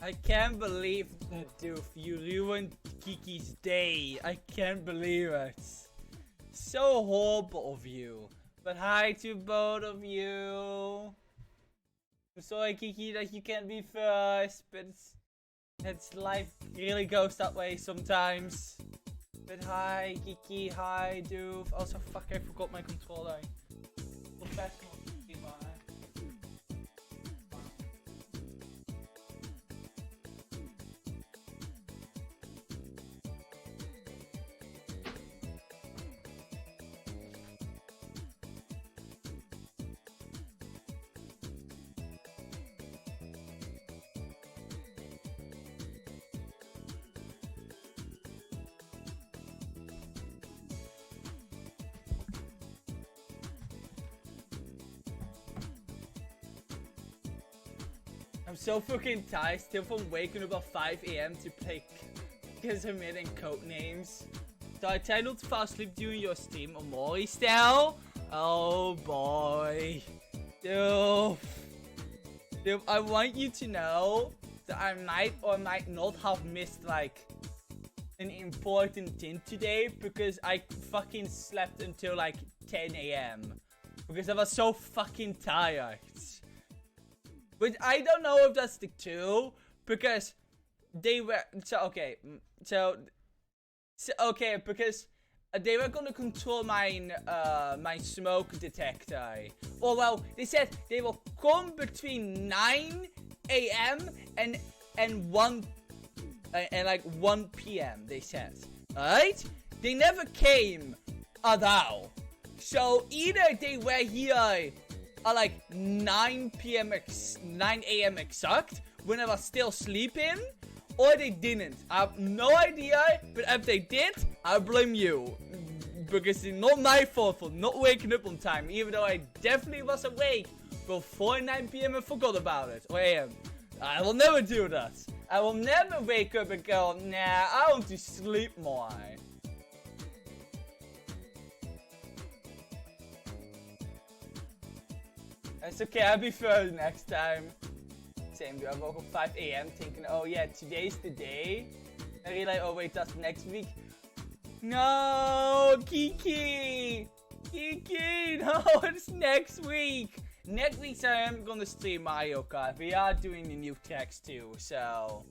I can't believe that, dude. You ruined Kiki's day. I can't believe it. So horrible of you. But hi to both of you. I'm sorry, Kiki, that you can't be first, but it's life really goes that way sometimes. But hi, Kiki, hi, Doof. Also, fuck, I forgot my controller. Professional streamer. I'm so fucking tired still from waking up at 5 AM to play Kismet and Codenames. So I try not to fall asleep during your stream or Mori style. Oh boy. Dude, I want you to know that I might or might not have missed like an important thing today because I fucking slept until like 10 AM. Because I was so fucking tired. But I don't know if that's the two, because they were, because they were gonna control my, my smoke detector. Or well, they said they will come between 9 AM and 1, and like 1 PM, they said. Alright? They never came at all. So either they were here at like 9 AM exact, when I was still sleeping, or they didn't. I have no idea, but if they did, I blame you. Because it's not my fault for not waking up on time, even though I definitely was awake before 9 PM and forgot about it. Or AM. I will never do that. I will never wake up and go, nah, I want to sleep more. It's okay, I'll be further next time. Same, I woke up 5 AM thinking, oh yeah, today's the day. I realized, oh wait, that's next week. No, Kiki! Kiki, no, it's next week. Next week I am gonna stream Mario Kart. We are doing the new tracks too, so...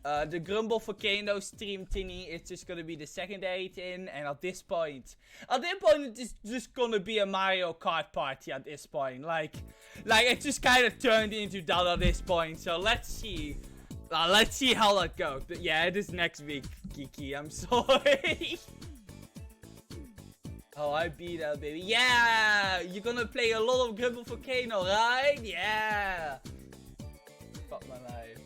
the Grumble Volcano stream thingy is just gonna be the secondary thing, and at this point it's just gonna be a Mario Kart party at this point. Like it just kind of turned into that at this point. So let's see how that goes. But yeah, it is next week, Kiki. I'm sorry. Oh, I beat that, baby. Yeah, you're gonna play a lot of Grumble Volcano, right? Yeah. Fuck my life.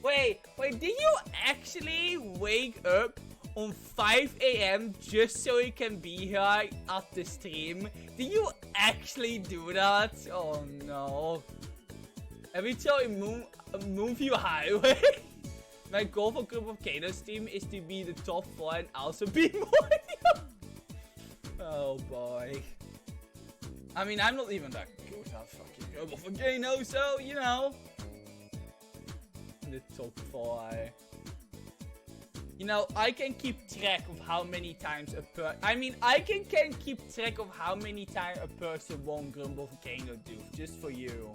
Wait, did you actually wake up on 5 AM just so you can be here at the stream? Did you actually do that? Oh no. Every time Moonview Highway. My goal for Group of Kano stream is to be the top 4 and also be more. Oh boy. I mean, I'm not even that good at fucking Group of Kano, so you know. The top 4. You know, I can keep track of how many times I can keep track of how many times a person won Grumble Volcano do, just for you.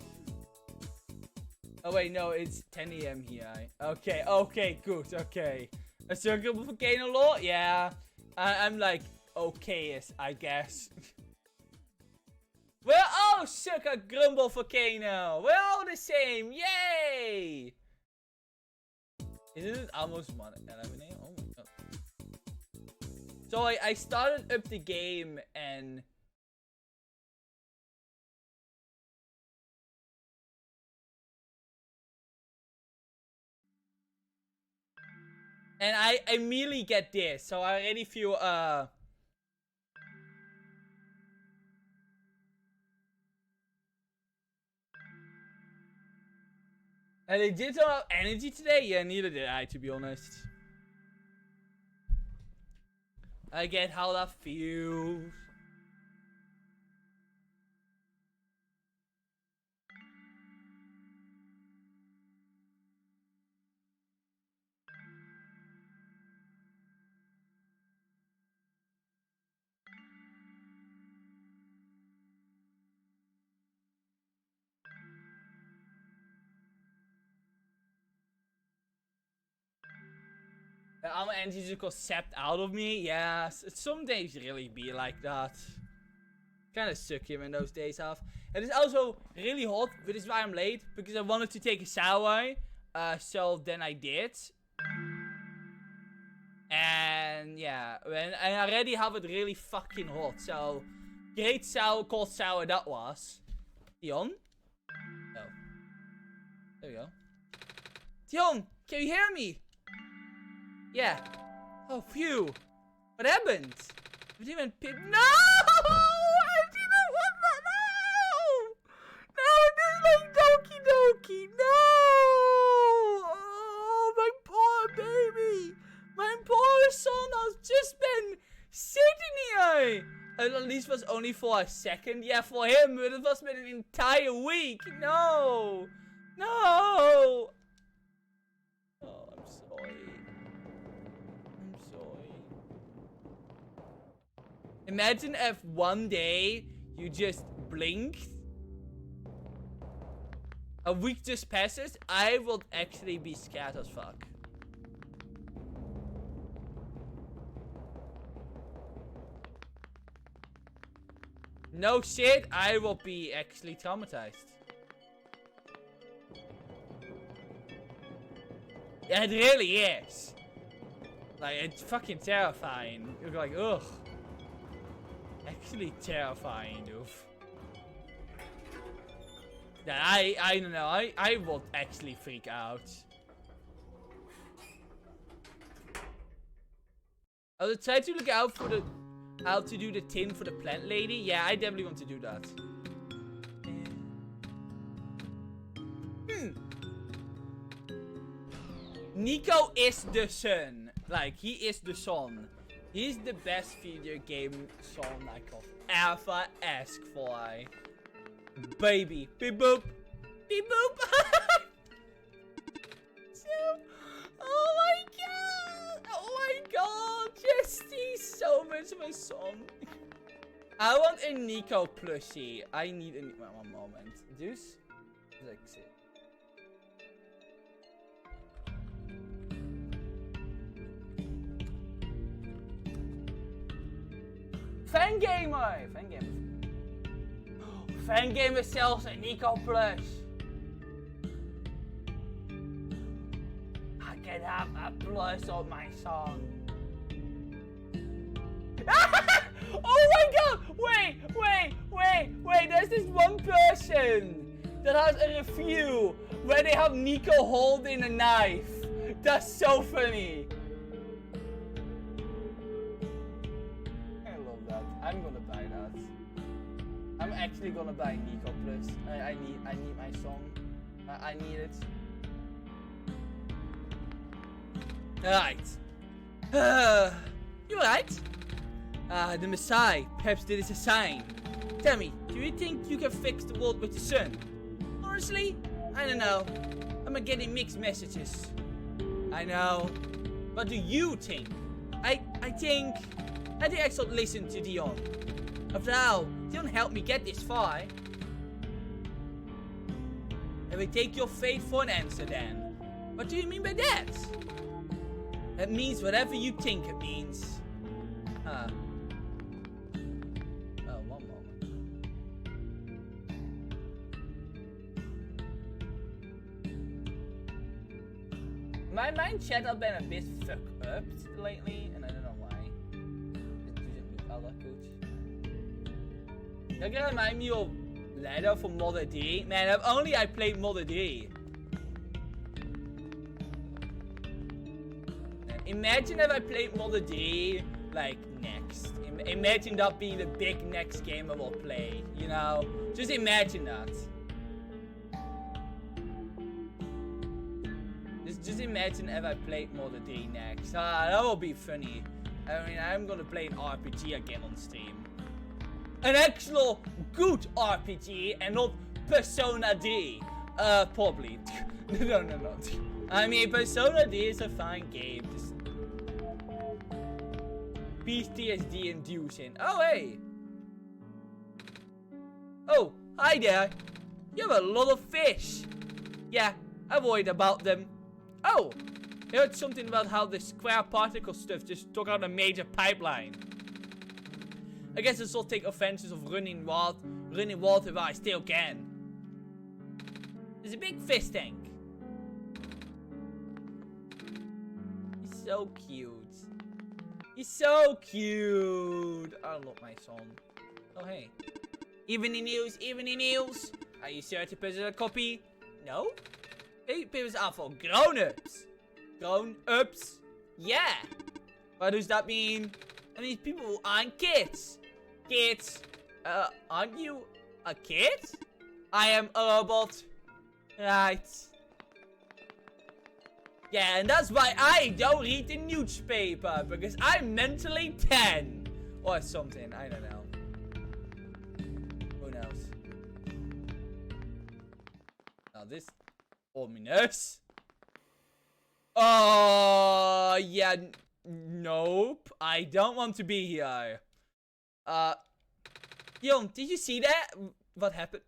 Oh wait, no, it's 10 AM here. Okay, good, okay. A Grumble Volcano law? Yeah. I'm like, okay-ish, I guess. We're all suck at Grumble Volcano. We're all the same, yay! Isn't it almost 11 AM? Oh my god. So I started up the game and... And I immediately get this, so I already feel, And they did not have energy today? Yeah, neither did I, to be honest. I get how that feels. All my energy just got sapped out of me. Yeah, some days really be like that. Kind of sucky when those days have. It is also really hot, which is why I'm late. Because I wanted to take a shower. So then I did. And yeah, and I already have it really fucking hot. So, great shower, cold shower that was. Dion? Oh. There we go. Dion, can you hear me? Yeah. Oh, phew. What happened? I didn't pick. No! I didn't want that. No! No, this is like Doki Doki. No! Oh, my poor baby. My poor son has just been sitting here. At least was only for a second. Yeah, for him, it was been an entire week. No! No! Oh, I'm sorry. I'm sorry. Imagine if one day you just blinked. A week just passes. I would actually be scared as fuck. No shit, I will be actually traumatized. Yeah, it really is. Like, it's fucking terrifying. You're like, ugh. Actually terrifying, dude. Yeah, I don't know. I would actually freak out. I will try to look out for the... How to do the tin for the plant lady. Yeah, I definitely want to do that. Nico is the son. Like, he is the son. He's the best video game son I could ever ask for. Baby. Beep boop. Beep boop. Oh my god. Oh my god. Just he's so much of a son. I want a Nico plushie. I need a... One moment. Deuce? Exit. Fangamer! Fangamer sells a Nico plush. I can have a plush on my song. Oh my god! Wait! There's this one person that has a review where they have Nico holding a knife. That's so funny. I'm gonna buy that. I'm actually gonna buy Nico Plus. I need my song. I need it. Alright. You alright? The Messiah. Perhaps this is a sign. Tell me, do you think you can fix the world with the sun? Honestly, I don't know. I'm getting mixed messages. I know. What do you think? I think I should listen to Dion. After all, Dion helped me get this far. I will take your fate for an answer then. What do you mean by that? That means whatever you think it means. Huh. Oh, one moment. My mind chat has been a bit fucked up lately, and I don't know why. It doesn't look all that good. You're gonna remind me of Ladder from Model D. Man, if only I played Model D. Imagine if I played Model D, like, next. Imagine that being the big next game I will play, you know? Just imagine that. Just imagine if I played Model D next. That will be funny. I mean, I'm gonna play an RPG again on Steam. An actual good RPG and not Persona D. Probably. No. I mean, Persona D is a fine game. Just PTSD inducing. Oh, hey. Oh, hi there. You have a lot of fish. Yeah, I worried about them. Oh, I heard something about how the square particle stuff just took out a major pipeline. I guess this will take offenses of running water while I still can. There's a big fish tank. He's so cute. He's so cute. I love my son. Oh, hey. Evening news, evening news. Are you sure to purchase a copy? No? Papers are for grown-ups. Grown-ups? Yeah. What does that mean? I mean, people who aren't kids. Kids. Aren't you a kid? I am a robot. Right. Yeah, and that's why I don't read the newspaper. Because I'm mentally 10. Or something. I don't know. Who knows? Now this... ominous. Oh, yeah. Nope. I don't want to be here. Yo, did you see that? What happened?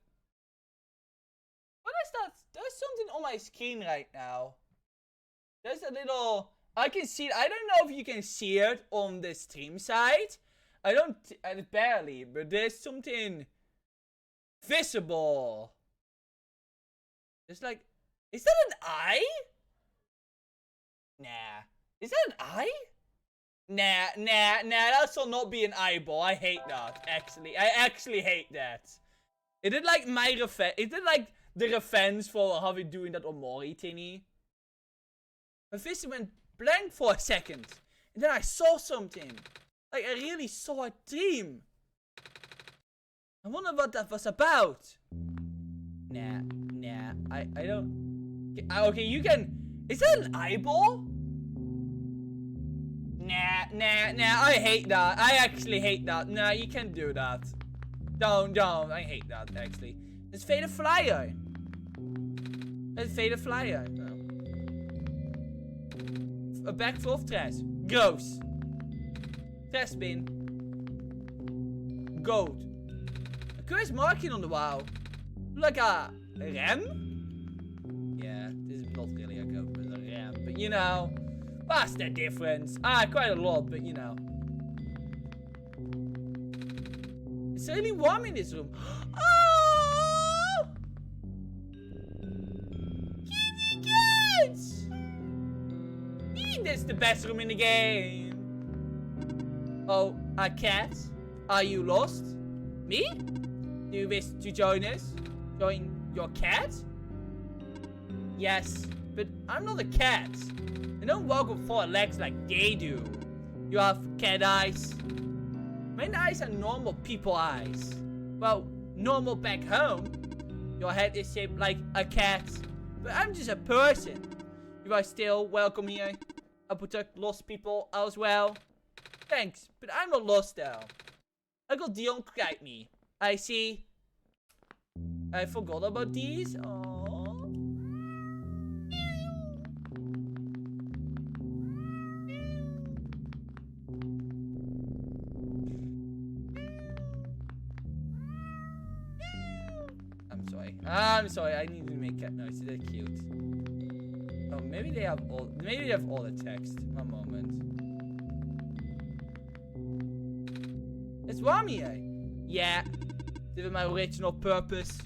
What is that? There's something on my screen right now. There's a little... I can see it. I don't know if you can see it on the stream side. I don't... barely. But there's something... visible. There's like... Is that an eye? Nah. Is that an eye? Nah. That shall not be an eyeball. I hate that, actually. I actually hate that. It did like my revenge. It did like the revenge for Harvey doing that on Mori thingy. My vision went blank for a second. And then I saw something. Like, I really saw a dream. I wonder what that was about. Nah. I don't... Okay, you can... Is that an eyeball? Nah. I hate that. I actually hate that. Nah, you can't do that. Don't. I hate that, actually. Let's fade a flyer. Let's fade a flyer. Oh. A bag full of trash. Gross. Trash bin. Goat. A cursed marking on the wall. Like a ram? Yeah, this is not really a goat, but a ram. But you know, what's the difference? Quite a lot, but you know. It's really warm in this room. Oh! Kitty cats! This is the best room in the game. Oh, a cat? Are you lost? Me? Do you wish to join us? Join your cat? Yes, but I'm not a cat. I don't walk with 4 legs like they do. You have cat eyes. My eyes are normal people eyes. Well, normal back home. Your head is shaped like a cat. But I'm just a person. You are still welcome here. I protect lost people as well. Thanks, but I'm not lost though. Uncle Dion guide me. I see. I forgot about these. Aww. I'm sorry. I need to make cat noises. They're cute. Oh, maybe they have all the text. One moment. It's warm here. Yeah. This is my original purpose.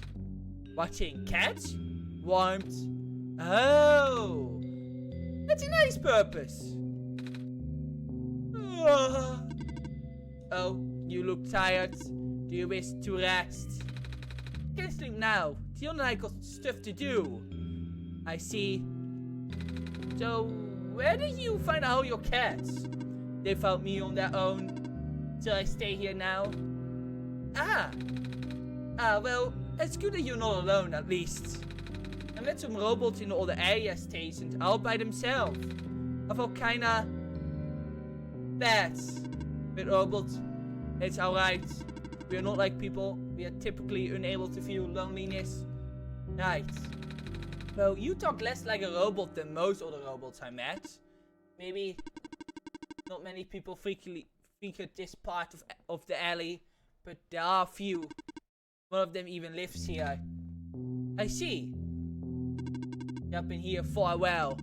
Watching cats? Warmth. Oh. That's a nice purpose. Oh, you look tired. Do you wish to rest? Can't sleep now. Tion and I got stuff to do. I see. So, where did you find out your cats? They found me on their own. Shall I stay here now? Well, it's good that you're not alone, at least. I met some robots in all the area stations all by themselves. I felt kinda bad with robots. It's alright. We are not like people. We are typically unable to feel loneliness. Right. Well, you talk less like a robot than most other robots I met. Maybe not many people frequent this part of the alley, but there are a few. One of them even lives here. I see. You have been here for a while.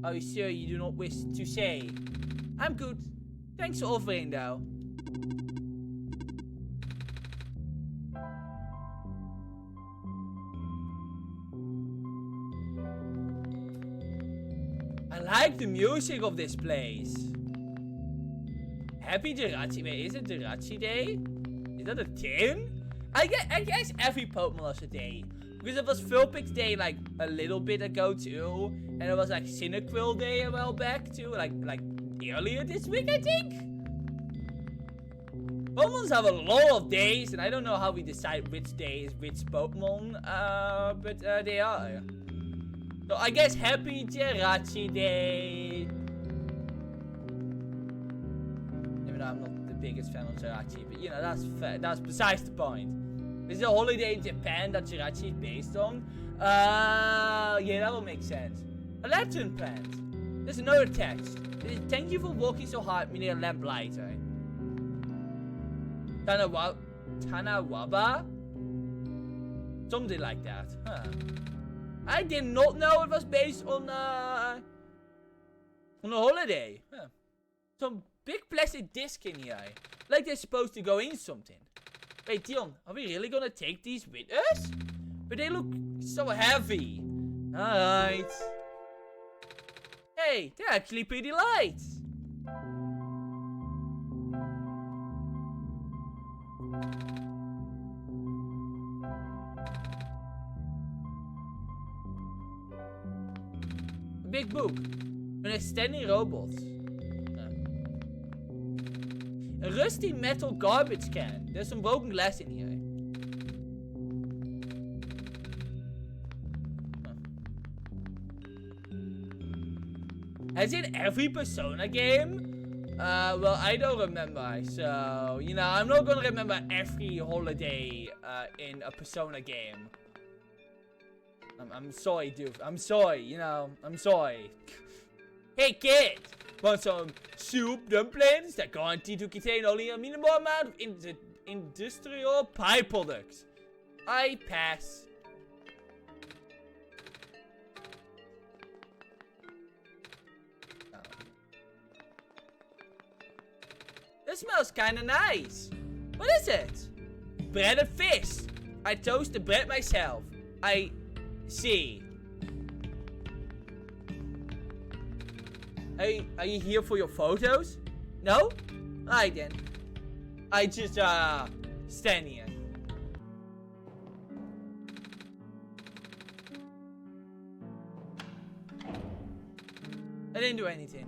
Are you sure you do not wish to say? I'm good. Thanks for offering, though. I like the music of this place. Happy Jirachi. Wait, is it Jirachi Day? Is that a thing? I guess every Pokemon has a day. Because it was Vulpix Day like a little bit ago too. And it was like Cyndaquil Day a while back too. Like earlier this week, I think. Pokemons have a lot of days. And I don't know how we decide which day is which Pokemon. But they are. So I guess Happy Jirachi Day. Even though I'm not the biggest fan of Jirachi. But you know, that's fair. That's besides the point. Is there a holiday in Japan that Jirachi is based on? Yeah, that will make sense. A lantern plant. There's another text. Thank you for walking so hard, meneer Lamplighter. Tanawaba? Something like that. Huh. I did not know it was based on a holiday. Huh. Some big plastic disc in here. Like they're supposed to go in something. Wait, Dion, are we really gonna take these with us? But they look so heavy. Alright. Hey, they're actually pretty light. A big book. An extending robot. A rusty metal garbage can. There's some broken glass in here. Huh. As in every Persona game? Well, I don't remember. So, you know, I'm not gonna remember every holiday in a Persona game. I'm sorry, dude. I'm sorry, you know. I'm sorry. Hey, kid! Want some soup dumplings that guarantee to contain only a minimal amount of industrial pie products? I pass. Oh. This smells kinda nice. What is it? Bread and fish. I toast the bread myself. I see. Are you here for your photos? No? Alright then. I just, stand here. I didn't do anything.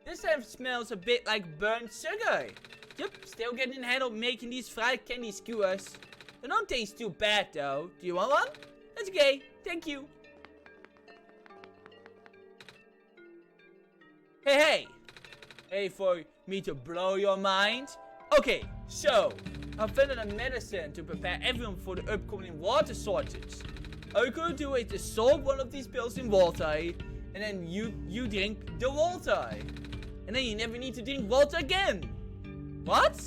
This time smells a bit like burnt sugar. Yep, still getting handled making these fried candy skewers. They don't taste too bad though. Do you want one? That's okay, thank you. Hey! Hey for me to blow your mind? Okay, so I found a medicine to prepare everyone for the upcoming water shortage. All you gotta do is dissolve one of these pills in water, and then you drink the water. And then you never need to drink water again. What?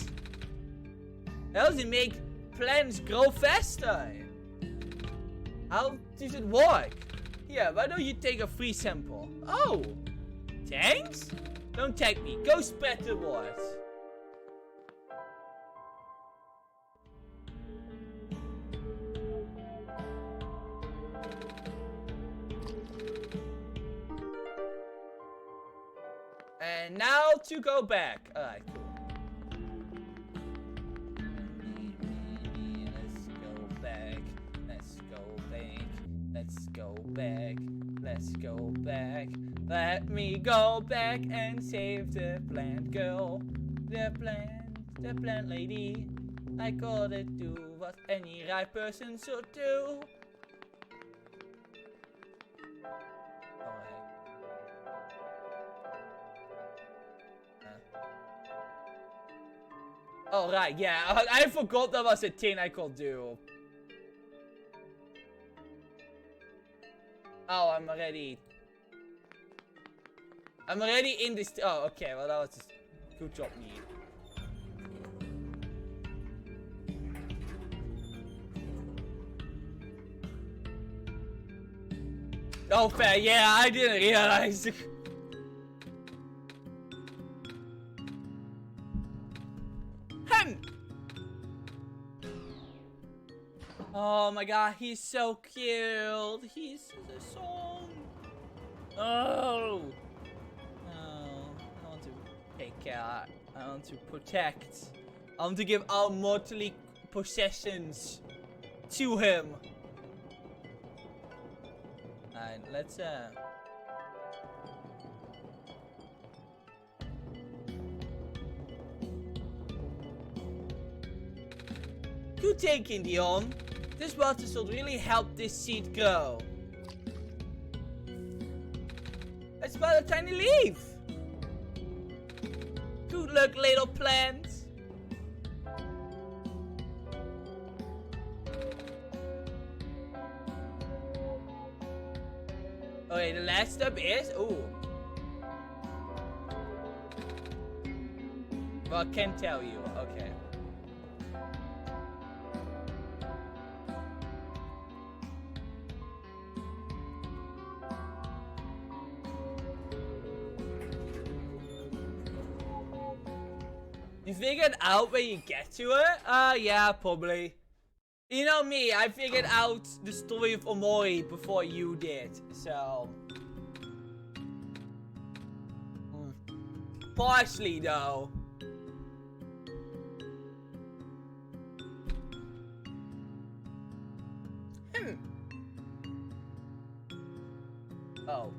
How does it make plants grow faster? How does it work? Yeah, why don't you take a free sample? Oh, thanks? Don't tag me, go spread the word. And now to go back. Alright, cool. Let's go back. Let's go back. Let's go back. Let's go back. Let me go back and save the plant girl. The plant lady. I gotta do what any right person should do. Oh, right, yeah. I forgot that was a thing I could do. Oh, I'm already in this. Oh, okay. Well, that was just good job, me. Oh, fair. Yeah, I didn't realize. Oh my god, he's so cute. He's the song. Oh. Oh, I want to take care. I want to protect. I want to give our mortally possessions to him. Alright, let's Good thinking, Dion. This water should really help this seed grow. Let's plant a tiny leaf. Good luck, little plant. Okay, the last step is... Ooh. Well, I can't tell you. Okay. You figured out where you get to it? Yeah, probably. You know me, I figured out the story of Omori before you did, so... Partially, though. Oh.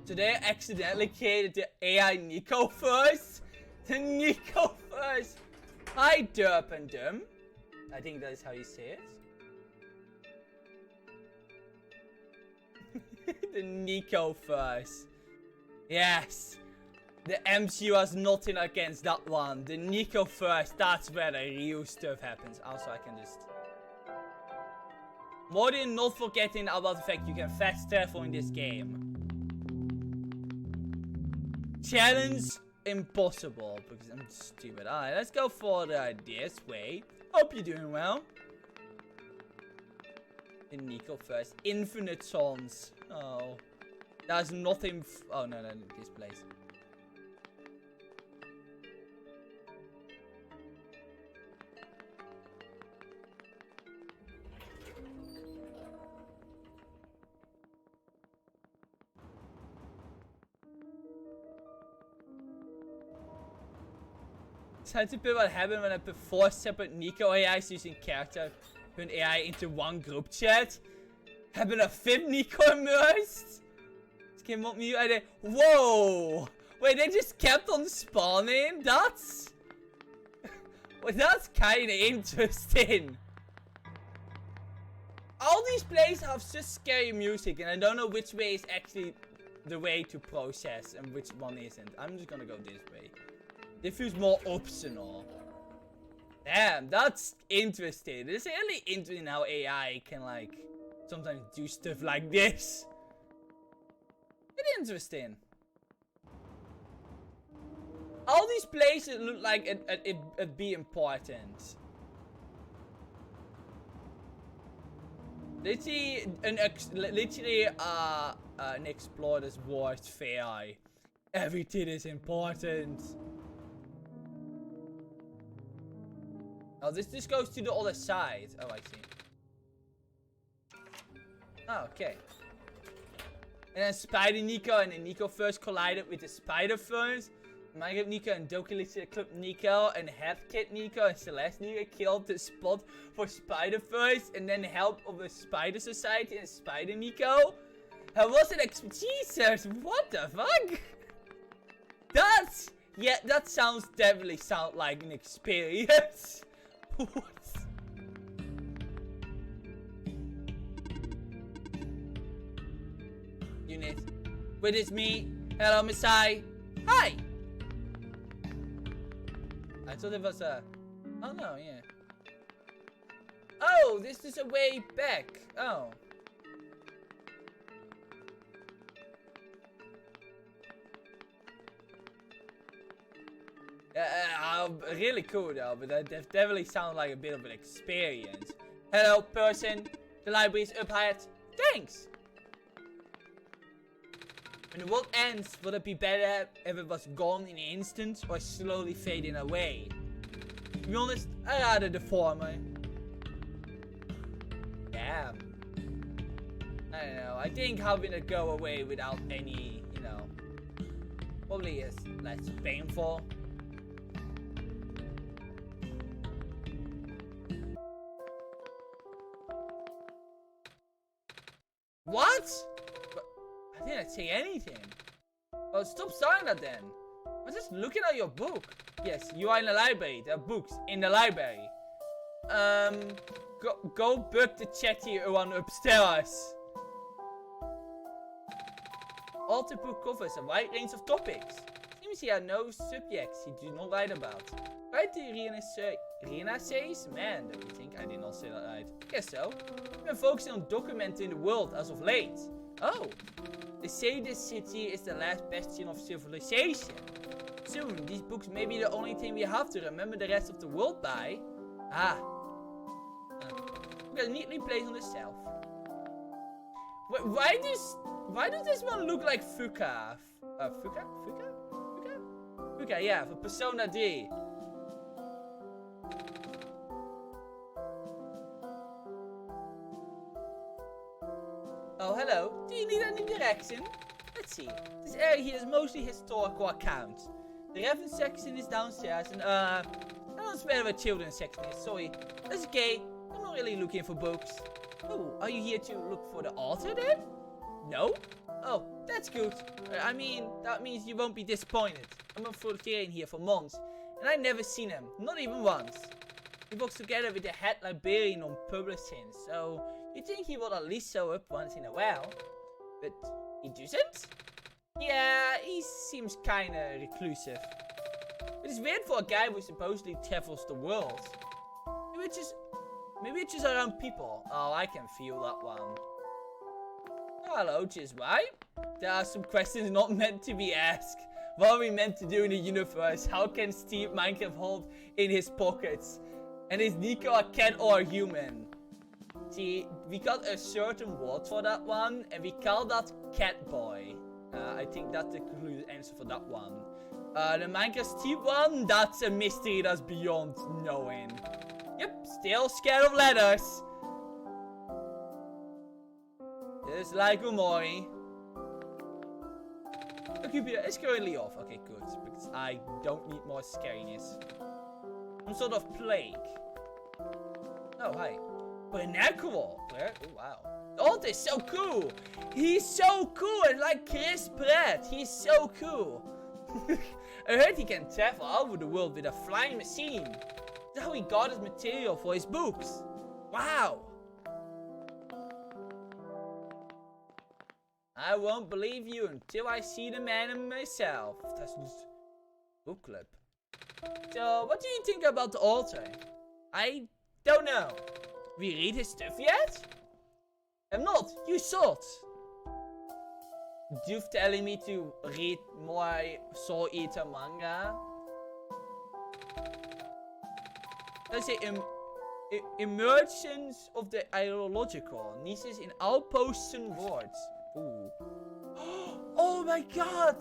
Today I accidentally created the AI Nico first. The Nico first. Hi, Derp and Dum. I think that is how you say it. The Nico first. Yes. The MC was nothing against that one. The Nico first. That's where the real stuff happens. Also, I can just... More than not forgetting about the fact you can fast travel in this game. Challenge impossible because I'm stupid. Alright, let's go for this way. Hope you're doing well. The Nico first. Infinite songs. Oh. There's nothing. Oh, no, this place. Trying to put what happened when I put 4 separate Nico AIs using character and AI into one group chat. Having a 5th Nico immersed? This came up me idea. Whoa! Wait, they just kept on spawning? That's... well, that's kinda interesting. All these plays have such scary music and I don't know which way is actually the way to process and which one isn't. I'm just gonna go this way. It feels more optional. Damn, that's interesting. It's really interesting how AI can, like, sometimes do stuff like this. It's interesting. All these places look like it'd be important. Literally, an explorer's worst fear. Everything is important. Oh, this just goes to the other side. Oh, I see. Oh, okay. And then Spider Nico and then Nico first collided with the Spider first. Minecraft Nico and Dokalista Club Nico and Headkit Nico and Celeste Nico killed the spot for Spider first. And then help of the Spider Society and Spider Nico. That was an Jesus, what the fuck? That's... yeah, that sounds definitely like an experience. What? But it's me. Hello, Messiah. Hi. I thought it was a... Oh, no, yeah. Oh, this is a way back. Oh. Really cool though, but that definitely sounds like a bit of an experience. Hello, person. The library's up ahead. Thanks. When the world ends, would it be better if it was gone in an instant or slowly fading away? To be honest, I'd rather the former. Damn. I don't know. I think having it go away without any, you know, probably is less painful. What? I didn't say anything. Oh, stop saying that then. I was just looking at your book. Yes, you are in the library. There are books in the library. Go book the chatty one upstairs. All the book covers a wide range of topics. Seems he had no subjects he did not write about. Right, Rena says? Man, don't you think I did not say that right? Guess so. I've been focusing on documenting the world as of late. Oh. They say this city is the last bastion of civilization. Soon, these books may be the only thing we have to remember the rest of the world by. Ah. Okay, neatly placed on the shelf. Why does this one look like Fuka? Fuka, yeah, for Persona 3. Oh, hello. Do you need any direction? Let's see. This area here is mostly historical accounts. The reference section is downstairs, and I don't swear where children's section is. Sorry. That's okay. I'm not really looking for books. Oh, are you here to look for the author then? No? Oh, that's good. I mean, that means you won't be disappointed. I'm a volunteering here for months, and I've never seen him. Not even once. He works together with the head librarian on publishing, so you'd think he would at least show up once in a while. But he doesn't? Yeah, he seems kinda reclusive. But it's weird for a guy who supposedly travels the world. Maybe it's just around people. Oh, I can feel that one. Hello, Jizwai. There are some questions not meant to be asked. What are we meant to do in the universe? How can Steve Minecraft hold in his pockets? And is Nico a cat or a human? See, we got a certain word for that one, and we call that cat boy. I think that's the concluded answer for that one. The Minecraft Steve one, that's a mystery that's beyond knowing. Yep, still scared of letters. Just like Umori. The computer is currently off. Okay, good. Because I don't need more scariness. Some sort of plague. Oh, hi. Binacular. Where? Oh, wow. The author is so cool. He's so cool. It's like Chris Pratt. He's so cool. I heard he can travel all over the world with a flying machine. That's how he got his material for his books. Wow. I won't believe you until I see the man myself. That's just book club. So, what do you think about the author? I don't know. We read his stuff yet? I'm not. You thought. You're telling me to read more Soul Eater manga? Let's say emergence of the ideological niches in all post-sun words. Ooh. Oh my god!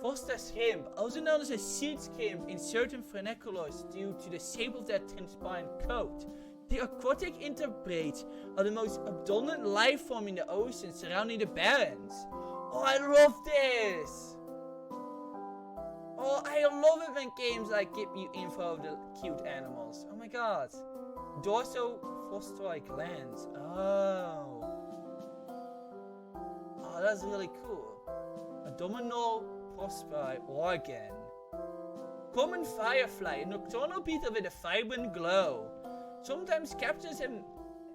Foster shrimp, also known as a sea shrimp in certain vernaculars due to the shape of their transparent coat. The aquatic invertebrates are the most abundant life form in the ocean surrounding the barrens. Oh, I love this! Oh, I love it when games like give you info of the cute animals. Oh my god. Dorso-fostoid glands. Oh. Oh, that's really cool. Abdominal prosperi organ. Common firefly, a nocturnal beetle with a vibrant glow. Sometimes captures him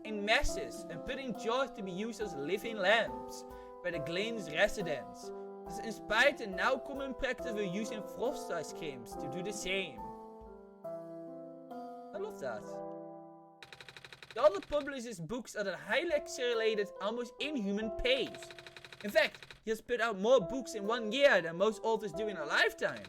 in messes and put in jars to be used as living lamps. by the Glenn's residents. This inspired the now common practice of using frost ice games to do the same. I love that. The author publishes books at a highly accelerated, almost inhuman pace. In fact, he has put out more books in 1 year than most authors do in a lifetime.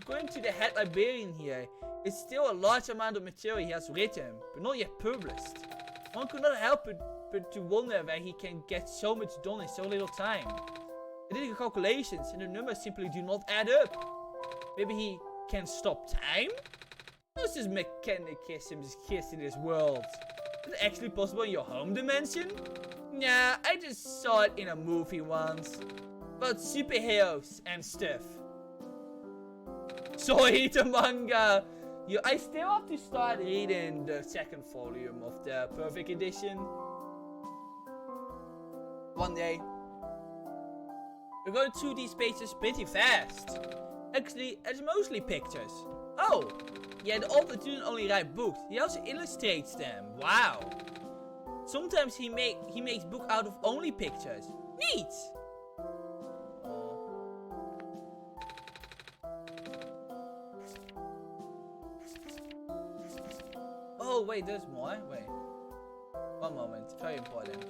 According to the head librarian here, it's still a large amount of material he has written, but not yet published. One could not help but to wonder where he can get so much done in so little time. I did the calculations and the numbers simply do not add up. Maybe he can stop time? What's this mechanicism exist in this world? Is it actually possible in your home dimension? Nah, I just saw it in a movie once. About superheroes and stuff. Sorry, the manga. I still have to start reading the second volume of the Perfect Edition. One day. We're going through these pages pretty fast. Actually, it's mostly pictures. Oh, yeah, the author didn't only write books, he also illustrates them. Wow. Sometimes he makes book out of only pictures. Neat. Oh, wait, there's more. Wait. One moment. Very important.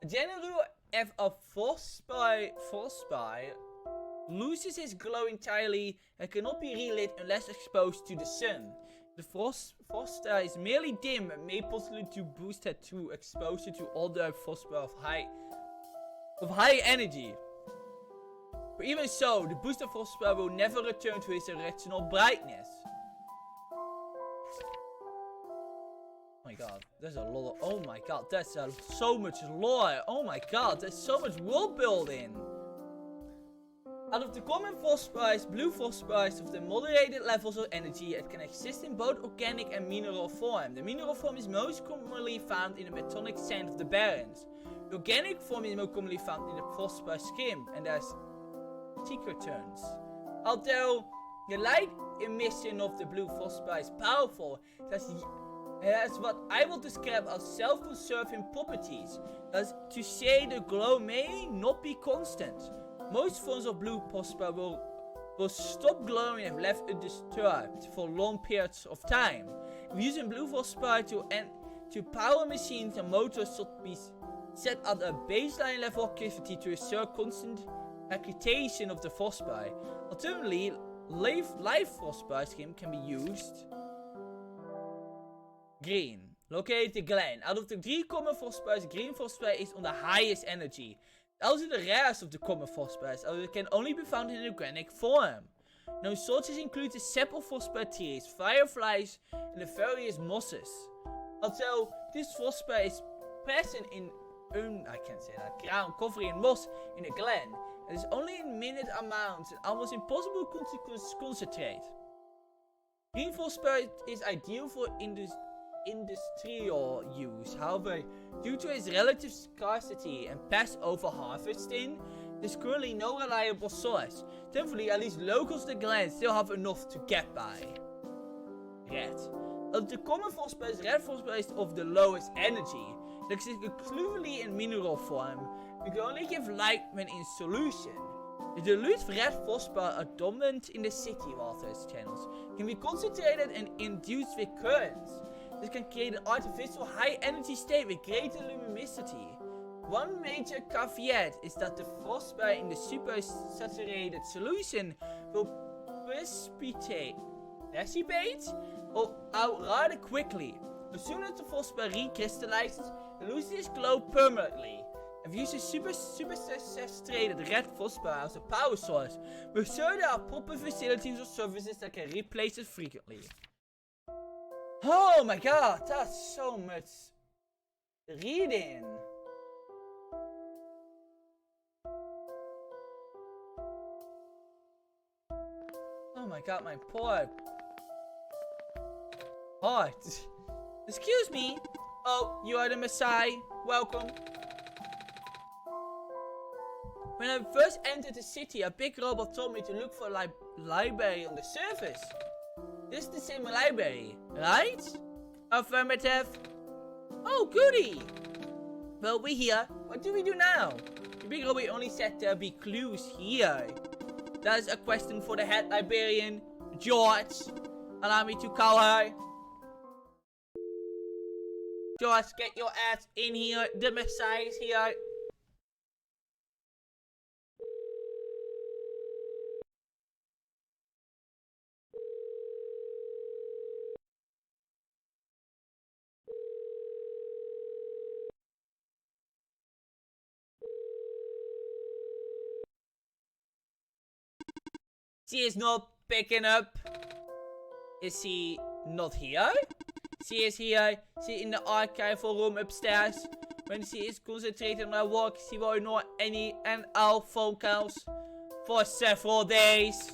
General if a frostbite loses his glow entirely and cannot be relit unless exposed to the sun. The frost is merely dim and may possibly to boost it through exposure to other frostbite of high energy. But even so, the booster frostbite will never return to his original brightness. Oh my god, there's a lot of, oh my god, there's so much lore. Oh my god, there's so much world building. Out of the common frostbites, blue frostbites of the moderated levels of energy, it can exist in both organic and mineral form. The mineral form is most commonly found in the metallic sand of the barrens. The organic form is most commonly found in the frostbite skin, and there's secretons. Although the light emission of the blue frostbite is powerful, it has what I will describe as self-conserving properties. As to say, the glow may not be constant. Most forms of blue frostbite will stop glowing if left undisturbed for long periods of time. If using blue frostbite to power machines and motors should be set at a baseline level of activity to assure constant accretion of the frostbite. Alternatively, live frostbite skin can be used. Green. Locate the Glen. Out of the 3 common frostbites, green frostbite is on the highest energy. Also the rarest of the common frostbites, although it can only be found in organic form. Known sources include the sap of frostbite trees, fireflies, and the various mosses. Although this frostbite is present in ground covering moss in the glen, it is only in minute amounts and almost impossible to concentrate. Green frostbite is ideal for industrial use. However, due to its relative scarcity and past over harvesting, there's currently no reliable source. Thankfully, at least locals to the glen still have enough to get by. Red. Of the common frostbite, red frostbite is of the lowest energy. It exists exclusively in mineral form. We can only give light when in solution. The dilute red frostbite are dominant in the city water channels, can be concentrated and induced with currents. This can create an artificial high energy state with greater luminosity. One major caveat is that the frostbite in the supersaturated solution will precipitate out rather quickly. As soon as the frostbite recrystallizes, it loses its glow permanently. If using supersaturated red frostbite as a power source, we're sure there are proper facilities or services that can replace it frequently. Oh my god, that's so much reading. Oh my god, my poor heart. Excuse me. Oh, you are the Messiah. Welcome. When I first entered the city, a big robot told me to look for a library on the surface. This is the same library, right? Affirmative. Oh, goody. Well, we're here. What do we do now? Because we only said there'll be clues here. That's a question for the head librarian, George. Allow me to call her. George, get your ass in here. The Messiah is here. She is not picking up. Is she not here? She is here. She in the archival room upstairs. When she is concentrating on her work, she will ignore any and all phone calls for several days.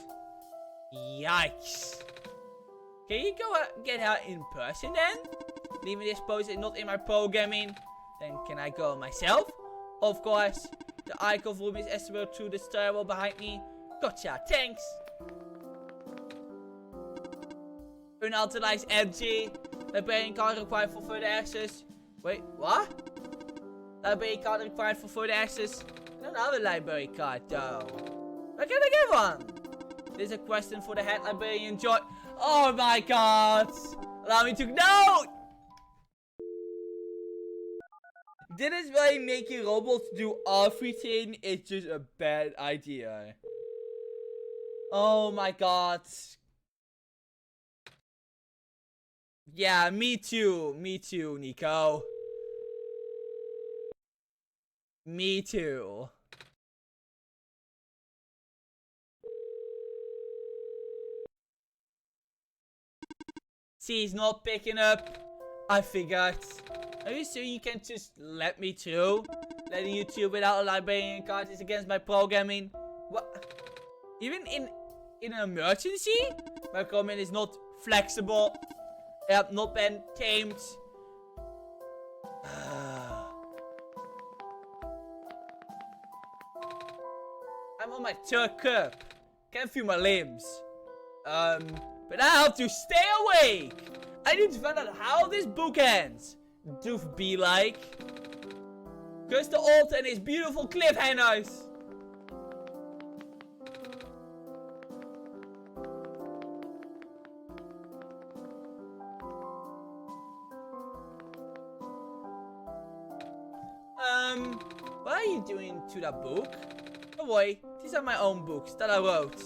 Yikes. Can you go get her in person then? Leaving this post not in my programming. Then can I go myself? Of course. The archive room is accessible through the stairwell behind me. Gotcha, thanks. Unauthorized entry. Librarian card required for further access. Wait, what? Library card required for further access. I don't have a library card though. Where can I get one? There's a question for the head librarian, George. Oh my god! Allow me to no! This is why making robots do everything is just a bad idea. Oh my god. Yeah, me too. Me too, Nico. Me too. She's not picking up. I figured. Are you sure you can just let me through? Letting you through without a librarian card is against my programming. What? Even in an emergency? My comment is not flexible. I have not been tamed. I'm on my third cup. Can't feel my limbs. But I have to stay awake. I need to find out how this book ends. Doof be like. Curse the Old and his beautiful cliffhangers. What are you doing to that book? Don't worry, these are my own books that I wrote.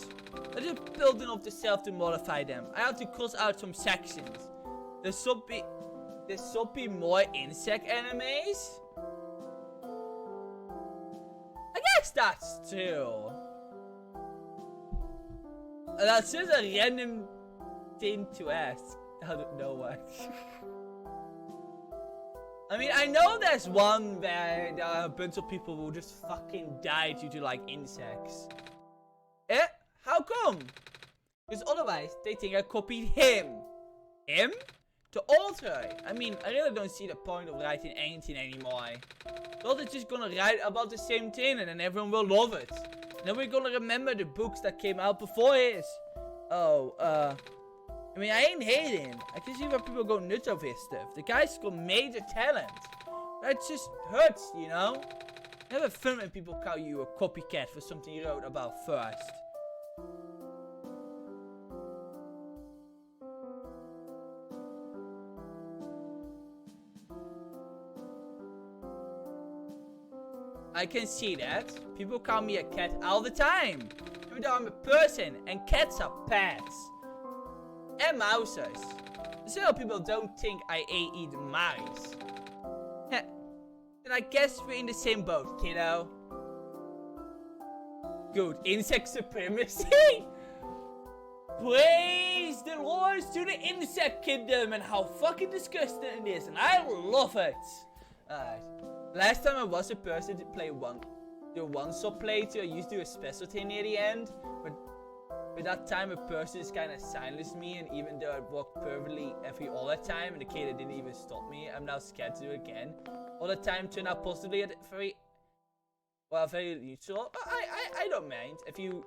I just built them off the shelf to modify them. I had to cross out some sections. There should be more insect enemies. I guess that's true. That's just a random thing to ask. I don't know what. I mean, I know there's one where there are a bunch of people who just fucking die due to, like, insects. Eh? How come? Because otherwise, they think I copied him. Him? To alter. I mean, I really don't see the point of writing anything anymore. Well, they're just gonna write about the same thing and then everyone will love it. And then we're gonna remember the books that came out before his. Oh, I mean, I ain't hating. I can see why people go nuts over his stuff. The guy's got major talent. That just hurts, you know? Never fun when people call you a copycat for something you wrote about first. I can see that. People call me a cat all the time. Even though I'm a person and cats are pets. And mouses. So people don't think I eat mice. Then I guess we're in the same boat, kiddo. Good. Insect supremacy? Praise the Lord to the insect kingdom and how fucking disgusting it is. And I love it. Alright. Last time I was a person to play the OneShot playthrough, I used to do a special thing near the end. But that time a person just kind of silenced me, and even though I walked perfectly every other time and the kid didn't even stop me, I'm now scared to do it again. All the time turned out positively at very neutral. I don't mind if you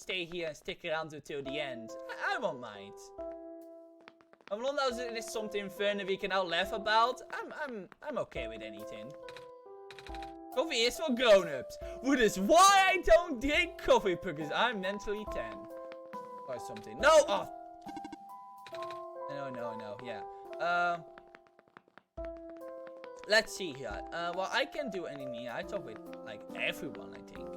stay here and stick around until the end. I won't mind. As long as it is something fun that we can all laugh about, I'm okay with anything. Coffee is for grown-ups, which is why I don't drink coffee, because I'm mentally 10. Or something. No! Oh! No, yeah. Let's see here. Well, I can't do anything. I talk with, like, everyone, I think.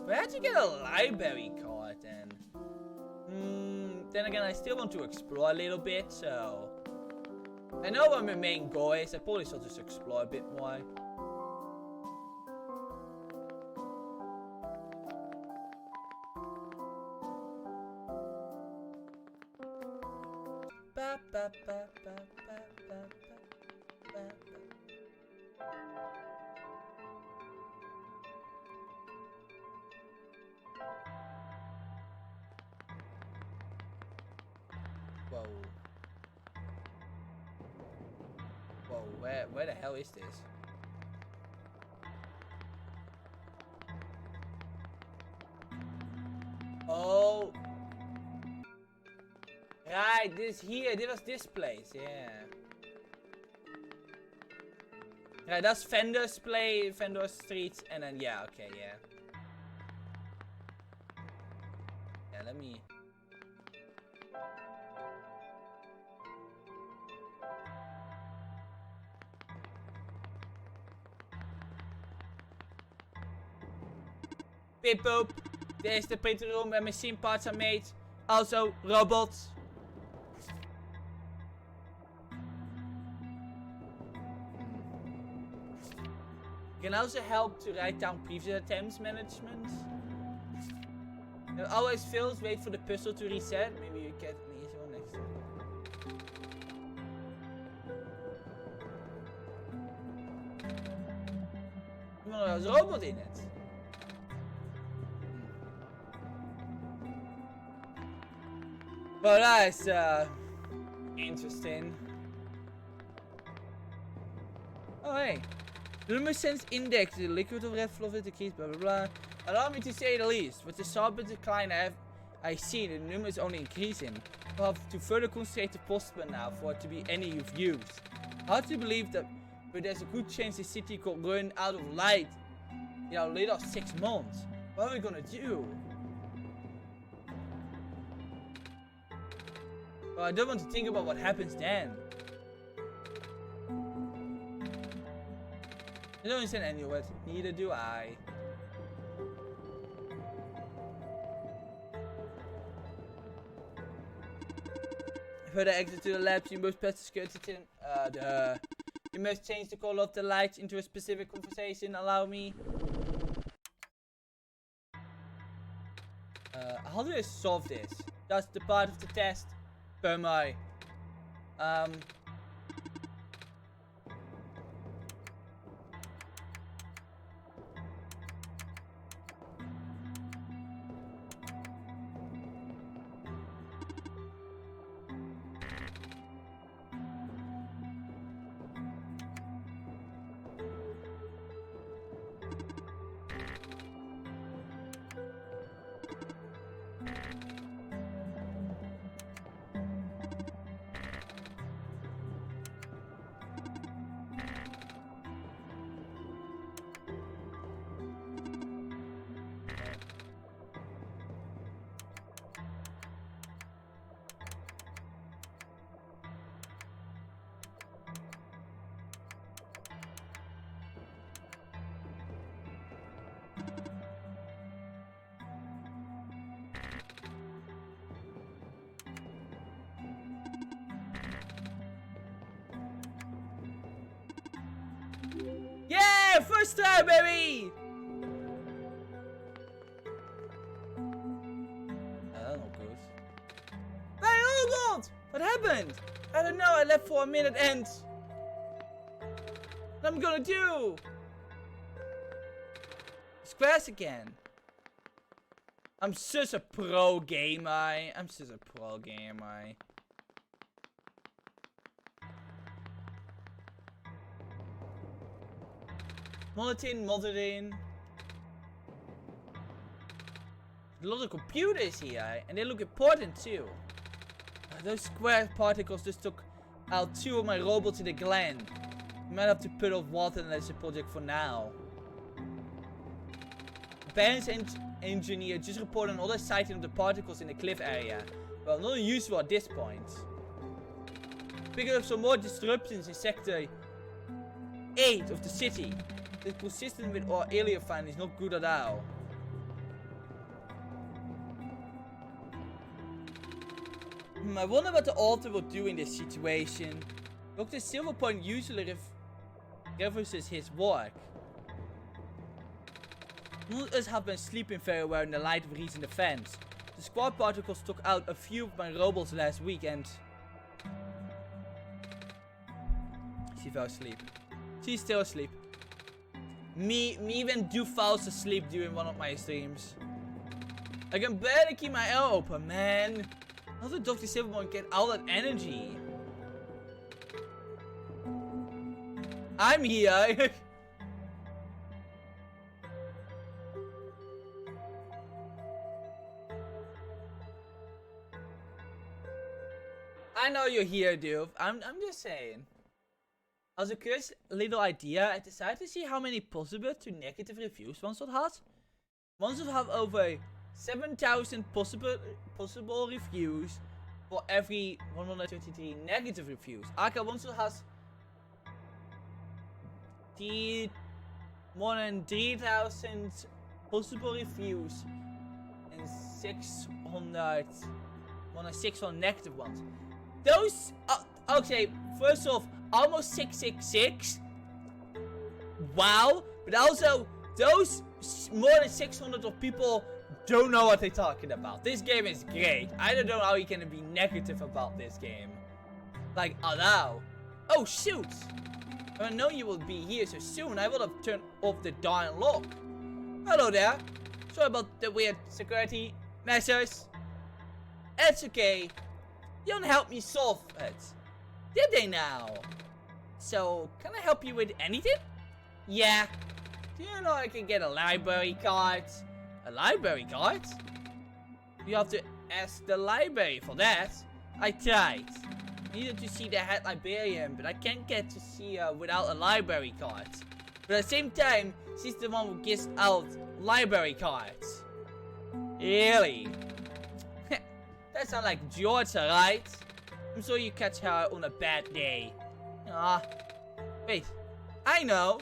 Where to get a library card, then? Then again, I still want to explore a little bit, so... I know what my main goal is. I probably should just explore a bit more. Whoa. Whoa, where the hell is this? Oh. Right, this here. This was this place, yeah. Right, that's Vendor Street, and then, yeah, okay, yeah. Yeah, let me... Beep boop. There's the printer room where machine parts are made. Also, robots. You can also help to write down previous attempts management. It always fails. Wait for the puzzle to reset. Maybe you get an easy one next time. Oh, there's a robot in it. Well, that's interesting. Oh, hey. Luminescence index, the liquid of red fluff decrease, blah blah blah. Allow me to say the least. With the sharp decline I see, the number is only increasing. We'll have to further concentrate the possible now for it to be any of use. Hard to believe that, but there's a good chance the city could run out of light in our little 6 months. What are we gonna do? Well, I don't want to think about what happens then. I don't understand any of it. Neither do I. Further access to the labs, you must press the security button. You must change the color of the lights into a specific conversation. Allow me. How do I solve this? That's the part of the test. Bummer. Yeah, first try, baby! That's not good. Hey, hold on! What happened? I don't know, I left for a minute and... What am I gonna do? Squares again. I'm such a pro gamer. I'm such a pro gamer. Mod it in. A lot of computers here, and they look important too. Those square particles just took out 2 of my robots in the gland. Might have to put off water and that's a project for now. Ben's engineer just reported another sighting of the particles in the cliff area. Well, not unusual at this point. Picking up some more disruptions in sector 8 of the city. It's consistent with our earlier findings, not good at all. I wonder what the author will do in this situation. Dr. Silverpoint usually references his work. None of us have been sleeping very well in the light of recent events. The squad particles took out a few of my robots last week and... She fell asleep. She's still asleep. Me even do falls asleep during one of my streams. I can barely keep my eye open, man. How did Dr. Silverpoint get all that energy? I'm here. I know you're here, dude. I'm just saying. As a curious little idea, I decided to see how many positive to negative reviews OneShot has. OneShot have over 7,000 possible reviews for every 133 negative reviews. Aka OneShot has more than 3,000 possible reviews and 600 negative ones. Those, okay, first off, almost 666. Wow, but also those more than 600 of people don't know what they're talking about. This game is great. I don't know how you can be negative about this game. Like, allow. Oh shoot! I know you will be here so soon. I would have turned off the darn lock. Hello there. Sorry about the weird security measures. It's okay. You don't help me solve it. Did they now? So, can I help you with anything? Yeah. Do you know I can get a library card? A library card? You have to ask the library for that. I tried. Needed to see the head librarian, but I can't get to see her without a library card. But at the same time, she's the one who gives out library cards. Really? That sounds like Georgia, right? I'm sure you catch her on a bad day. Ah. Wait. I know.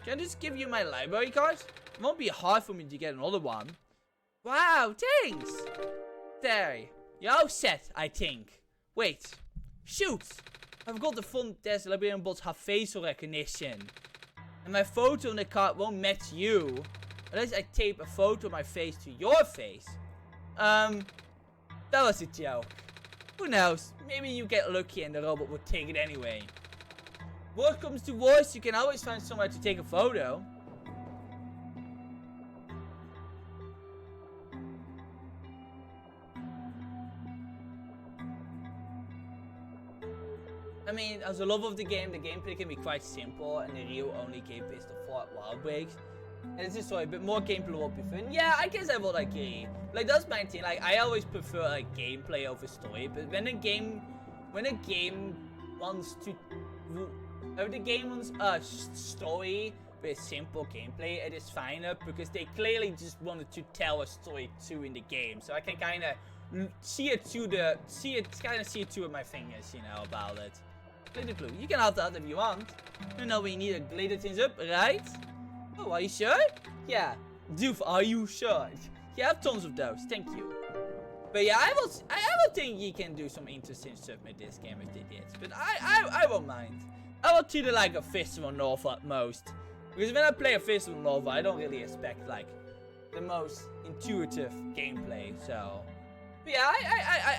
Can I just give you my library card? It won't be hard for me to get another one. Wow, thanks. There. You're all set, I think. Wait. Shoot. I forgot the front desk librarian bots have facial recognition. And my photo on the card won't match you. Unless I tape a photo of my face to your face. That was a joke. Who knows? Maybe you get lucky and the robot will take it anyway. Worst comes to worst, you can always find somewhere to take a photo. I mean, as a lover of the gameplay can be quite simple, and the real only gameplay is the 4 wall breaks. And it's just a bit more gameplay will be fun. Yeah, I guess I would agree. Like, that's my thing. Like, I always prefer like gameplay over story. But when a game wants to, if the game wants a story with simple gameplay, it is finer because they clearly just wanted to tell a story too in the game. So I can kind of see it with my fingers, you know, about it. Glitter glue. You can have that if you want. You know we need to glitter things up, right? Oh, are you sure? Yeah. Doof, are you sure? You have tons of those. Thank you. But yeah, I will think you can do some interesting stuff with this game if they did. But I won't mind. I will treat it like a Festival Nova at most. Because when I play a Festival Nova, I don't really expect like the most intuitive gameplay. So, but yeah,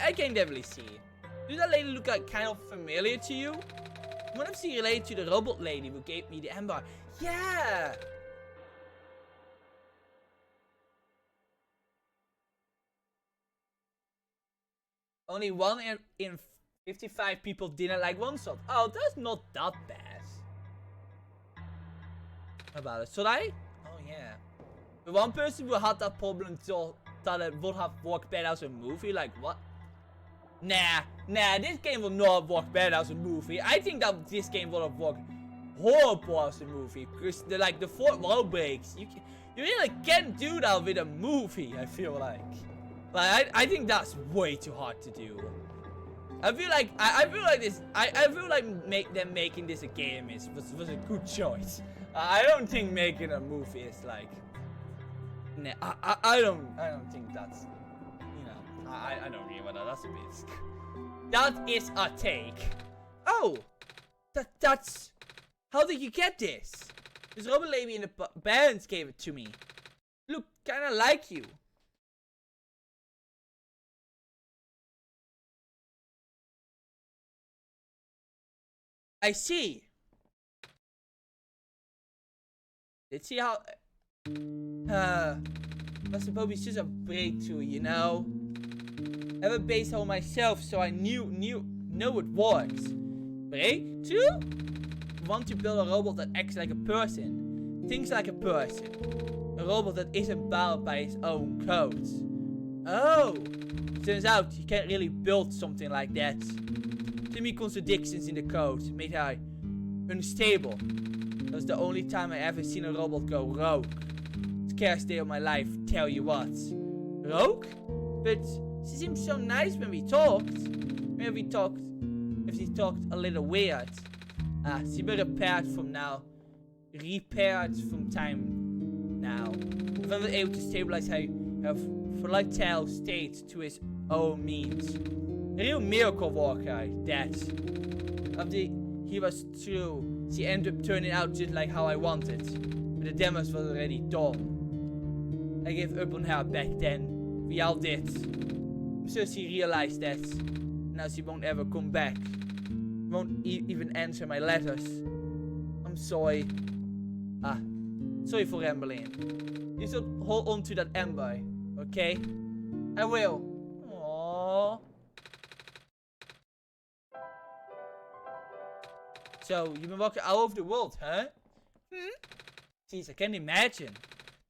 I can definitely see. Does that lady look like kind of familiar to you? What if she related to the robot lady who gave me the ember? Yeah. Only 1 in 55 people didn't like OneShot. Oh, that's not that bad. How about it? Should I? Oh, yeah. The one person who had that problem that it would have worked better as a movie. Like, what? Nah, this game will not work better as a movie. I think that this game would have worked horrible as a movie. Because, the fourth wall breaks, you really can't do that with a movie, I feel like. Like, I think that's way too hard to do. I feel like them making this a game was a good choice. I don't think making a movie is like, nah, I don't think that's, you know, I don't really want that. That's a bit. That is a take. Oh, that's. How did you get this? This robot lady in the parents gave it to me. Look, kinda like you. I see. Let's see how. I suppose it's just a breakthrough, you know. I have a base hole myself, so I know it works. Breakthrough? Want to build a robot that acts like a person, thinks like a person, a robot that isn't bound by its own codes. Oh, turns out you can't really build something like that. Too many contradictions in the code made her unstable. That was the only time I ever seen a robot go rogue. Scariest day of my life, tell you what. Rogue? But she seemed so nice when we talked. If she talked a little weird. She be repaired from time now. If I'm able to stabilize her volatile state to his own means. A real miracle worker, that. After he was through, she ended up turning out just like how I wanted. But the damage was already done. I gave up on her back then. We all did. I'm sure she realized that. Now she won't ever come back. Won't even answer my letters. I'm sorry. Sorry for rambling. You should hold on to that ember, okay? I will. Aww. So, you've been walking all over the world, huh? Jeez, I can't imagine.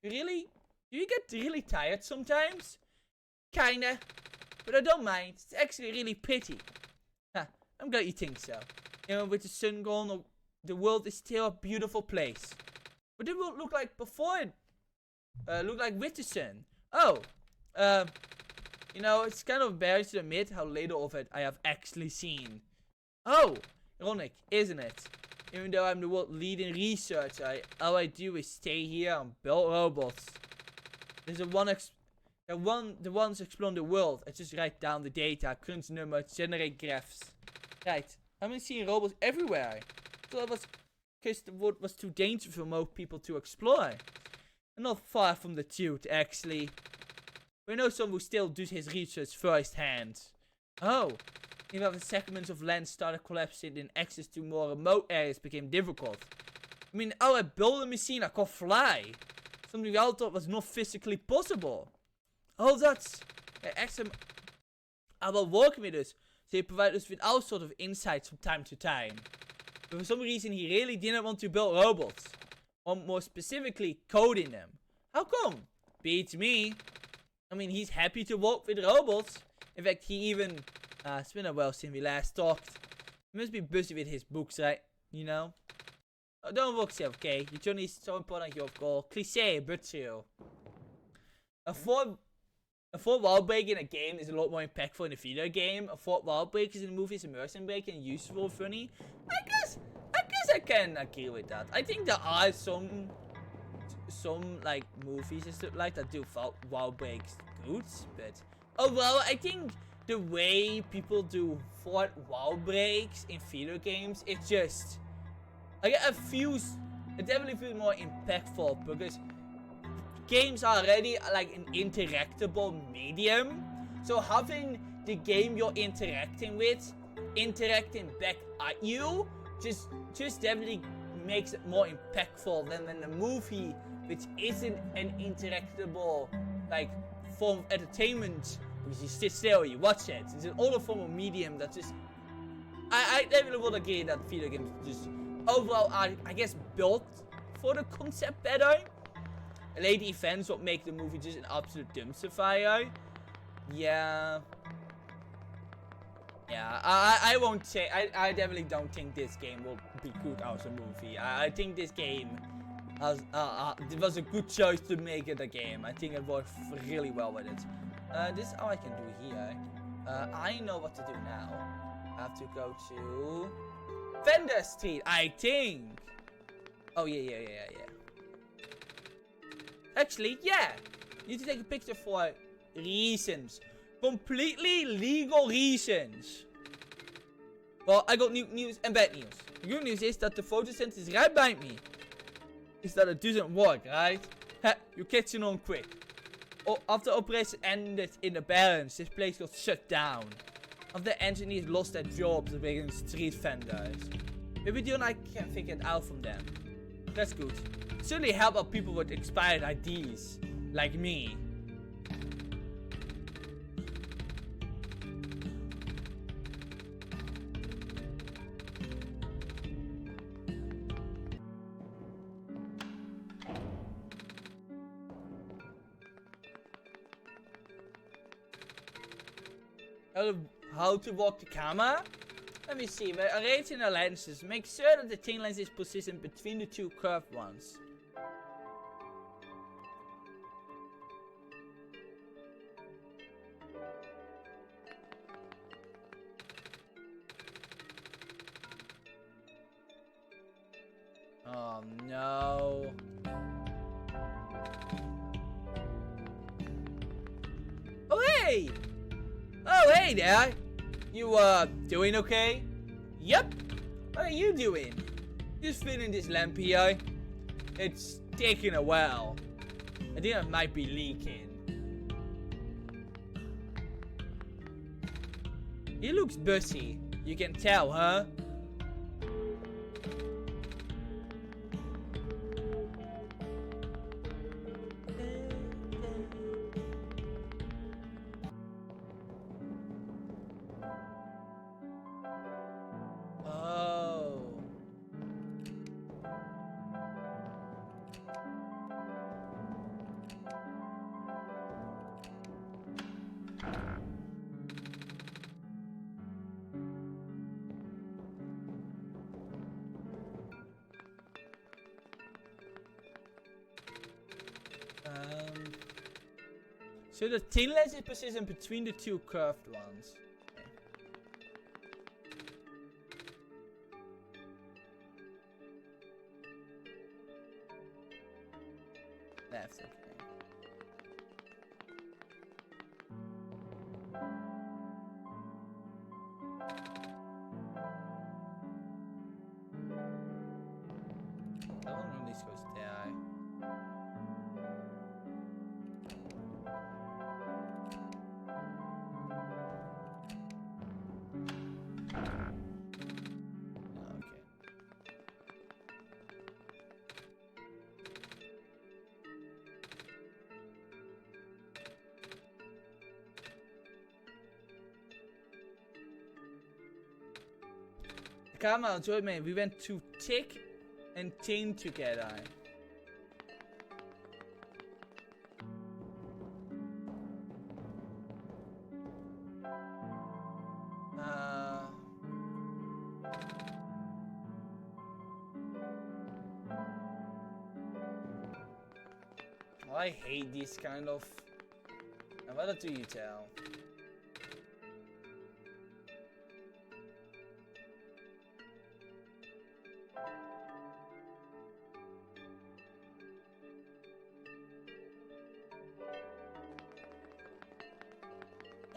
Do you get really tired sometimes? Kinda. But I don't mind. It's actually really pretty. I'm glad you think so. You know, with the sun gone, the world is still a beautiful place. What did it look like before it? Look like with the sun. Oh. You know, it's kind of embarrassing to admit how little of it I have actually seen. Oh. Ironic, isn't it? Even though I'm the world leading researcher, all I do is stay here and build robots. There's the ones exploring the world. I just write down the data, crunch numbers, generate graphs. Right, I've been seeing robots everywhere. So that was because the world was too dangerous for most people to explore. And not far from the truth, actually. We know someone who still does his research firsthand. Oh, even after segments of land started collapsing and access to more remote areas became difficult. I mean, I built a machine that could fly. Something we all thought was not physically possible. Oh, that's excellent. I will work with us. They provide us with all sorts of insights from time to time. But for some reason, he really didn't want to build robots. Or more specifically, coding them. How come? Beats me. I mean, he's happy to work with robots. In fact, he even... it's been a while since we last talked. He must be busy with his books, right? You know? Oh, don't work yourself, okay? Your journey is so important, your goal. Cliché, but true. A fourth wall break in a game is a lot more impactful in a video game. A fourth wall break in a movie is immersion breaking and useful, funny. I guess I can agree with that. I think there are some like movies and stuff like that do wall breaks good, but overall I think the way people do fourth wall breaks in video games, it's just it definitely feels more impactful because games are already like an interactable medium. So having the game you're interacting with interacting back at you just definitely makes it more impactful than a movie which isn't an interactable like form of entertainment because you sit still, you watch it. It's an older form of medium that just I definitely would agree that video games just overall are I guess built for the concept better. late events what make the movie just an absolute dumpster fire. Yeah. Yeah, I won't say, I definitely don't think this game will be good as a movie. I think this game has, it was a good choice to make it a game. I think it worked really well with it. This is all I can do here. I know what to do now. I have to go to Fender Street, I think. Oh, yeah. Actually, yeah. You need to take a picture for reasons. Completely legal reasons. Well, I got new news and bad news. The good news is that the photo center is right behind me. Is that it doesn't work, right? You're catching on quick. Oh, after operation ended in the balance, this place got shut down. After engineers lost their jobs as being street vendors. Maybe you and I can figure it out from them. That's good. Certainly help out people with expired IDs, like me. How to walk the camera? Let me see. By arranging the lenses, make sure that the tin lens is positioned between the two curved ones. Oh no. Oh hey! Oh hey there! You doing okay? Yep. What are you doing? Just filling this lamp here. It's taking a while. I think it might be leaking. He looks busy. You can tell, huh? So the tin lens is positioned between the two curved ones. Okay. Left, okay. That one really goes there. Come on, join me. We went to thick and thin together. I hate this kind of. And what do you tell?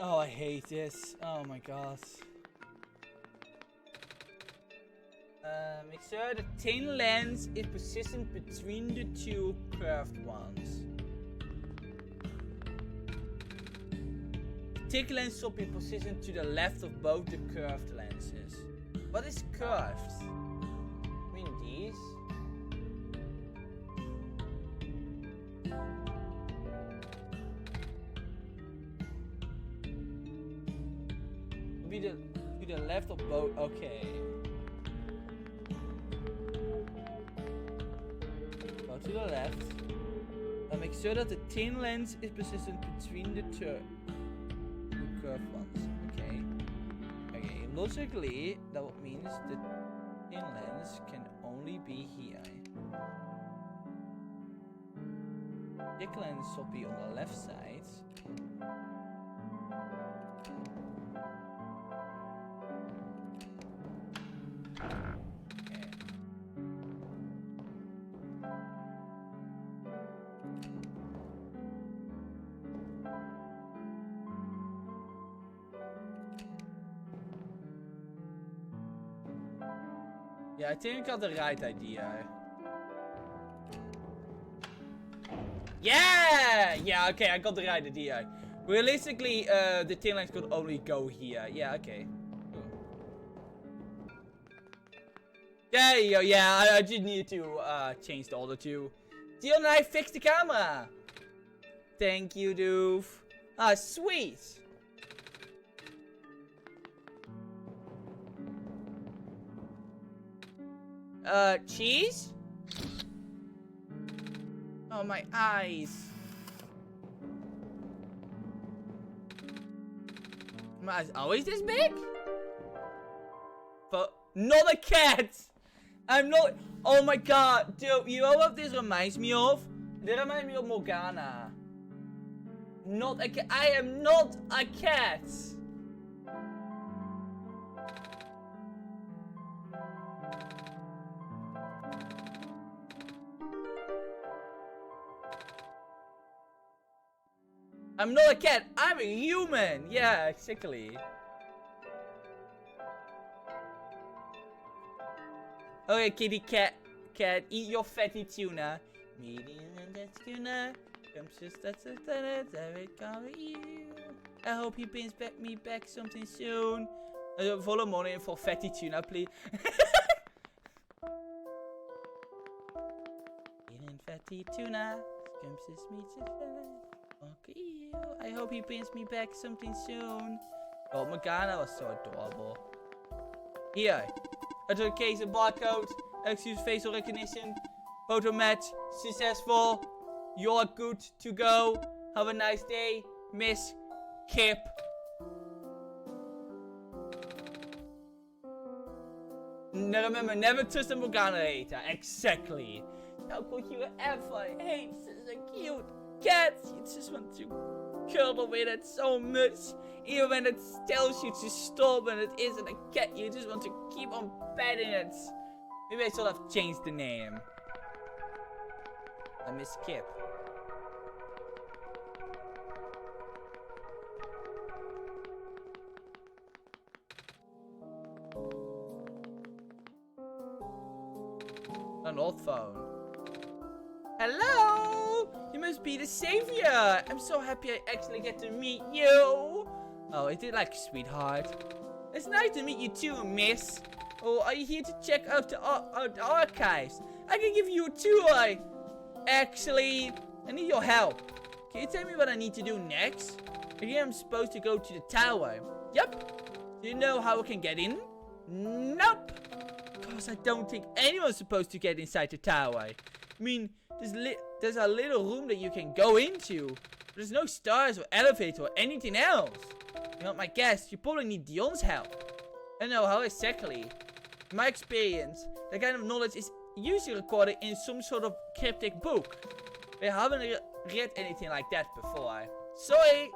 Oh, I hate this. Oh my gosh. Make sure the tin lens is positioned between the two curved ones. The thick lens should be positioned to the left of both the curved lenses. What is curved? I mean these? To the left of both. Okay. Go to the left. Make sure that the thin lens is positioned between the two curved ones. Okay. Okay, logically, that means the thin lens can only be here. Thick lens should be on the left side. Yeah, I think I got the right idea. Yeah! Yeah, okay, I got the right idea. Realistically, the tail lines could only go here. Yeah, okay. Cool. There you go. Yeah, I just need to change the other two. Dion and I fixed the camera. Thank you, Doof. Ah, sweet. Cheese? Oh, my eyes. My eyes always this big? But not a cat! I'm not. Oh my god, dude, you know what this reminds me of? This reminds me of Morgana. Not a cat. I am not a cat. I'm not a cat. I'm a human. Yeah, exactly. Okay, kitty cat, eat your fatty tuna. Medium and that tuna. Comes just that's it, I hope he brings me back something soon. Follow money for fatty tuna, please. Eating fatty tuna. Comes just meat. Okay, I hope he brings me back something soon. Oh, Morgana was so adorable. Here. Authentication barcode, excuse facial recognition, photo match, successful, you're good to go, have a nice day, Miss Kip. Now remember, never trust a Morgana hater, exactly. How could you ever hate such a cute cat? You just want to cuddle with it so much. Even when it tells you to stop and it isn't a cat, you just want to keep on petting it. Maybe I should have changed the name. I miss Kip. An old phone. Hello! You must be the savior! I'm so happy I actually get to meet you! Oh, is it like sweetheart? It's nice to meet you too, miss. Oh, are you here to check out the archives? I can give you a tour. Actually, I need your help. Can you tell me what I need to do next? I think I'm supposed to go to the tower. Yep. Do you know how I can get in? Nope. Because I don't think anyone's supposed to get inside the tower. I mean, there's a little room that you can go into. There's no stairs or elevator or anything else. You know, my guess, you probably need Dion's help. I don't know how exactly. In my experience, that kind of knowledge is usually recorded in some sort of cryptic book. I haven't read anything like that before. Sorry.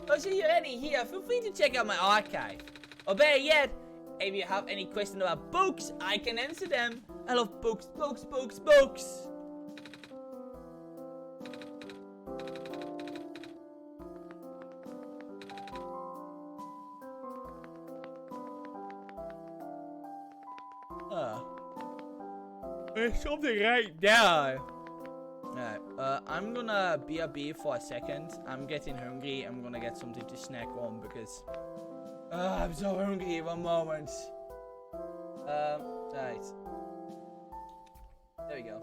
Oh, so you're already here. Feel free to check out my archive. Or better yet, if you have any questions about books, I can answer them. I love books, books, books, books. There's something right there. Alright, I'm gonna BRB for a second. I'm getting hungry. I'm gonna get something to snack on because I'm so hungry. One moment. Right. There we go.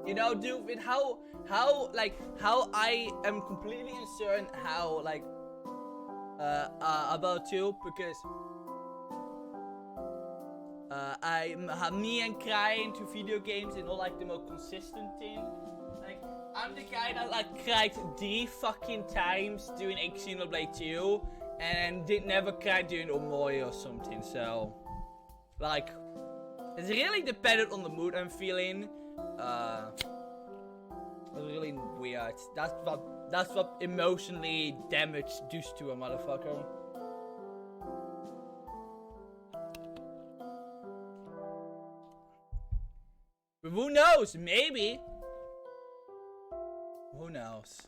You know, dude, with how I am completely uncertain how, like, about you, because, me and cry into video games is not, like, the most consistent thing. Like, I'm the guy that, like, cried 3 fucking times doing Xenoblade 2, and did never cry doing Omori or something, so, like, it's really dependent on the mood I'm feeling. It's really weird. That's what emotionally damage does to a motherfucker. But who knows? Maybe. Who knows?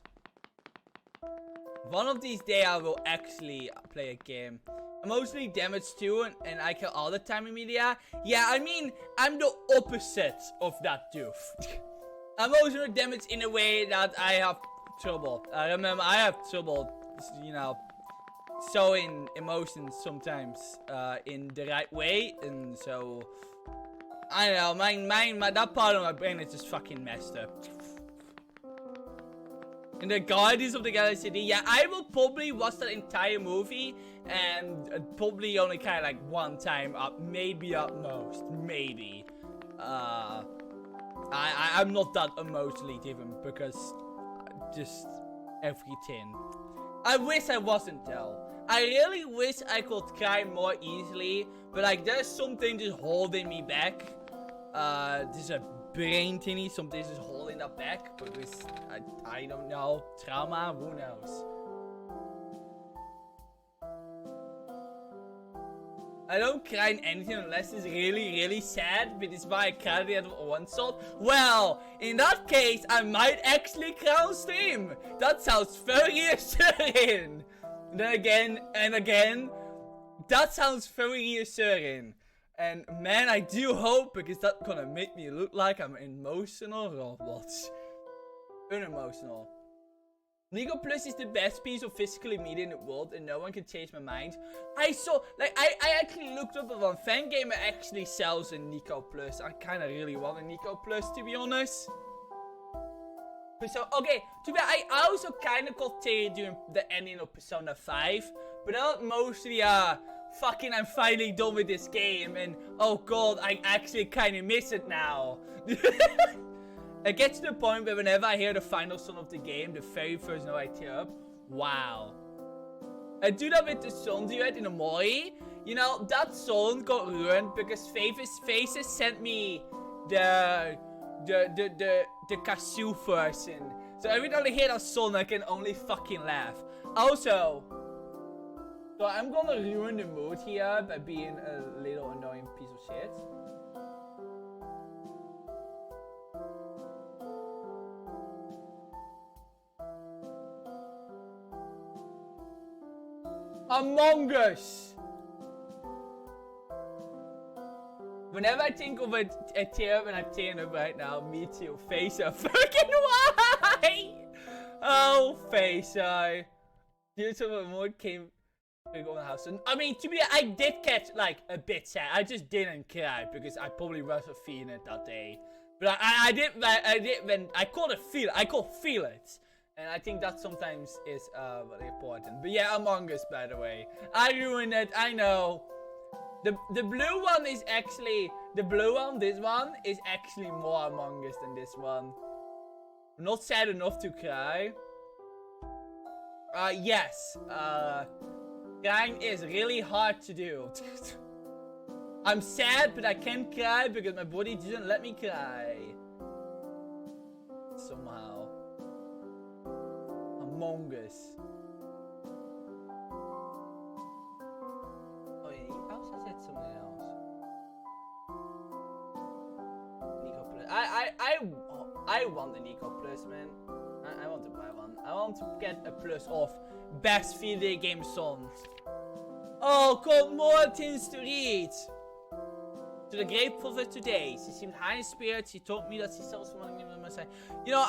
One of these days I will actually play a game. Emotionally damaged too, and I kill all the time in media. Yeah, I mean, I'm the opposite of that dude. Emotional damage in a way that I have trouble. I remember I have trouble, you know, showing emotions sometimes in the right way, and so I don't know, that part of my brain is just fucking messed up. And the Guardians of the Galaxy, yeah, I will probably watch that entire movie, and probably only kind of like one time up, maybe at most, maybe. I'm not that emotionally driven because just everything. I wish I wasn't though. I really wish I could cry more easily, but like there's something just holding me back. There's a brain thingy, something just holding that back, because I don't know. Trauma, who knows? I don't cry in anything unless it's really, really sad, but it's why I cried at OneShot. Well, in that case, I might actually cry on stream. That sounds very reassuring. Then again, and again, that sounds very reassuring. And man, I do hope, because that's gonna make me look like I'm emotional or what? Unemotional. Nico Plus is the best piece of physical media in the world, and no one can change my mind. I saw, like, I actually looked up on Fangamer actually sells a Nico Plus. I kind of really want a Nico Plus, to be honest. But so, okay, to be honest, I also kind of got tired doing the ending of Persona 5, but not mostly, fucking I'm finally done with this game, and oh god, I actually kind of miss it now. It gets to the point where whenever I hear the final song of the game, the very first note I tear up. Wow. I do that with the song duet in Omori. You know, that song got ruined because Faces sent me the Kazoo version. So every time I hear that song, I can only fucking laugh. Also, so I'm gonna ruin the mood here by being a little annoying piece of shit. Among Us! Whenever I think of a tear when I'm tearing up right now, me too. Facer, fucking why? Oh, Facer. Tears of a mood came on the house. And, I mean, to be honest, I did catch like a bit sad. I just didn't cry because I probably wasn't feeling it that day. But I could feel it. And I think that sometimes is really important. But yeah, Among Us, by the way. I ruined it, I know. The blue one is actually... The blue one, this one, is actually more Among Us than this one. Not sad enough to cry. Yes. Crying is really hard to do. I'm sad, but I can't cry because my body doesn't let me cry. Somehow. Among Us. Oh, yeah, he also said something else. Nico Plus. I want the Nico Plus, man. I want to buy one. I want to get a plus of best video game song. Oh, got more things to read. To the grateful for today. She seemed high in spirits. She told me that she saw someone in my side. You know,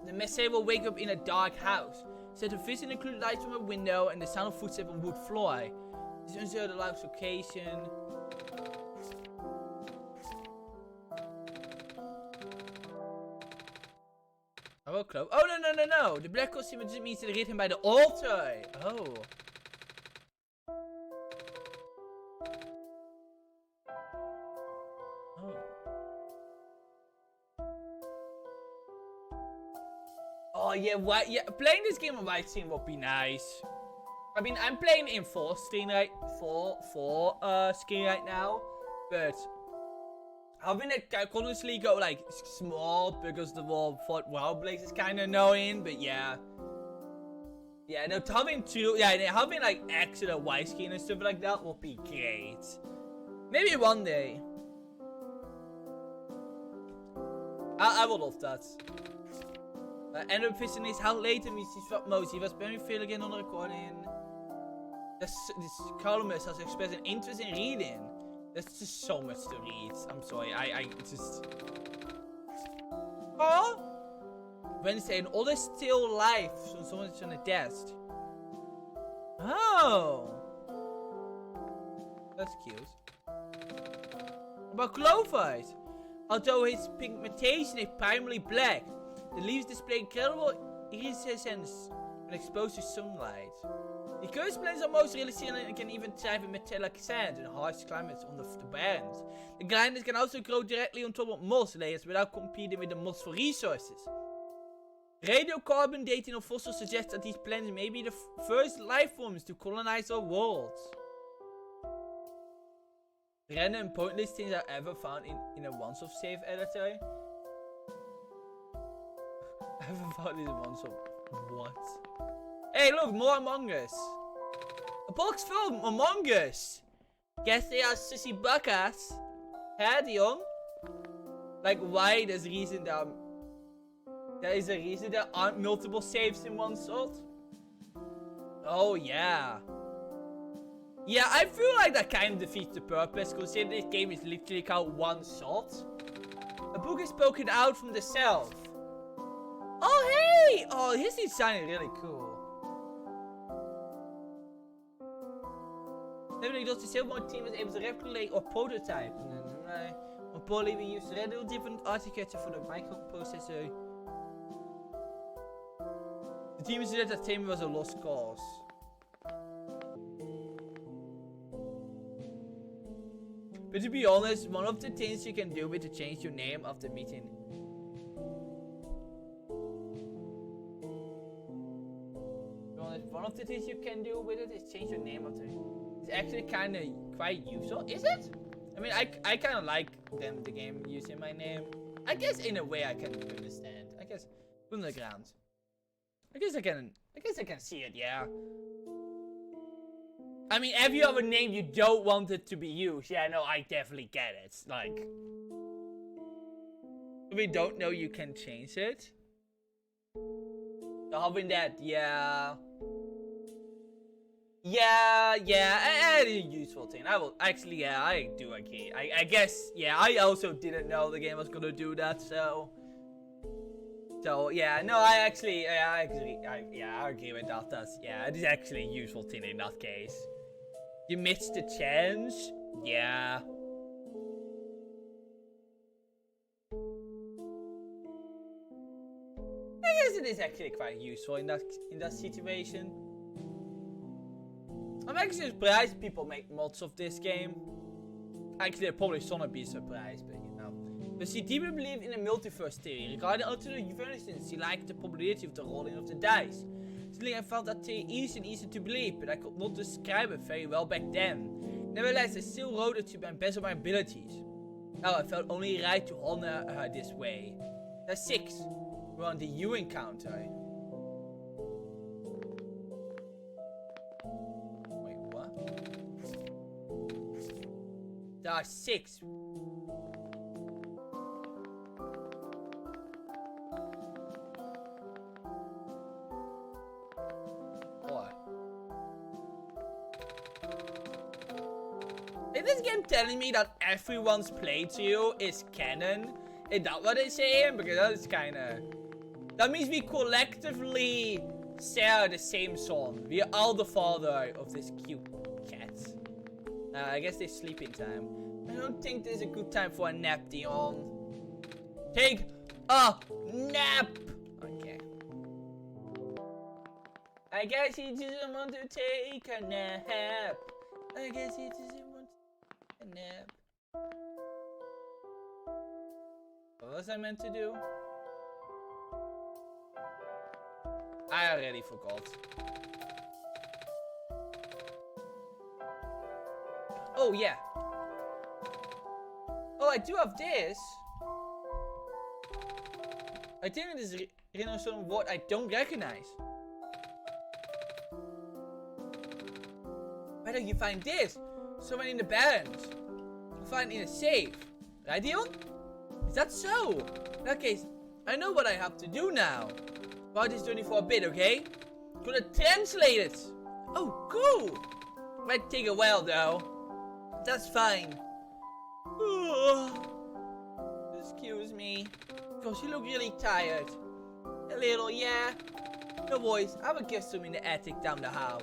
the Messiah will wake up in a dark house. Said her vision included lights from a window and the sound of footsteps on wood floor. This is unsure the life's location. How about Clove? Oh, no. The black costume just means to read him by the altar. Oh. Oh, yeah, playing this game on white screen would be nice. I mean, I'm playing in full screen screen right now, but having it continuously go like small because the wall WoW Blaze is kind of annoying, but yeah. Yeah, no, having like extra white screen and stuff like that would be great. Maybe one day. I would love that. En de vissen is how later missies wat motie was very veel again on the recording. This columnist has expressed an interest in reading. There's just so much to read. I'm sorry, I just... Oh! Wednesday, and all is still life. So someone's on a desk. Oh! That's cute. What about Clovis? Although his pigmentation is primarily black, the leaves display incredible iridescence when exposed to sunlight. The cursed plants are most realistic and can even thrive in metallic sand in harsh climates on the barrens. The grinders can also grow directly on top of moss layers without competing with the moss for resources. Radiocarbon dating of fossils suggests that these plants may be the first life forms to colonize our world. Random and pointless things I've ever found in a OneShot save editor. I haven't found this in OneShot. What? Hey, look, more Among Us. A box full of Among Us. Guess they are sissy buckers. Huh, Dion? Like, why there's reason that... There is a reason there aren't multiple saves in OneShot? Oh, yeah. Yeah, I feel like that kind of defeats the purpose, considering this game is literally called OneShot. A book is spoken out from the self. Oh, hey! Oh, his is sounding really cool. Definitely does the Silvermore team was able to replicate or prototype. On Poly, we used radical different architecture for the microprocessor. The team said that team was a lost cause. But to be honest, one of the things you can do is to change your name after meeting. One of the things you can do with it is change your name after. It's actually kind of quite useful, is it? I mean, I kind of like the game using my name. I guess in a way I can understand. I guess underground. I guess I can see it. Yeah. I mean, if you have a name you don't want it to be used, yeah, no, I definitely get it. Like, if we don't know you can change it. So having that, yeah. Yeah, it is a useful thing. I will, actually, yeah, I do agree. I guess, yeah, I also didn't know the game was gonna do that, so. So, yeah, no, I agree with that. Yeah, it is actually a useful thing in that case. You missed the chance? Yeah. I guess it is actually quite useful in that situation. I'm actually surprised people make mods of this game. Actually, they're probably gonna be surprised, but you know. But she deeply believed in the multiverse theory. Regarding alternate universes, she liked the probability of the rolling of the dice. Suddenly I found that theory easy and easy to believe, but I could not describe it very well back then. Nevertheless, I still wrote it to best my abilities. Now I felt only right to honor her this way. That's 6. We're on the U encounter. Wait, what? There are 6. Is this game telling me that everyone's playthrough is canon? Is that what it's saying? Because that is kinda... That means we collectively share the same song. We are all the father of this cute cat. I guess it's sleeping time. I don't think this is a good time for a nap, Dion. Take a nap! Okay. I guess he doesn't want to take a nap. I guess he doesn't want to take a nap. What was I meant to do? I already forgot. Oh, yeah. Oh, I do have this. I think it is some what I don't recognize. Where do you find this? Someone in the barrens. You find it in a safe. Right, Dion? Is that so? In that case, I know what I have to do now. About this journey for a bit, okay? Gonna translate it. Oh, cool. Might take a while though. That's fine. Excuse me. Because you look really tired. A little, yeah. No worries. I will get some in the attic down the hall.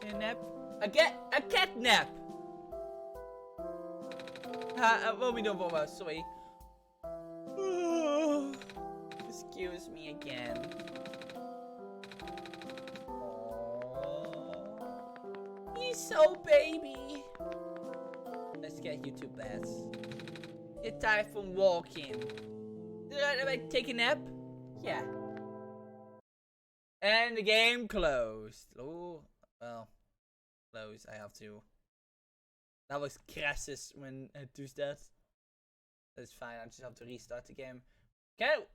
A nap? A cat nap. Well, we don't about, sorry. Excuse me again. Aww. He's so baby. Let's get you to bed. You're tired from walking. Did I take a nap? Yeah. And the game closed. Oh, well. Close. I have to. That was crashes when it does that. That's fine. I just have to restart the game. Go!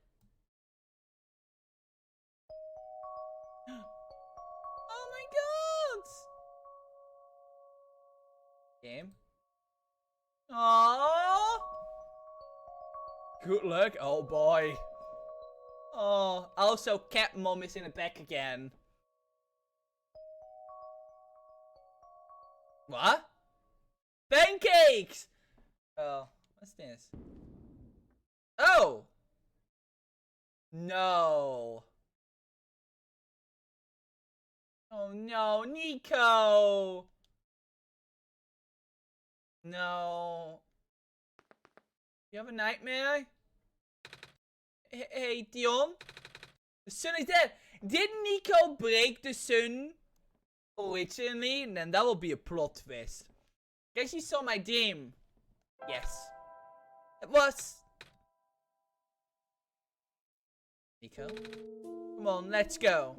Oh my god! Game. Aww! Good luck. Oh boy. Oh, also cat mom is in the back again. What? Pancakes! Oh, what's this? Oh! No. Oh no, Nico! No. You have a nightmare? Hey, Dion? The sun is dead. Did Nico break the sun originally? And then that will be a plot twist. Guess you saw my dream. Yes. It was. Nico? Come on, let's go.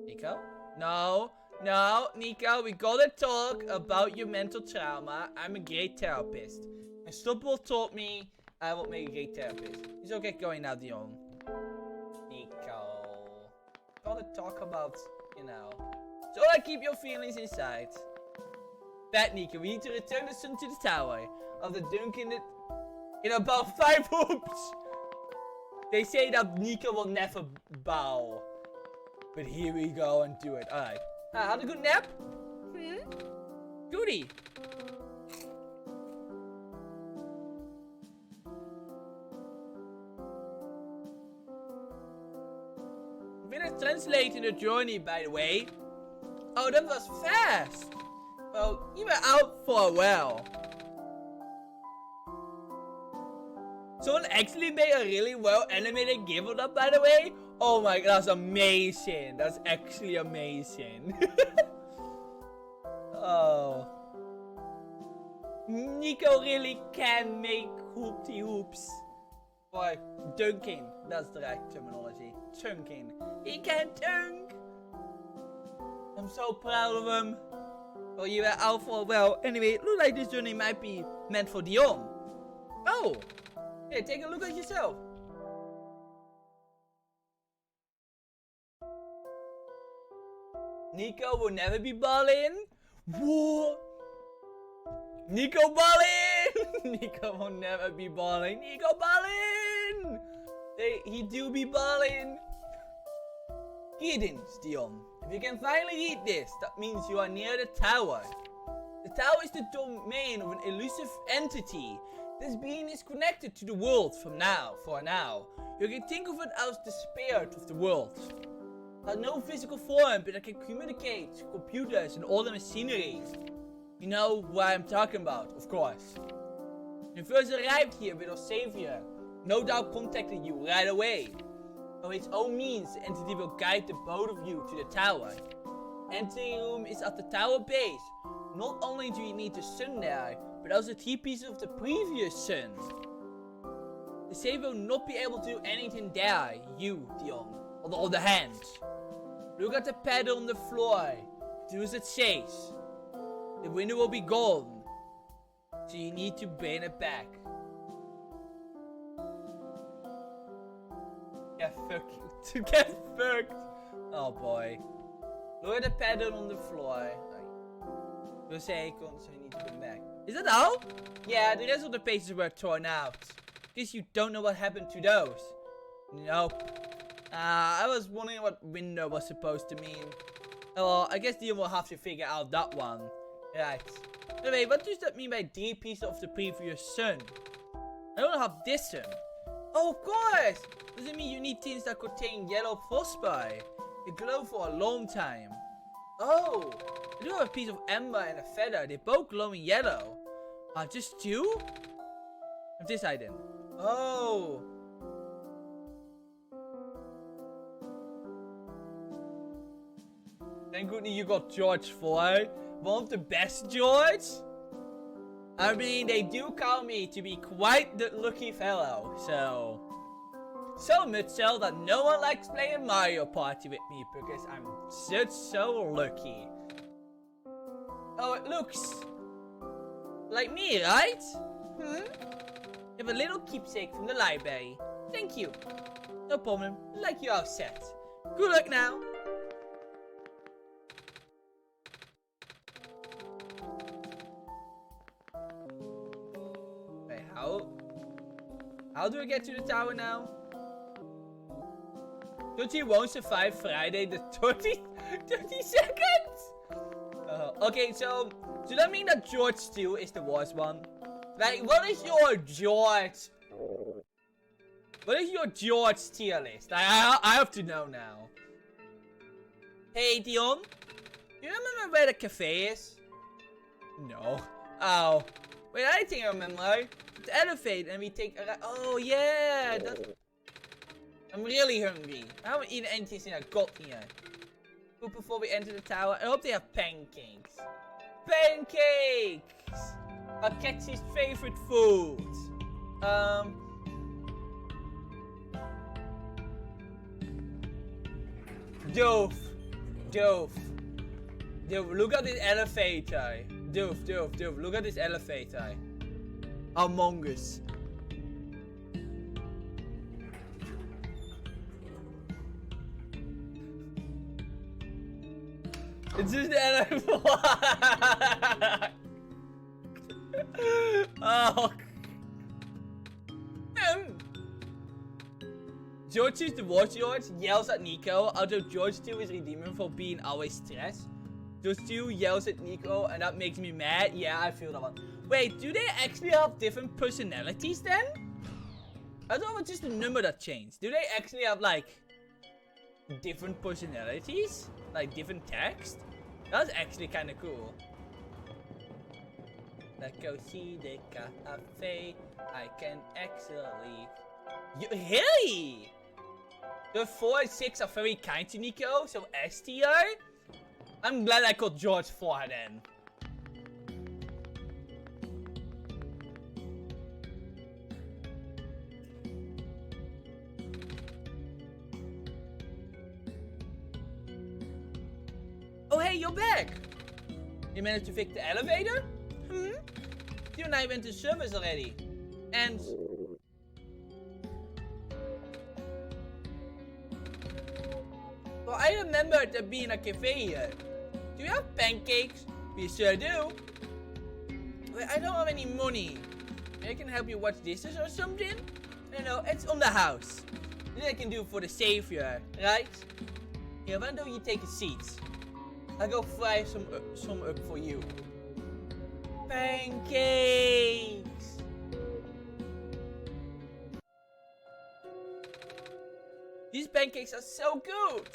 Nico? No. No, Nico, we gotta talk about your mental trauma. I'm a great therapist. And Stubble taught me I will make a great therapist. It's okay going now, Dion. Nico. Gotta talk about, you know. So I keep your feelings inside. Bad Nico, we need to return the sun to the tower. After dunking it in about 5 hoops. They say that Nico will never bow. But here we go and do it. Alright. Had a good nap? Goody. Finished translating the journey, by the way. Oh, that was fast. Well, you were out for a while. Someone actually made a really well animated game of that, by the way. Oh my god, that's amazing. That's actually amazing. Oh. Nico really can make hoopty hoops. Or dunking. That's the right terminology. Chunking. He can dunk. I'm so proud of him. Well, you were out for a while. Anyway, it looks like this journey might be meant for Dion. Oh. Hey, take a look at yourself. Nico will never be balling. What? Nico balling! Nico will never be balling. Nico balling! He do be balling. Greetings, Dion. If you can finally read this, that means you are near the tower. The tower is the domain of an elusive entity. This being is connected to the world for now. You can think of it as the spirit of the world. It has no physical form, but it can communicate to computers and all the machinery. You know what I'm talking about, of course. You first arrived here with our savior. No doubt contacted you right away. By its own means, the entity will guide the both of you to the tower. Entry room is at the tower base. Not only do you need the sun there, but also 3 pieces of the previous sun. The safe will not be able to do anything there, you, Dion. On the other hand, look at the paddle on the floor. Do as it says. The window will be gone, so you need to bring it back. Get fucked. To get fucked. Oh boy. Look at the paddle on the floor. So you need to bring back. Is that all? Yeah, the rest of the pages were torn out. Guess you don't know what happened to those. Nope. I was wondering what window was supposed to mean. Well, I guess you will have to figure out that one. Right. Anyway, what does that mean by 3 pieces of the previous sun? I don't have this sun. Oh, of course! Does it mean you need things that contain yellow frostbite? It glowed for a long time. Oh! I do have a piece of ember and a feather. They both glow in yellow. Just 2? Of this item. Oh! Thank goodness you got George 4. One of the best George. I mean, they do call me to be quite the lucky fellow, so... So much so that no one likes playing Mario Party with me because I'm so lucky. Oh, it looks... like me, right? You have a little keepsake from the library. Thank you. No problem. Like you all said. Good luck now. Wait, how do I get to the tower now? 30 won't survive Friday the 30 seconds? Okay, so does that mean that George 2 is the worst one? Like, what is your George? What is your George tier list? I have to know now. Hey, Dion. You remember where the cafe is? No. Oh. Wait, I think I remember. The elevator and we take a... Oh, yeah. I'm really hungry. I haven't eaten anything since I got here. But before we enter the tower, I hope they have pancakes. Pancakes! Aketsu's favorite food. Doof, look at this elevator. Doof, look at this elevator. Among Us. It's just the elevator. Oh. George is the worst George, yells at Nico, although George 2 is redeeming for being always stressed. George 2 yells at Nico and that makes me mad. Yeah, I feel that one. Wait, do they actually have different personalities then? I thought it was just a number that changed. Do they actually have like different personalities? Like different text? That's actually kind of cool. Let's go see the cafe. I can actually... Really? The 4 and 6 are very kind to Nico, so S tier? I'm glad I got George 4 then. Oh hey, you're back! You managed to fix the elevator? You and I went to service already. And... well, I remember there being a cafe here. Do you have pancakes? We sure do. Well, I don't have any money. I can help you watch dishes or something? No, it's on the house. This I can do for the savior, right? Here, why don't you take a seat? I'll go fry some up for you. Pancakes! These pancakes are so good!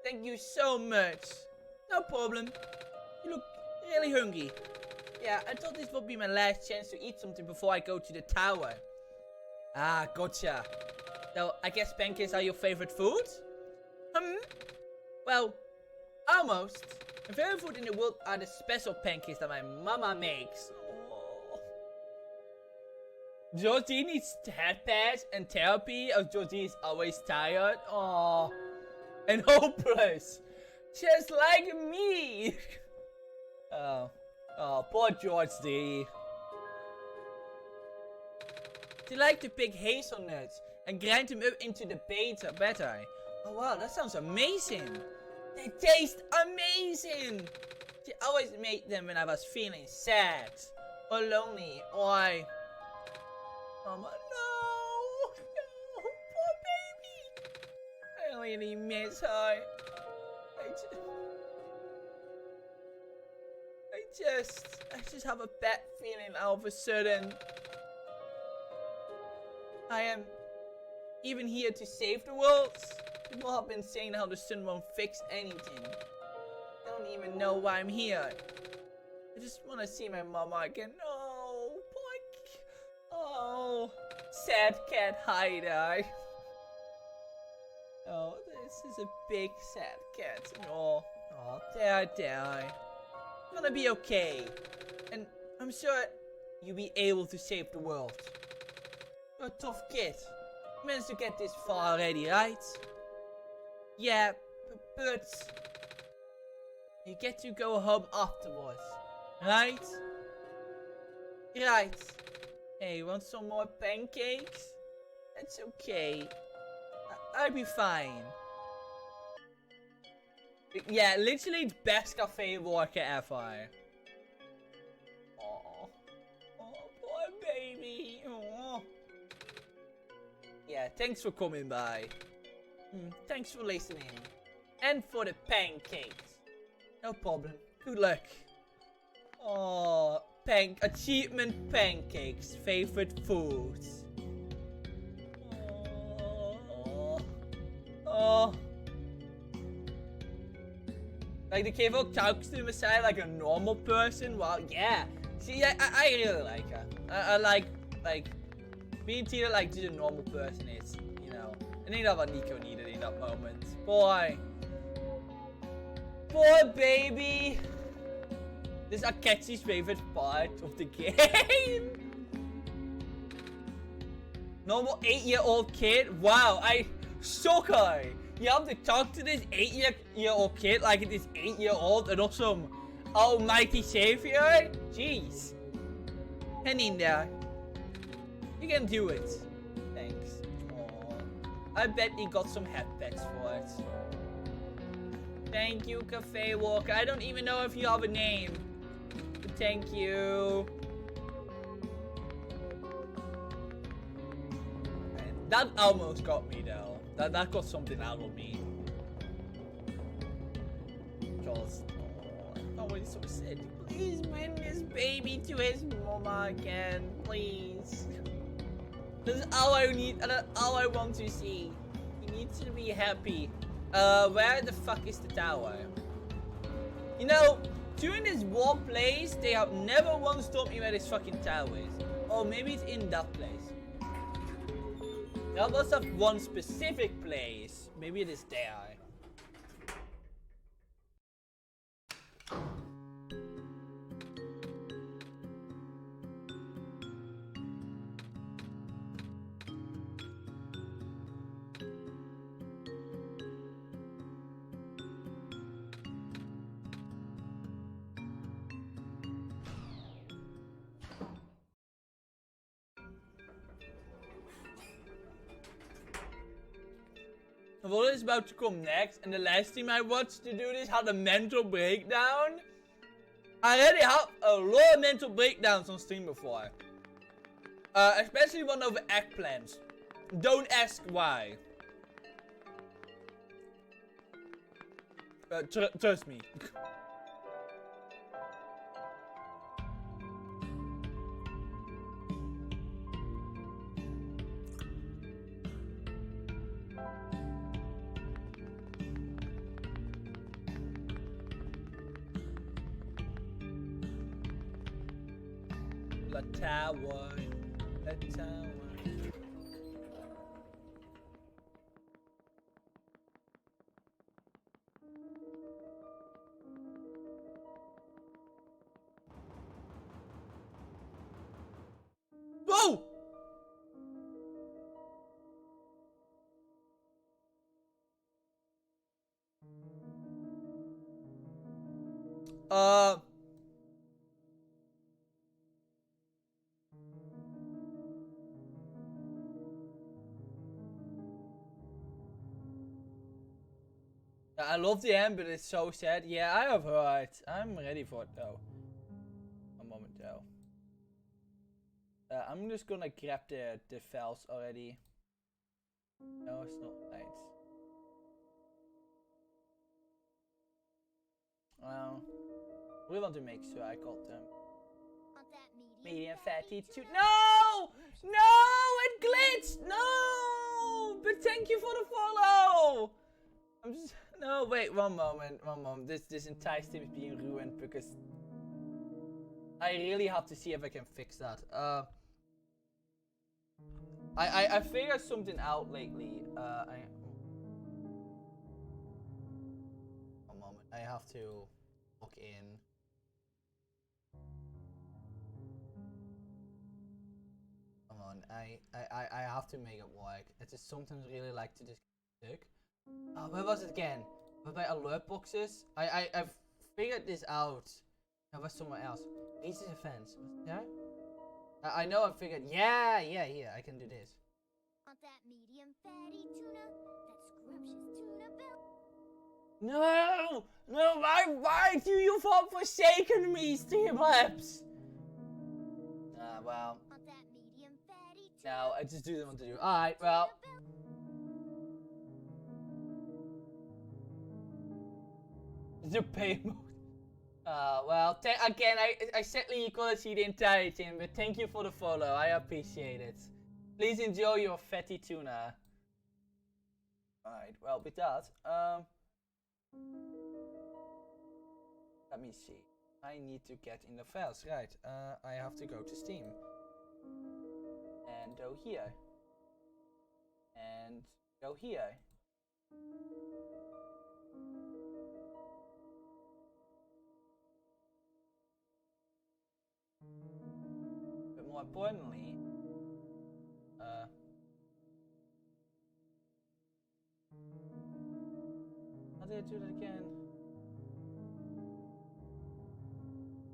Thank you so much. No problem. You look really hungry. Yeah, I thought this would be my last chance to eat something before I go to the tower. Ah, gotcha. So, I guess pancakes are your favorite food? Well, almost. My favorite food in the world are the special pancakes that my mama makes. Oh. Georgie needs head pads and therapy, as Georgie is always tired. Oh. And hopeless. Just like me. Oh, poor George D. They like to pick hazelnuts and grind them up into the batter. Oh wow, that sounds amazing. They taste amazing. She always made them when I was feeling sad or lonely or... Mama, no, poor baby. I really miss her. I just have a bad feeling all of a sudden. I am even here to save the world. People have been saying how the sun won't fix anything. I don't even know why I'm here. I just want to see my mama again. No, boy. Oh, sad cat hider. Oh, this is a big sad cat. Oh, there. Gonna be okay. And I'm sure you'll be able to save the world. You're a tough kid. You managed to get this far already, right? Yeah, but you get to go home afterwards, right? Right. Hey, want some more pancakes? That's okay. I'll be fine. Yeah, literally the best cafe worker ever. Oh, poor baby. Oh. Yeah, thanks for coming by. Thanks for listening. And for the pancakes. No problem. Good luck. Oh, achievement pancakes. Favorite foods. Oh. Like, the cave folk talks to Messiah like a normal person. Well, yeah. See, I really like her. I like, being treated like just a normal person is, you know. I think that's what Nico needed in that moment. Boy. Poor baby. This is Akechi's favorite part of the game. Normal 8-year-old kid. Wow, shock her. You have to talk to this 8-year-old kid like it is 8-year-old and not some almighty savior? Jeez. Hang in there. You can do it. Thanks. Aww. I bet he got some headpats for it. Thank you, Cafe Walker. I don't even know if you have a name. But thank you. And that almost got me though. That got something out of me. Because, I'm always so sad. Please bring this baby to his mama again, please. That's all I need, and that's all I want to see. He needs to be happy. Where the fuck is the tower? You know, during this war place, they have never once told me where this fucking tower is. Or maybe it's in that place. That must have one specific place. Maybe it is there. What is about to come next, and the last time I watched to do this had a mental breakdown. I already have a lot of mental breakdowns on stream before. Especially one over eggplants. Don't ask why. Trust me. The tower. I love the end, but it's so sad. Yeah, I have heard. I'm ready for it though. A moment though. I'm just gonna grab the files already. No, it's not right. Well, we want to make sure I got them. Medium fatty too. No! No! It glitched! No! But thank you for the follow! I'm just... No, wait, one moment. This entire stream is being ruined because... I really have to see if I can fix that. I figured something out lately. One moment. I have to log in. Come on, I have to make it work. I just sometimes really like to just click. Where was it again? By alert boxes? I figured this out. That was somewhere else. Aces offense. Was it there? I know I figured. Yeah, I can do this. Want that medium fatty tuna? That scrumptious tuna bill? No! No, why do you have forsaken me, Streamlabs? Well. Want that medium fatty tuna? No, I just do what to do. Alright, well. The pay mode. Well, again, I certainly couldn't see the entire thing, but thank you for the follow. I appreciate it. Please enjoy your fatty tuna. Alright, well, with that, let me see. I need to get in the files, right? I have to go to Steam. And go here. And go here. But more importantly, how did I do that again?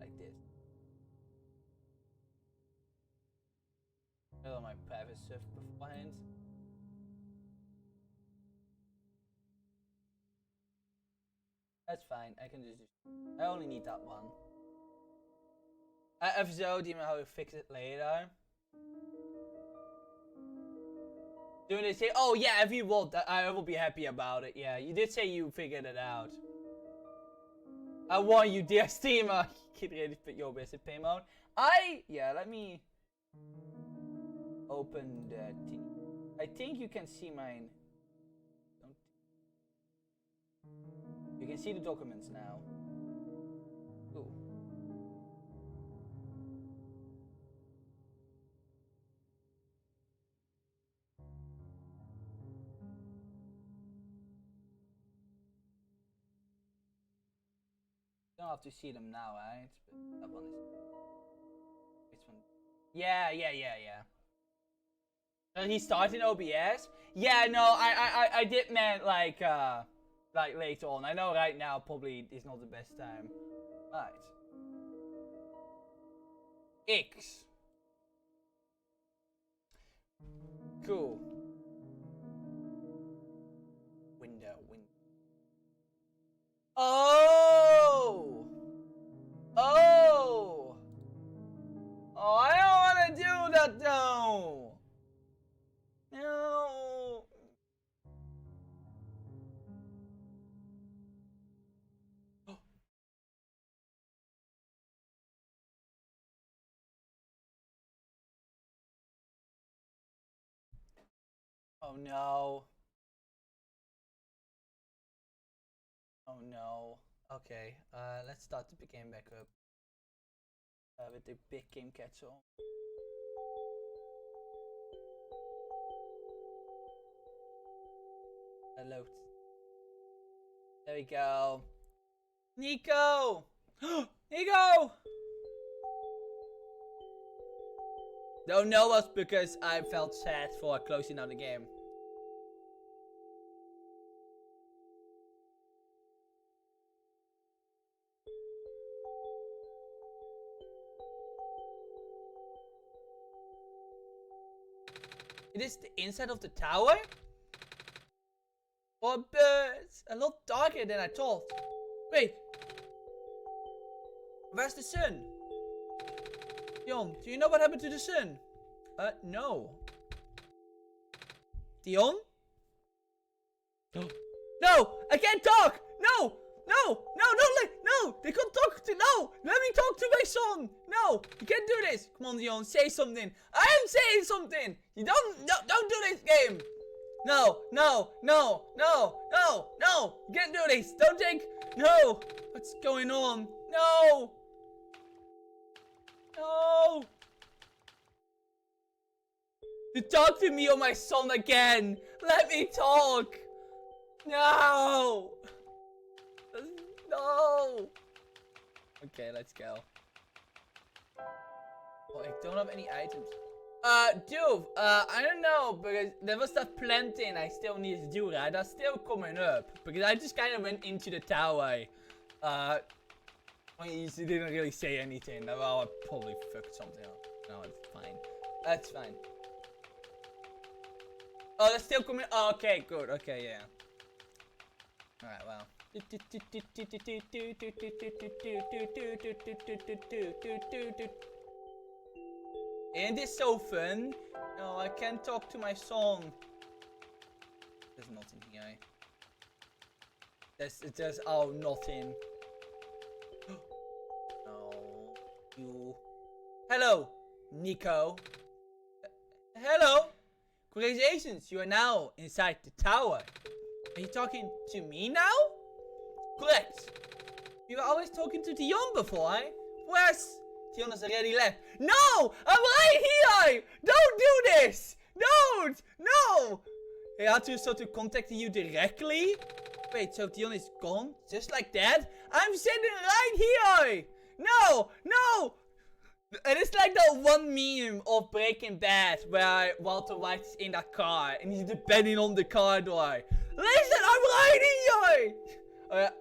Like this. Fill my private stuff beforehand. That's fine, I can just do. I only need that one. If so, do you know how to fix it later? Doing this here? Oh yeah, if you will, I will be happy about it. Yeah, you did say you figured it out. I want you, dear streamer. Get ready to put your best at pay mode. Yeah, let me open the thing. I think you can see mine. You can see the documents now. Ooh. You don't have to see them now, right? But that one is. Which one? Yeah. He started OBS? Yeah, no, I did mean like later on. I know right now probably is not the best time. Right. X. Cool. Window. Oh! Oh! Oh, I don't want to do that though! No! Oh no. Oh no. Okay, let's start the game back up. With the big game catch on. Hello. There we go. Nico! Nico! Don't know us because I felt sad for closing down the game. It is the inside of the tower? Oh, but it's a lot darker than I thought. Wait. Where's the sun? Dion, do you know what happened to the sun? No. Dion? No! I can't talk! No! No! No! They can't talk to— No! Let me talk to my son! No! You can't do this! Come on, Dion, say something. I am saying something! You don't do this game! No! You can't do this! Don't take— No! What's going on? No! No! You talk to me or my son again! Let me talk! No! No! Okay, let's go. Oh, I don't have any items. Dude, I don't know, because there was that planting I still need to do, right? That's still coming up, because I just kind of went into the tower. You didn't really say anything. Well, I probably fucked something up. No, it's fine. That's fine. Oh, that's still coming. Oh, okay, good. Okay, yeah. Alright, well. Ain't this so fun? No, I can't talk to my song. There's nothing here. There's oh, nothing. No. You. Hello, Nico. Hello. Congratulations, you are now inside the tower. Are you talking to me now? Correct. You were always talking to Dion before, eh? Where's... Dion has already left. No! I'm right here! Don't do this! Don't! No! I had to sort of contact you directly. Wait, so Dion is gone? Just like that? I'm sitting right here! No! No! And it's like that one meme of Breaking Bad where Walter White's in that car and he's depending on the car door. Listen, I'm right here!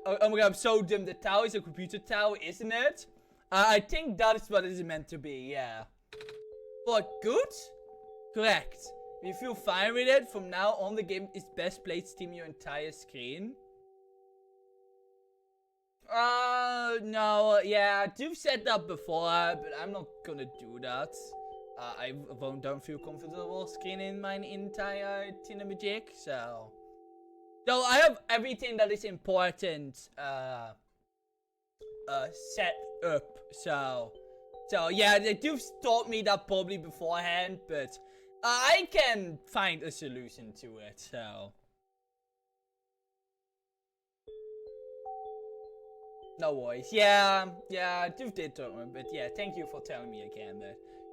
Oh my god, I'm so dumb. The tower is a computer tower, isn't it? I think that is what it is meant to be, yeah. But good? Correct. If you feel fine with it, from now on the game is best placed to your entire screen. No, yeah, you've said that before, but I'm not gonna do that. I don't feel comfortable screening my entire Cinemagic, so... So I have everything that is important, set up, so yeah, you've taught me that probably beforehand, but I can find a solution to it, so... No worries. Yeah, you did tell me, but yeah, thank you for telling me again,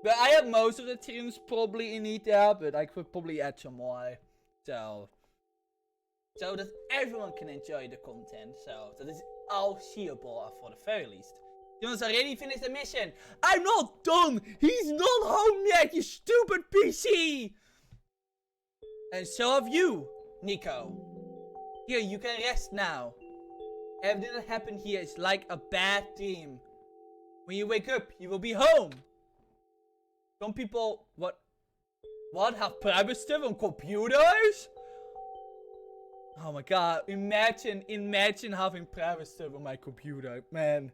but I have most of the tunes probably in it there, but I could probably add some more, so that everyone can enjoy the content, so that is all seeable for the very least. Jonas already finished the mission. I'm not done! He's not home yet, you stupid PC! And so have you, Nico. Here, you can rest now. Everything that happened here is like a bad dream. When you wake up, you will be home. Some people, what have private stuff on computers? Oh my god, imagine having private stuff on my computer, man.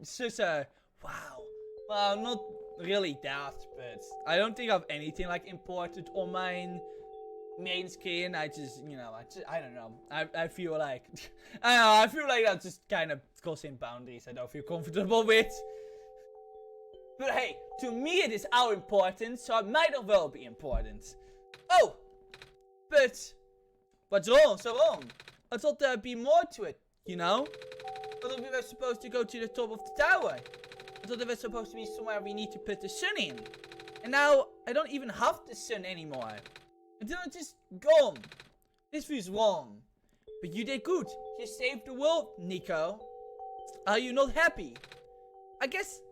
Such a, wow. Well, not really that, but I don't think I have anything like important on mine. Main screen. I just, I don't know. I feel like, I feel like that's just kind of crossing boundaries I don't feel comfortable with. But hey, to me it is all important, so it might as well be important. Oh, but what's wrong? So wrong. I thought there'd be more to it, I thought we were supposed to go to the top of the tower. I thought there was supposed to be somewhere we need to put the sun in. And now I don't even have the sun anymore. And then it's just gone. This feels wrong. But you did good. You saved the world, Nico. Are you not happy? I guess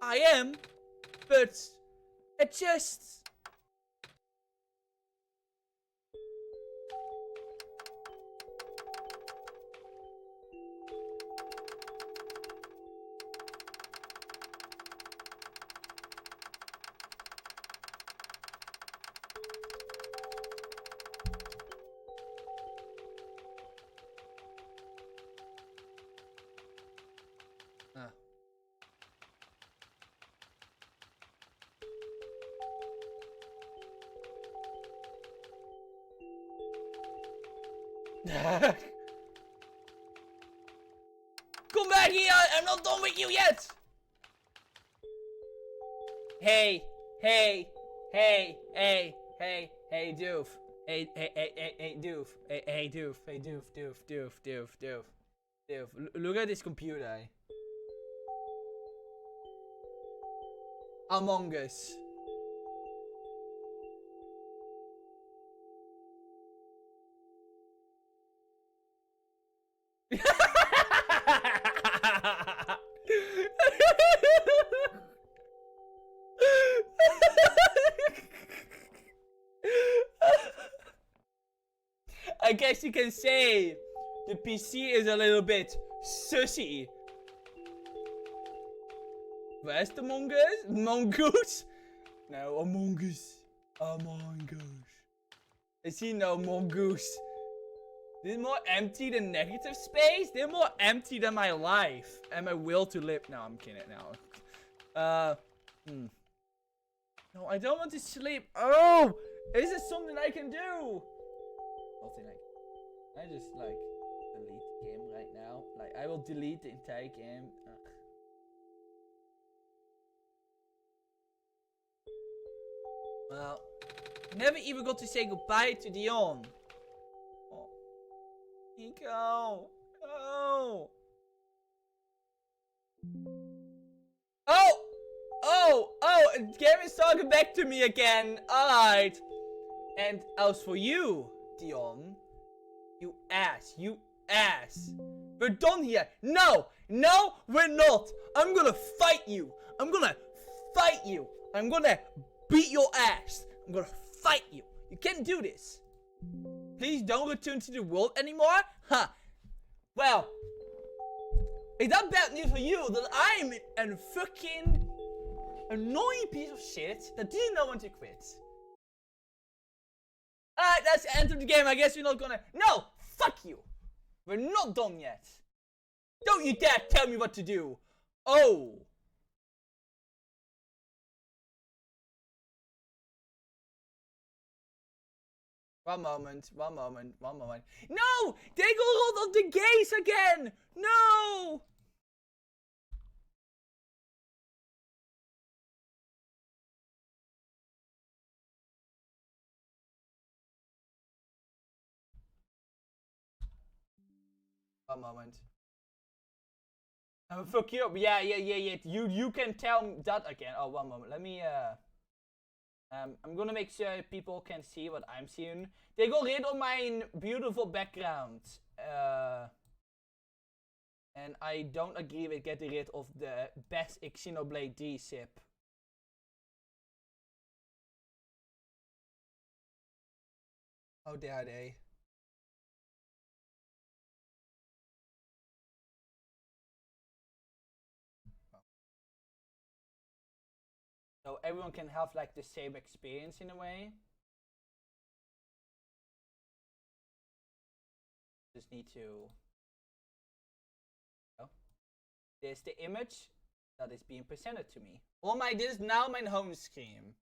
I am. But it just... Come back here! I'm not done with you yet! Hey, hey, hey, hey, hey, hey, doof. Hey, doof. Hey, doof. Hey, doof. Look at this computer. Among Us. I guess you can say the PC is a little bit sussy. Where's the mongoose? Mongoose? No, a mongoose. A mongoose. I see no mongoose. This is more empty than negative space. They're more empty than my life and my will to live. No, I'm kidding now. No, I don't want to sleep. Oh, is this something I can do? Nothing I just like delete the game right now. Like I will delete the entire game. Ugh. Well, never even got to say goodbye to Dion. Oh. Nico. Oh. The game is talking back to me again. Alright. And as for you, Dion, you ass. We're done here. No, we're not. I'm gonna fight you. I'm gonna beat your ass. I'm gonna fight you. You can't do this. Please don't return to the world anymore. Huh. Well, is that bad news for you that I'm a fucking annoying piece of shit that didn't know when to quit? Alright, that's the end of the game. I guess you're not gonna... No! Fuck you! We're not done yet. Don't you dare tell me what to do. Oh. One moment. No! They got rid of the gays again! No! One moment. Fuck you up. Yeah. You can tell that again. Oh, one moment. Let me, I'm gonna make sure people can see what I'm seeing. They got rid of my beautiful background. And I don't agree with getting rid of the best Xenoblade D zip. How dare they? So everyone can have like the same experience in a way. Just need to... Oh. There's the image that is being presented to me. Oh my, this is now my home screen.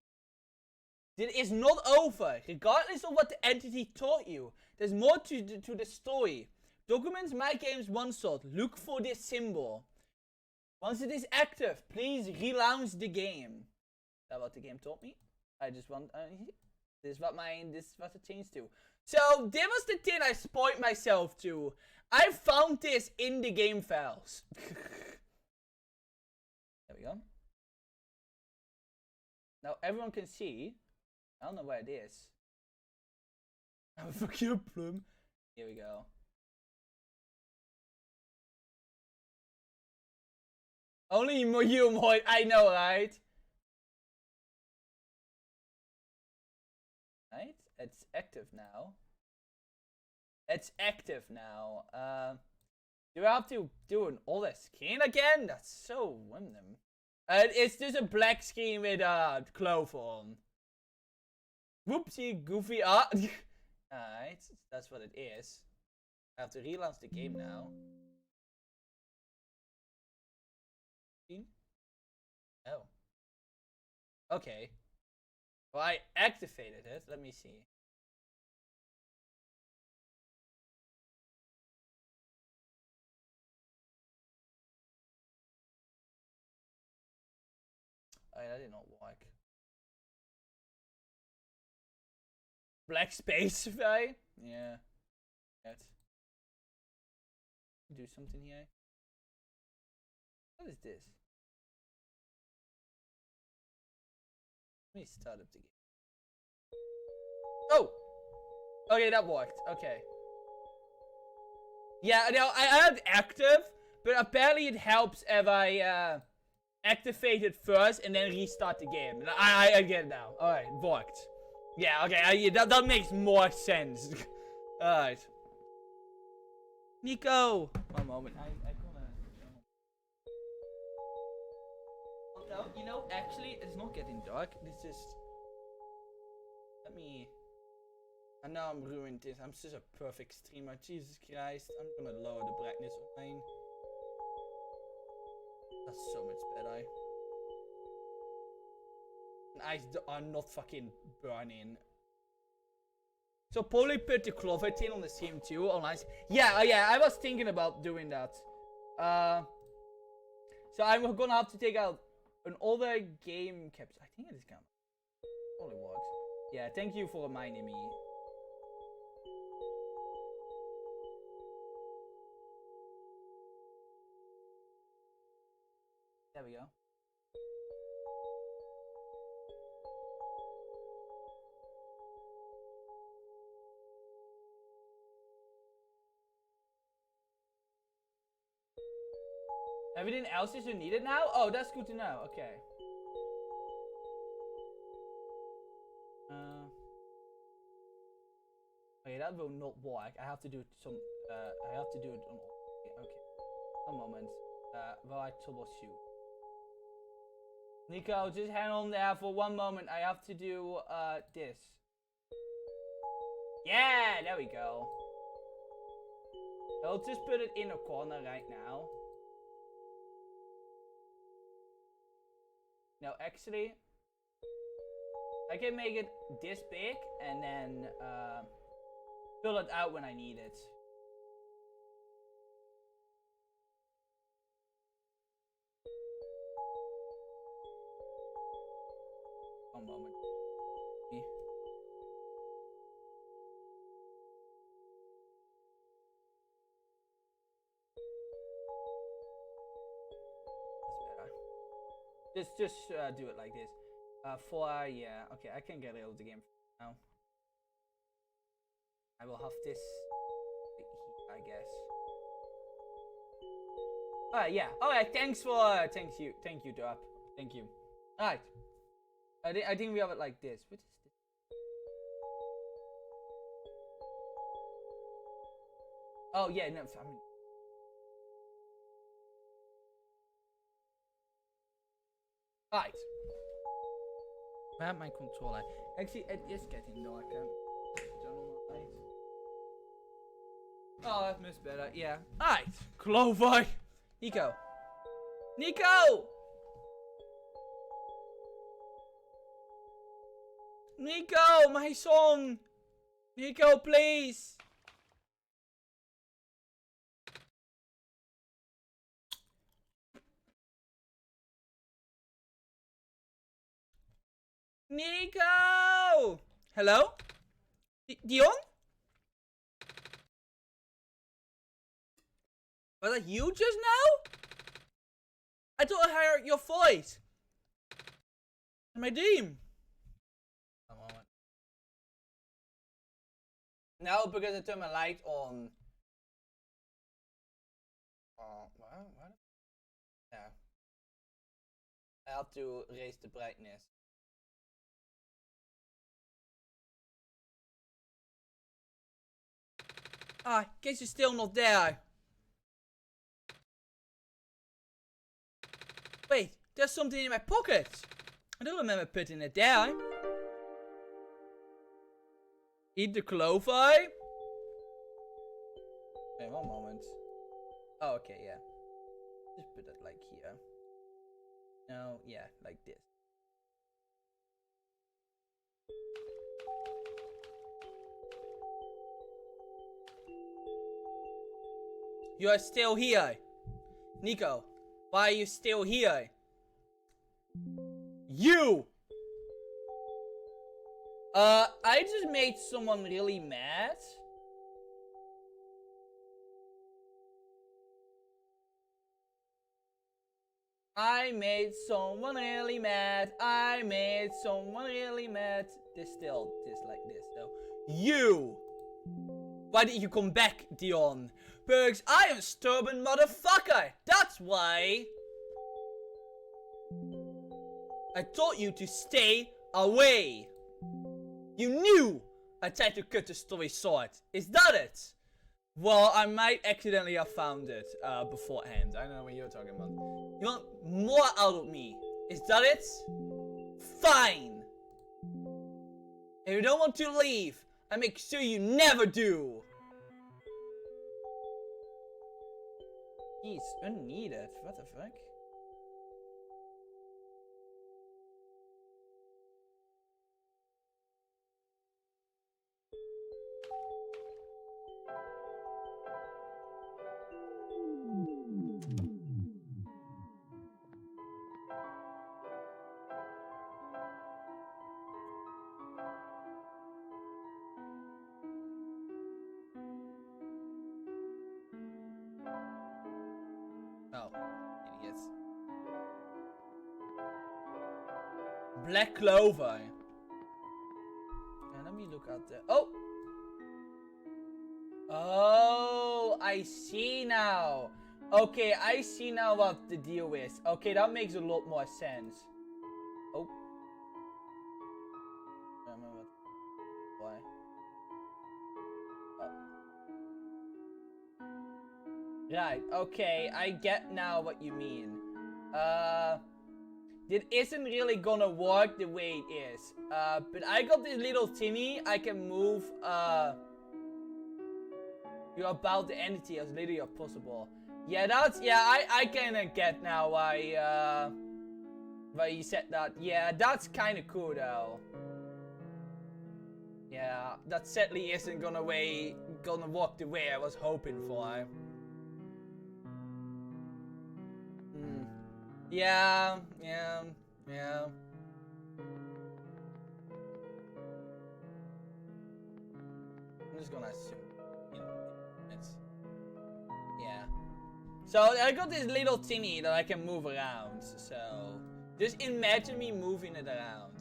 This is not over. Regardless of what the entity taught you, there's more to the story. Documents my game's OneShot. Look for this symbol. Once it is active, please relaunch the game. Is that what the game taught me? I just want... this is what it changed to. So, this was the thing I spoiled myself to. I found this in the game files. There we go. Now everyone can see. I don't know where it is. Oh, fuck you, Plum. Here we go. Only you, Moy. I know, right? Right? It's active now. Do I have to do an older screen again? That's so random. It's just a black screen with a cloth on. Whoopsie, goofy. Alright, that's what it is. I have to relaunch the game now. Oh. Okay. Well, I activated it. Let me see. that did not work. Black space, right? Yeah. Let's do something here. What is this? Let me start up the game. Oh! Okay, that worked. Okay. Yeah, no, I had active, but apparently it helps if I activate it first and then restart the game. I get it now. Alright, worked. Yeah, okay, that makes more sense. Alright. Nico! One moment, I gonna... Although, you know, actually, it's not getting dark. It's just... Let me... I know I'm ruined this. I'm such a perfect streamer. Jesus Christ. I'm gonna lower the brightness on mine. That's so much better. And eyes are not fucking burning. So probably put the clover tin on the same too. Oh nice. Yeah, yeah, I was thinking about doing that. So I'm gonna have to take out an older game capture. I think it is camera. Only works. Yeah, thank you for reminding me. There we go. Everything else is needed now? Oh, that's good to know. Okay. Okay, that will not work. I have to do some. I have to do it on. Okay. One moment. While I troubleshoot. Nico, just hang on there for one moment. I have to do this. Yeah, there we go. I'll just put it in a corner right now. No, actually, I can make it this big and then fill it out when I need it. One moment. That's better. Just do it like this. Yeah, okay, I can get rid of the game now. I will have this, I guess. Alright, yeah. Alright, thanks for, thank you, Derp. Thank you. Alright. I think we have it like this. What is this? Oh, yeah, no, I mean. Alright. I have my controller. Actually, it is getting darker. Oh, that's much better. Yeah. Alright. Clover. Nico. Nico! Nico, my son! Nico, please! Nico! Hello? Dion? Was that you just now? I thought I heard your voice. In my dream. A moment. No, because I turned my light on. What? Yeah. I have to raise the brightness. Ah, guess you're still not there. Wait, there's something in my pocket. I don't remember putting it there. Eat the clover. Wait, one moment. Oh, okay, yeah. Just put it like here. No, yeah, like this. You are still here. Nico, why are you still here? You! I just made someone really mad. I made someone really mad. I made someone really mad. This still is like this though. You! Why did you come back, Dion? Because I am a stubborn motherfucker. That's why. I told you to stay away. You knew I tried to cut the story short. Is that it? Well, I might accidentally have found it beforehand. I don't know what you're talking about. You want more out of me? Is that it? Fine. If you don't want to leave, I make sure you never do. He's unneeded. What the fuck? Oh, idiots. Black Clover. And let me look at the. Oh! Oh, I see now. Okay, I see now what the deal is. Okay, that makes a lot more sense. Oh. I don't remember why. Oh. Right, okay, I get now what you mean. It isn't really gonna work the way it is. But I got this little thingy. I can move, you about the entity as little as possible. Yeah, that's, yeah, I kinda get now why you said that. Yeah, that's kinda cool though. Yeah, that sadly isn't gonna work the way I was hoping for. Yeah. I'm just gonna assume, you know, it's, yeah. So I got this little thingy that I can move around, so just imagine me moving it around.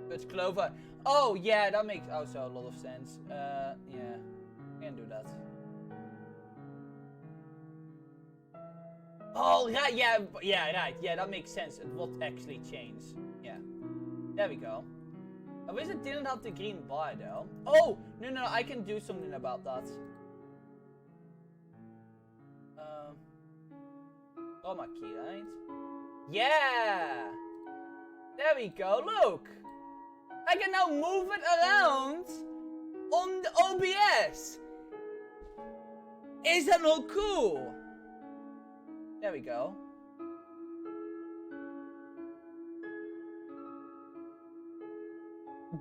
But Clover, oh yeah, that makes also a lot of sense. Yeah, can do that. Oh right, yeah, right, yeah, that makes sense. It would actually change. Yeah, there we go. I wish it didn't have the green bar though. Oh no, I can do something about that. Chroma key, right? Yeah, there we go. Look. I can now move it around on the OBS. Is that not cool? There we go.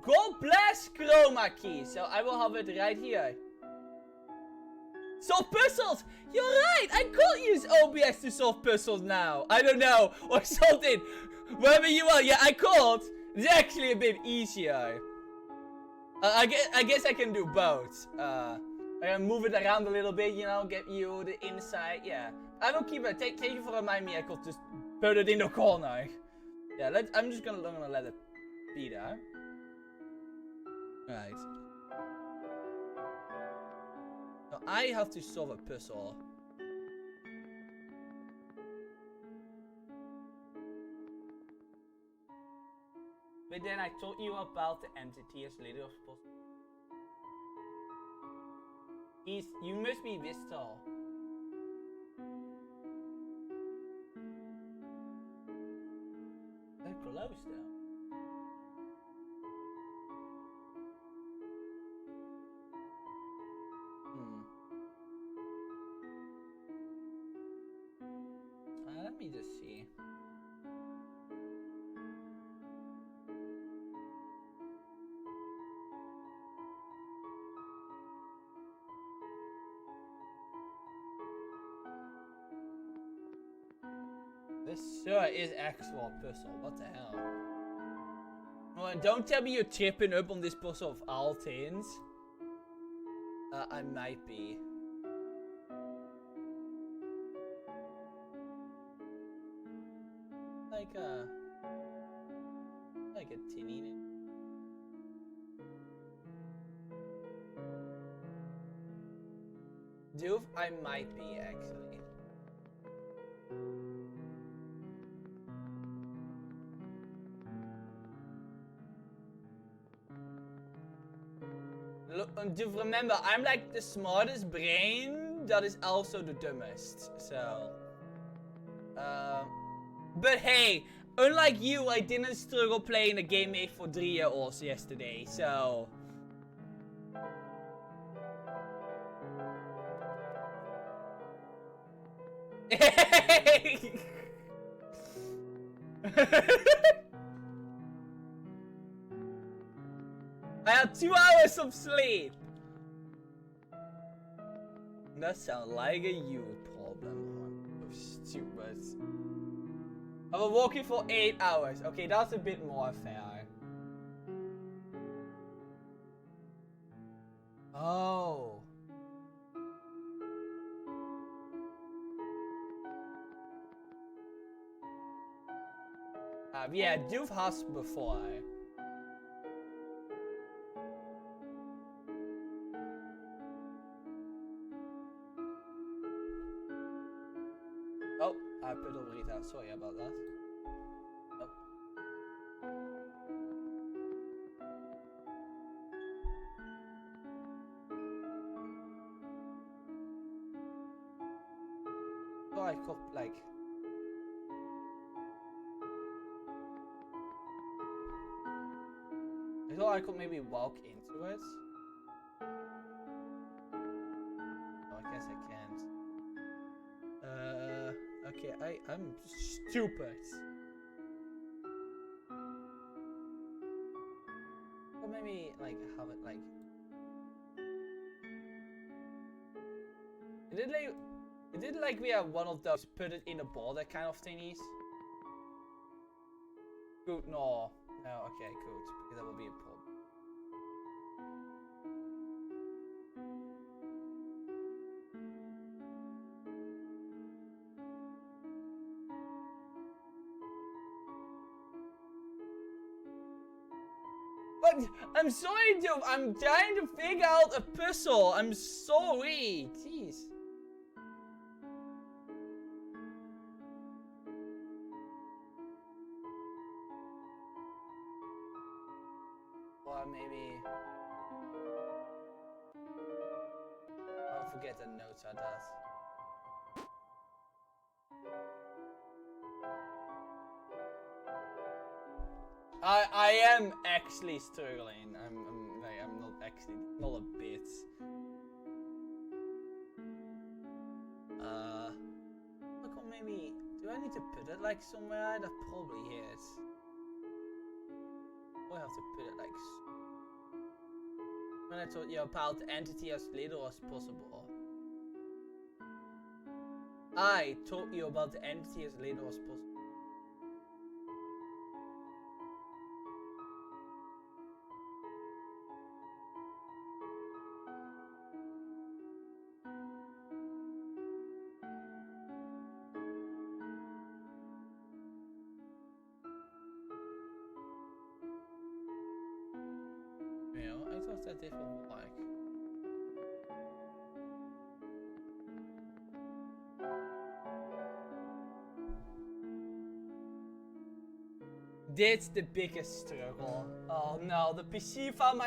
God bless Chroma Key. So I will have it right here. Solve puzzles! You're right! I could use OBS to solve puzzles now. I don't know. Or something. Wherever you are. Yeah, I could. It's actually a bit easier. I guess I can do both. I can move it around a little bit, you know, get you the inside. Yeah, I will keep it. Thank you for reminding me. I could just put it in the corner. Yeah, I'm just gonna let it be there. Right. Now I have to solve a puzzle. But then I told you about the entity as little as possible. You must be this tall. They're close though. Let me just see. This sure is actual puzzle. What the hell? Oh, and don't tell me you're tripping up on this puzzle of all things. I might be. Like a tinny. Doof, I might be actually. Look, Doof, remember, I'm like the smartest brain that is also the dumbest. So, but hey, unlike you, I didn't struggle playing a game made for 3-year-olds yesterday. So. I had 2 hours of sleep. That sounds like a you problem. Oh, stupid. I was walking for 8 hours. Okay, that's a bit more fair. Oh. Yeah, Doof has before. Oh, I put over it out. Sorry about that. Oh. So I could like. I thought I could maybe walk into it. Oh, I guess I can't. Okay, I'm stupid. Or maybe like have it like. It did like we have one of those put it in a border kind of thingies. Good, no. No, okay, good. Because that will be a problem. But I'm sorry, dude. I'm trying to figure out a puzzle. I'm sorry. Jeez. Or maybe I'll forget the notes on that. I am actually struggling. I'm not actually, not a bit. Look, or maybe do I need to put it like somewhere? That probably is. I have to put it like. When I told you about the entity as little as possible. I told you about the entity as little as possible. I thought that it would work. That's the biggest struggle. Oh no, the PC found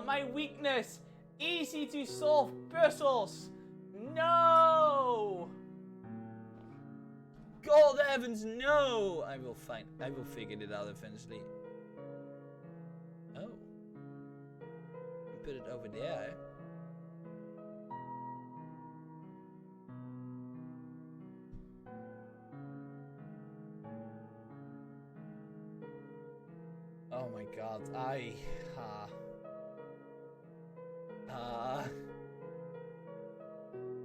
my weakness. Easy to solve puzzles. No. God heavens, no! I will figure it out eventually. Oh. Put it over there. Oh my god,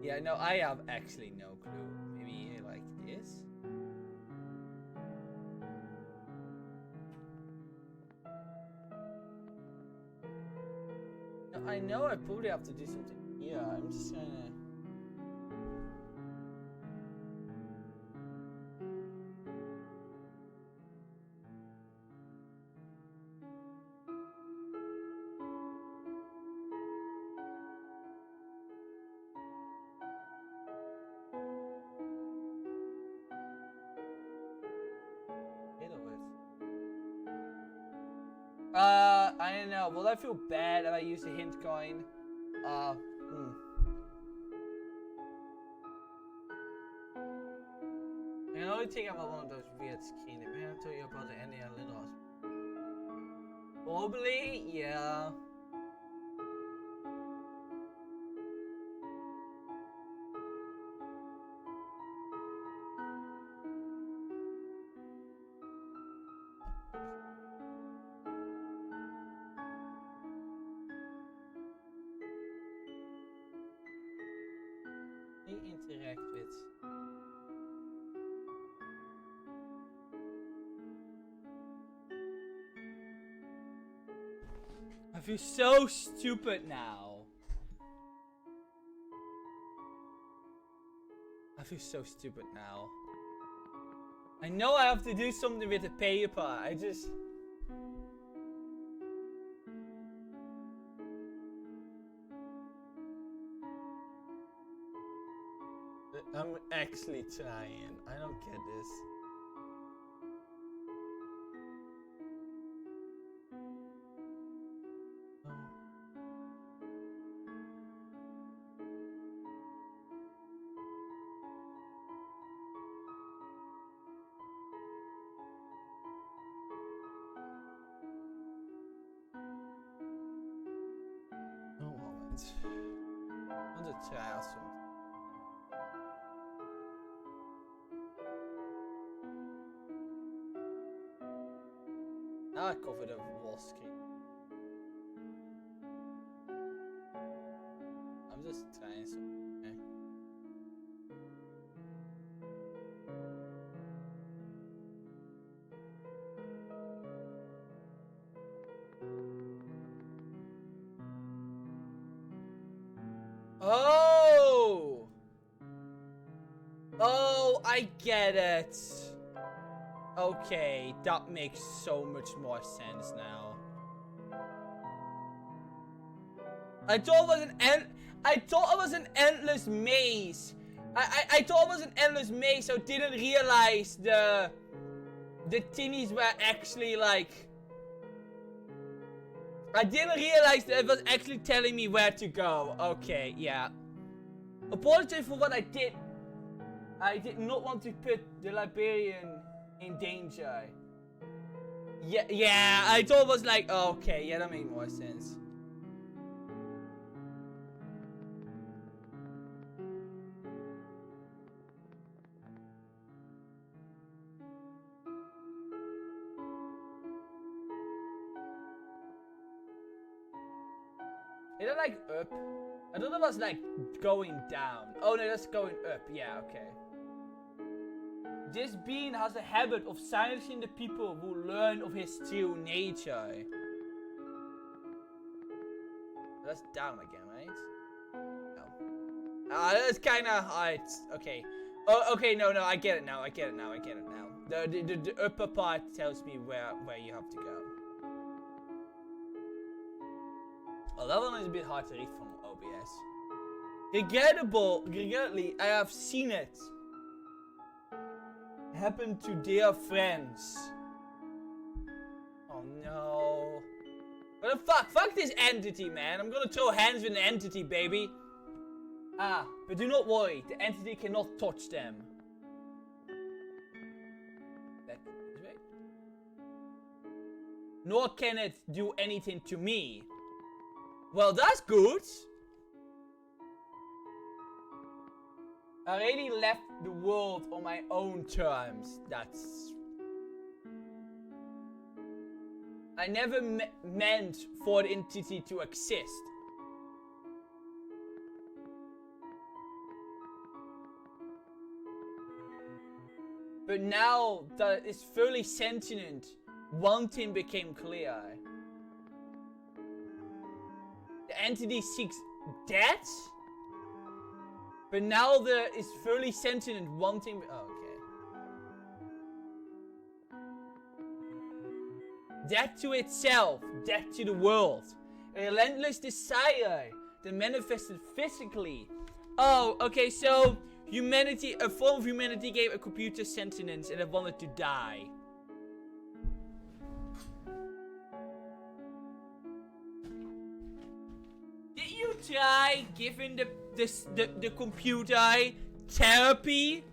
yeah, no, I have actually no clue. Maybe like this? I know I probably have to do something here. I'm just gonna... I don't know. Will I feel bad if I use the hint coin? I can only think about one of those weird skins. If I have told you about the any little. Probably, yeah. Interact with. I feel so stupid now. I feel so stupid now. I know I have to do something with the paper. I just... I'm actually trying. I don't get this. No moment. I want to try out something. Now I covered a wall screen. I'm just trying something. Okay. Oh! Oh, I get it. Okay, that makes so much more sense now. I thought it was an endless maze. I thought it was an endless maze, so didn't realize the tinnies were actually like... I didn't realize that it was actually telling me where to go. Okay, yeah. Apologies for what I did. I did not want to put the librarian in danger. Yeah, I thought it was like, okay, yeah, that made more sense. Is it like up? I thought it was like going down. Oh no, that's going up. Yeah, okay. This being has a habit of silencing the people who learn of his true nature. That's down again, right? No. That's kind of hard. Okay. Oh, okay. No, I get it now. I get it now. The upper part tells me where you have to go. Oh, that one is a bit hard to read from OBS. Regrettably, I have seen it happen to dear friends. Oh no. What the fuck? Fuck this entity, man. I'm gonna throw hands with an entity, baby. Ah, but do not worry. The entity cannot touch them. That is right. Nor can it do anything to me. Well, that's good. I really left the world on my own terms. That's... I never meant for the entity to exist. But now that it's fully sentient, one thing became clear. The entity seeks death, but now there is fully sentient and wanting. Oh, okay. Death to itself, death to the world. A relentless desire that manifested physically. Oh, okay, so humanity, a form of humanity gave a computer sentience and it wanted to die. Did you try giving the computer therapy?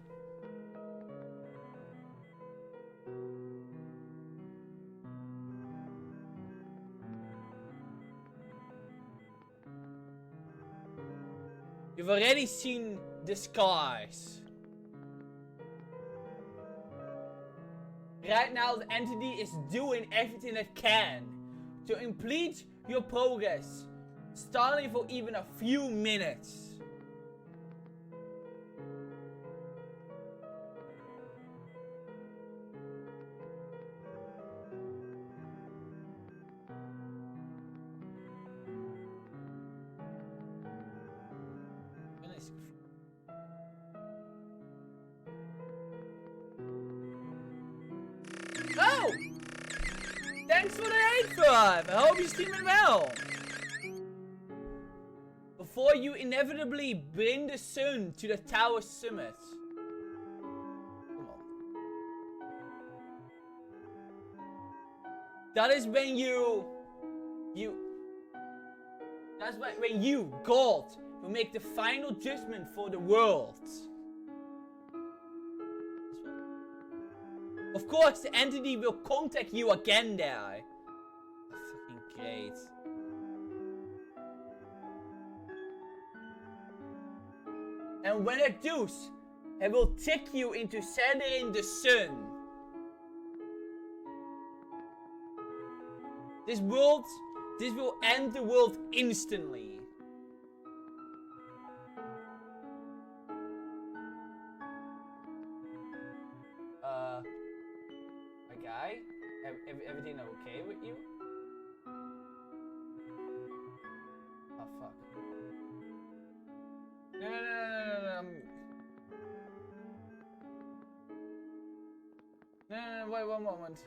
You've already seen the scars. Right now, the entity is doing everything it can to impede your progress, starting for even a few minutes. Oh! Thanks for the 8-5! I hope you're streaming well! Before you inevitably bring the sun to the tower summit. Come on. That is when that's when you, God, will make the final judgment for the world. Of course, the entity will contact you again there. Fucking great. And when it does, it will trick you into centering the sun. This will end the world instantly. Guy, everything okay with you? Oh fuck. No. No, wait 1 moment.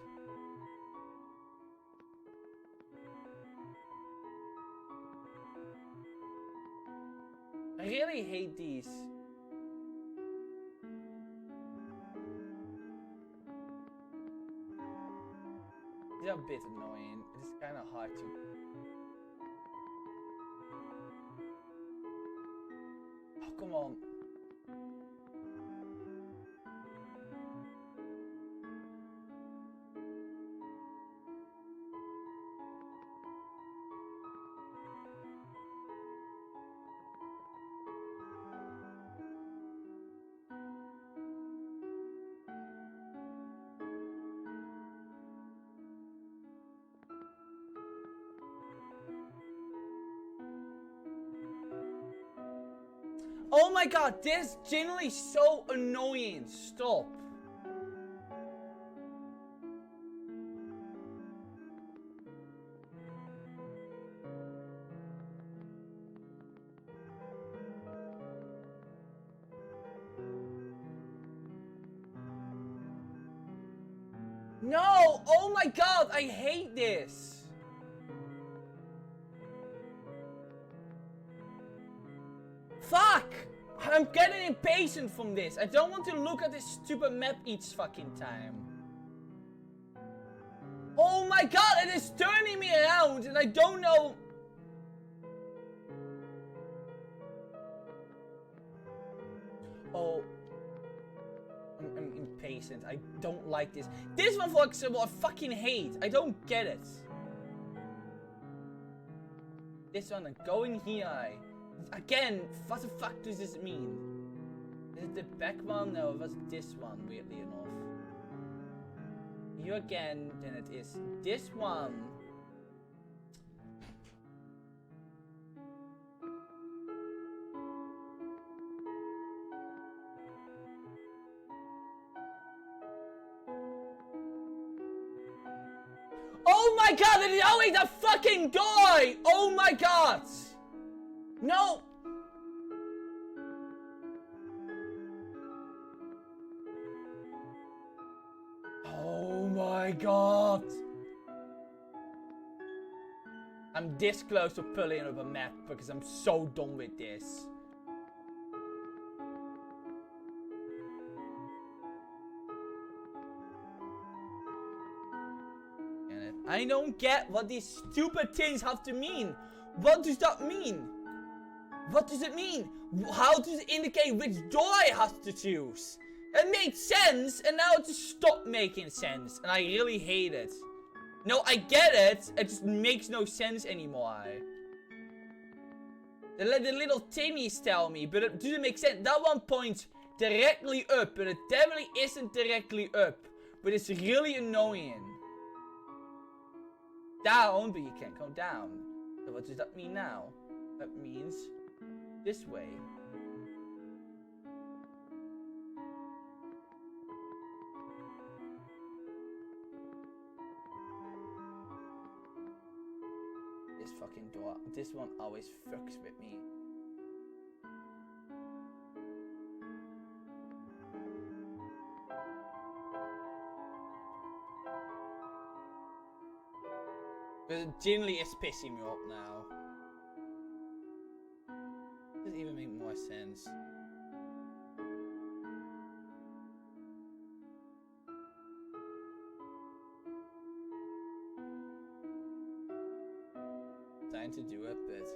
I really hate these. They're a bit annoying. It's kind of hard to. Oh, come on. Oh my god, this is genuinely so annoying. Stop. No! Oh my god, I hate this. Fuck! I'm getting impatient from this. I don't want to look at this stupid map each fucking time. Oh my god, it is turning me around and I don't know. Oh. I'm impatient. I don't like this. This one, for example, I fucking hate. I don't get it. This one, I'm going here. Again, what the fuck does this mean? Is it the back one? No, it was this one, weirdly enough. You again, then it is this one. Oh my god, it is always a fucking door! Oh my god! No! Oh my god! I'm this close to pulling up a map because I'm so done with this. I don't get what these stupid things have to mean. What does that mean? What does it mean? How does it indicate which door I have to choose? It made sense, and now it just stopped making sense. And I really hate it. No, I get it. It just makes no sense anymore. The little thingies tell me, but it doesn't make sense. That one points directly up, but it definitely isn't directly up. But it's really annoying. Down, but you can't go down. So what does that mean now? That means this way. This fucking door. This one always fucks with me. But it genuinely is pissing me off now. Doesn't even make more sense. Trying to do it, but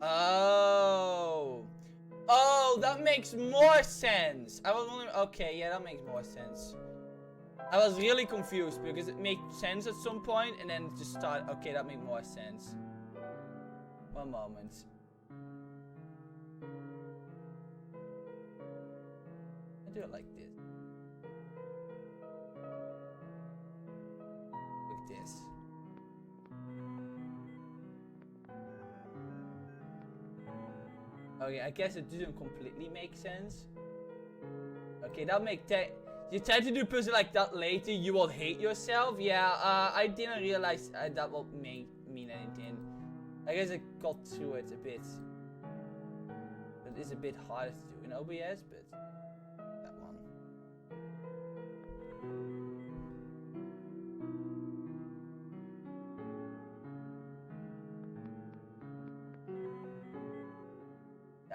oh, that makes more sense. I was wondering. Okay, yeah, that makes more sense. I was really confused because it made sense at some point and then it just started. Okay, that made more sense. One moment. I do it like this. Like this. Okay, I guess it doesn't completely make sense. Okay, that makes you try to do puzzle like that later, you will hate yourself. Yeah, I didn't realize that would mean anything. I guess I got through it a bit. It is a bit harder to do in OBS, but that one.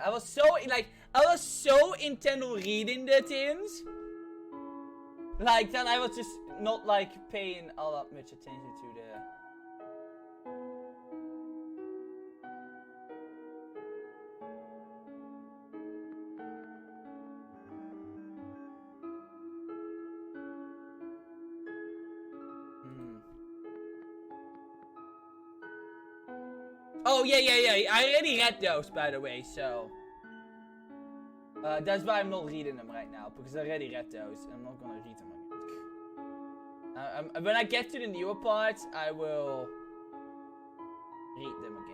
I was so intent on reading the things. Like that I was just not like paying all that much attention to the Oh yeah. I already read those, by the way, so that's why I'm not reading them right now, because I already read those and I'm not gonna read them again. When I get to the newer parts, I will read them again.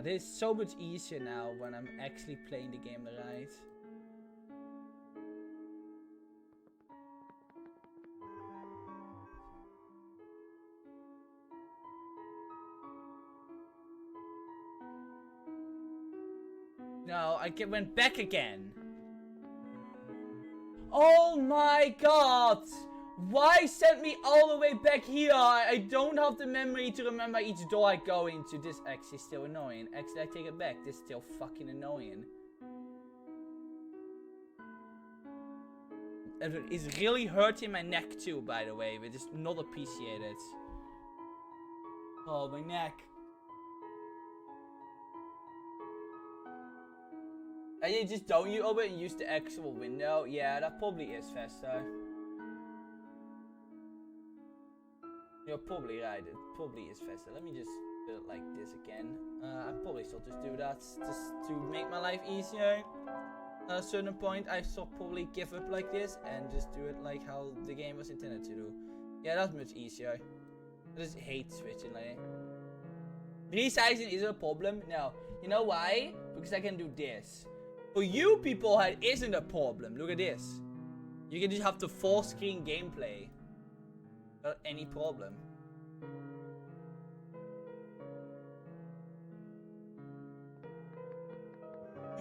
It is so much easier now when I'm actually playing the game right. No, went back again. Oh my god! Why send me all the way back here? I don't have the memory to remember each door I go into. This actually is still annoying. Actually, I take it back. This is still fucking annoying. It is really hurting my neck too, by the way. But it's not appreciated. Oh, my neck. And you just don't you open and use the actual window? Yeah, that probably is faster. You're probably right, it probably is faster. Let me just do it like this again. I probably should just do that just to make my life easier. At a certain point, I should probably give up like this and just do it like how the game was intended to do. Yeah, that's much easier. I just hate switching like. Resizing is a problem? No. You know why? Because I can do this. For you people, it isn't a problem. Look at this. You can just have the full screen gameplay. Without any problem.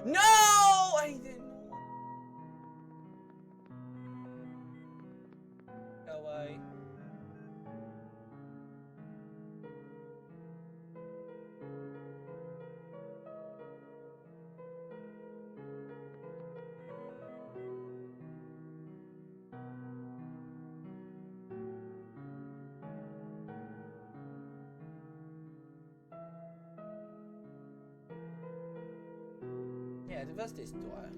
No! I didn't know. Go away. Yeah, det was this door.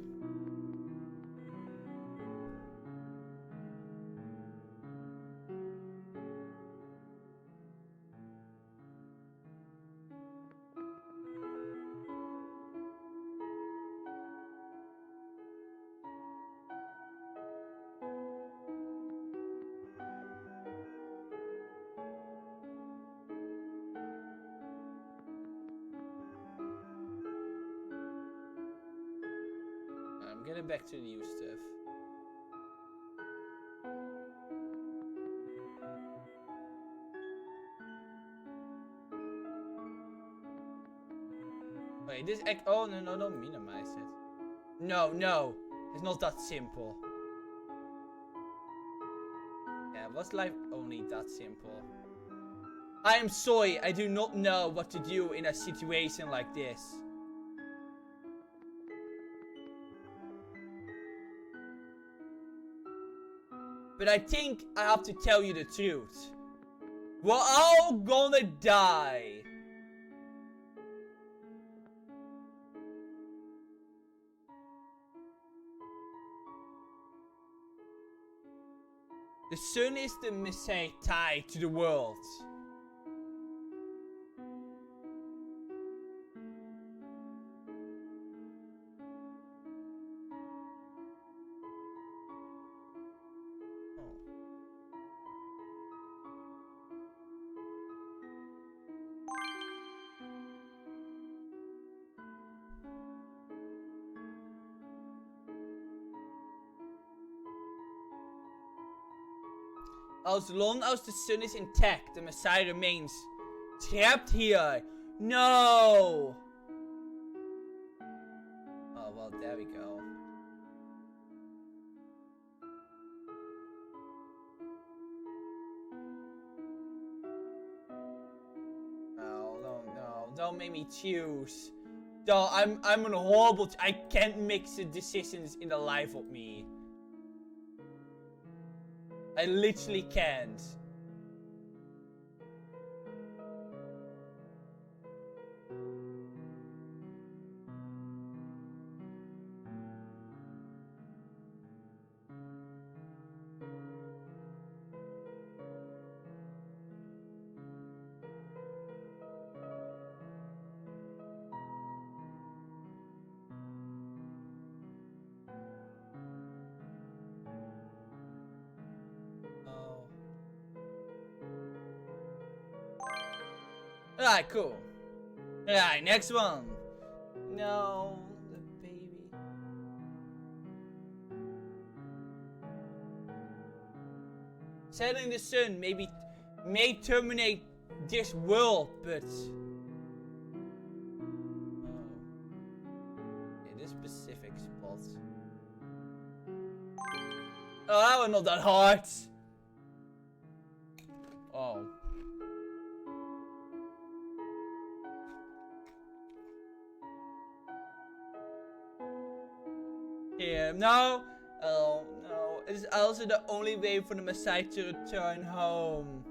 I'm getting back to the new stuff. Wait, this oh no, don't minimize it. No, it's not that simple. Yeah, was life only that simple? I am sorry, I do not know what to do in a situation like this. But I think I have to tell you the truth. We're all gonna die. The sun is the missile tied to the world. As long as the sun is intact, the Messiah remains trapped here. No! Oh, well, there we go. No, don't make me choose. No, I'm an horrible. I can't make the decisions in the life of me. I literally can't. Alright, cool. Alright, next one. No, the baby. Setting the sun may terminate this world, but in this specific spot. Oh, that was not that hard. Oh. Yeah, no. Oh, no. It's also the only way for the Messiah to return home.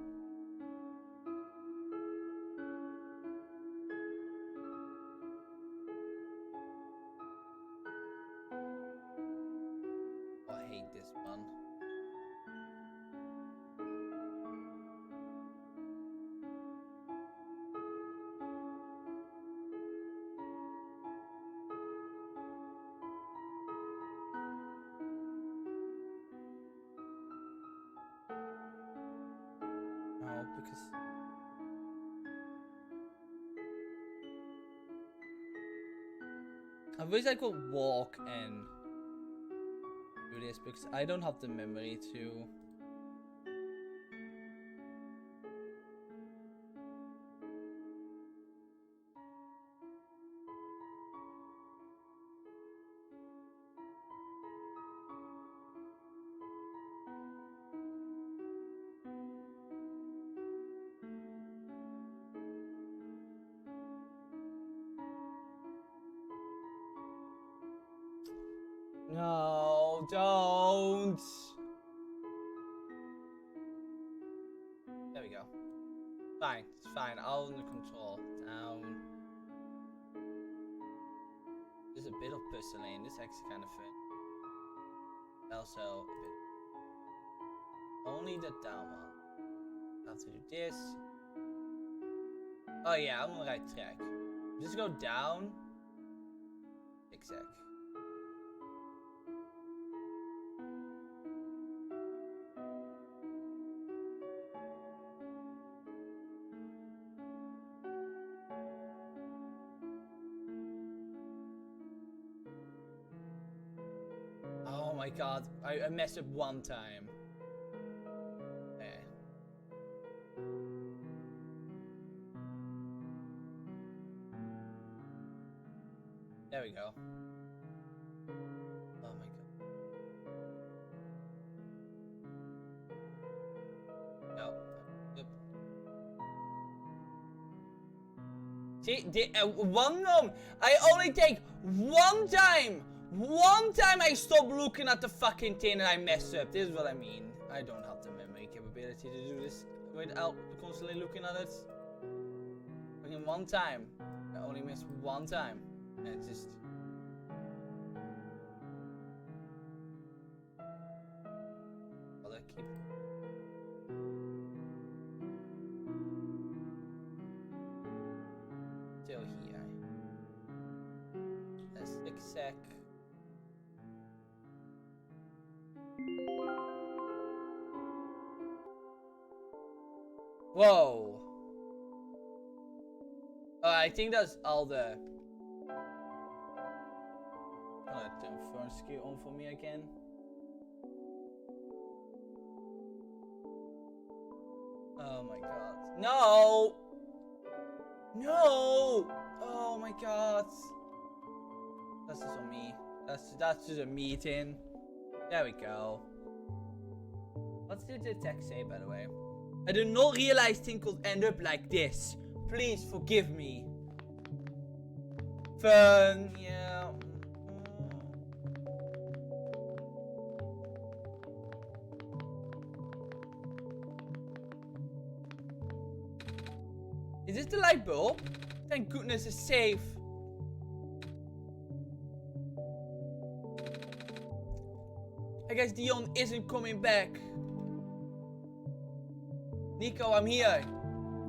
Oh, I hate this one. because I wish I could walk and do this because I don't have the memory to. No, don't. There we go. Fine, it's fine. All under control. Down. There's a bit of puzzling. This is actually kind of fun. Also, a bit. Only the down one. I have to do this. Oh yeah, I'm on the right track. Just go down. Zigzag. Oh my god, I messed up one time. Okay. There we go. Oh my god. No. Yep. See, one moment. I only take one time. One time I stop looking at the fucking thing and I mess up. This is what I mean. I don't have the memory capability to do this without constantly looking at it. Fucking one time. I only missed one time. And it's just... Well, I keep... Still here. Let's zigzag. Whoa. I think that's all the... turn first skill on for me again. Oh my god. No! No! Oh my god. That's just on me. That's just a me thing. There we go. What did the text say, by the way? I did not realize things could end up like this. Please forgive me. Fun, yeah. Is this the light bulb? Thank goodness it's safe. I guess Dion isn't coming back. Nico, I'm here.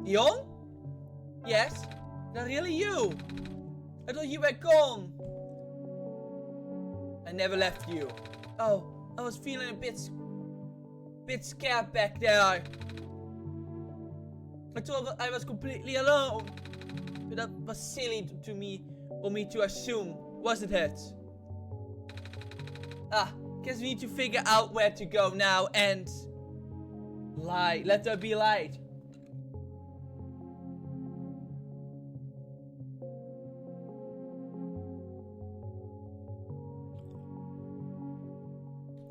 Dion? Yes? Is that really you? I thought you were gone. I never left you. Oh, I was feeling a bit scared back there. I thought I was completely alone. But that was silly to me, for me to assume, wasn't it? Guess we need to figure out where to go now and... Light. Let there be light.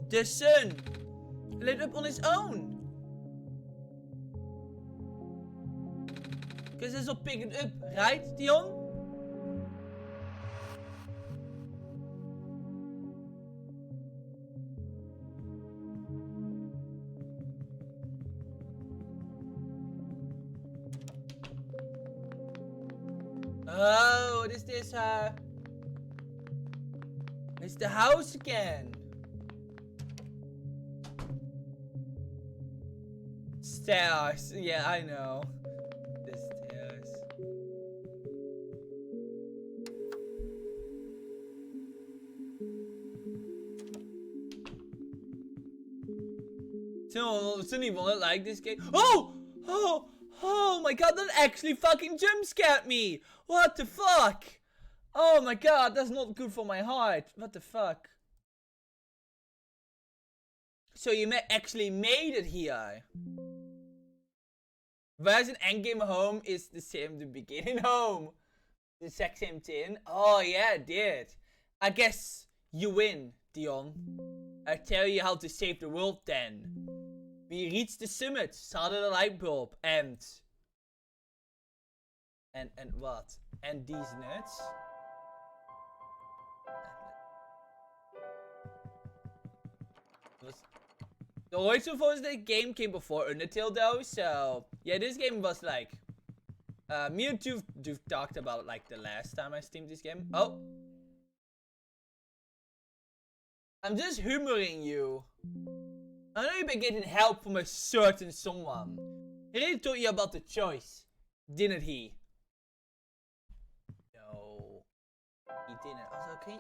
The sun lit up on its own. Because it's all picking up, right, Dion? Oh, what is this? It's the house again. Stairs. Yeah, I know. The stairs. Some people don't like this game. Oh! Oh, oh my god, that actually fucking jump scared me. What the fuck? Oh my god, that's not good for my heart. What the fuck? So you actually made it here. Whereas an endgame home is the same the beginning home. The exact same thing. Oh yeah, it did. I guess you win, Dion. I tell you how to save the world then. We reached the summit, started a light bulb, and what? And these nuts? The origin for the game came before Undertale though, so yeah, this game was like me and Doof talked about like the last time I streamed this game. Oh, I'm just humoring you. I know you've been getting help from a certain someone. He really told you about the choice, didn't he? No, he didn't. Also, can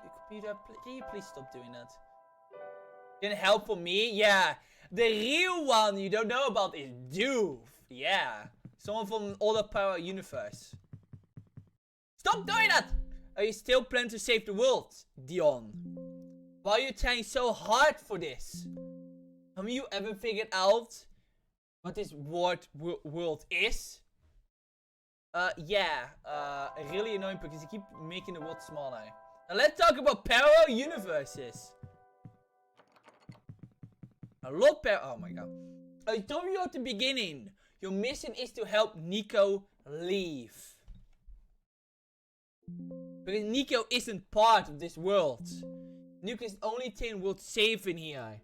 you please stop doing that? Getting help from me? Yeah. The real one you don't know about is Doof. Yeah. Someone from all the Power Universe. Stop doing that! Are you still planning to save the world, Dion? Why are you trying so hard for this? Have you ever figured out what this world is? Yeah. Really annoying because you keep making the world smaller. Now let's talk about parallel universes. A lot better. Oh my god. I told you at the beginning. Your mission is to help Nico leave. Because Nico isn't part of this world. Nico is the only thing worth saving here.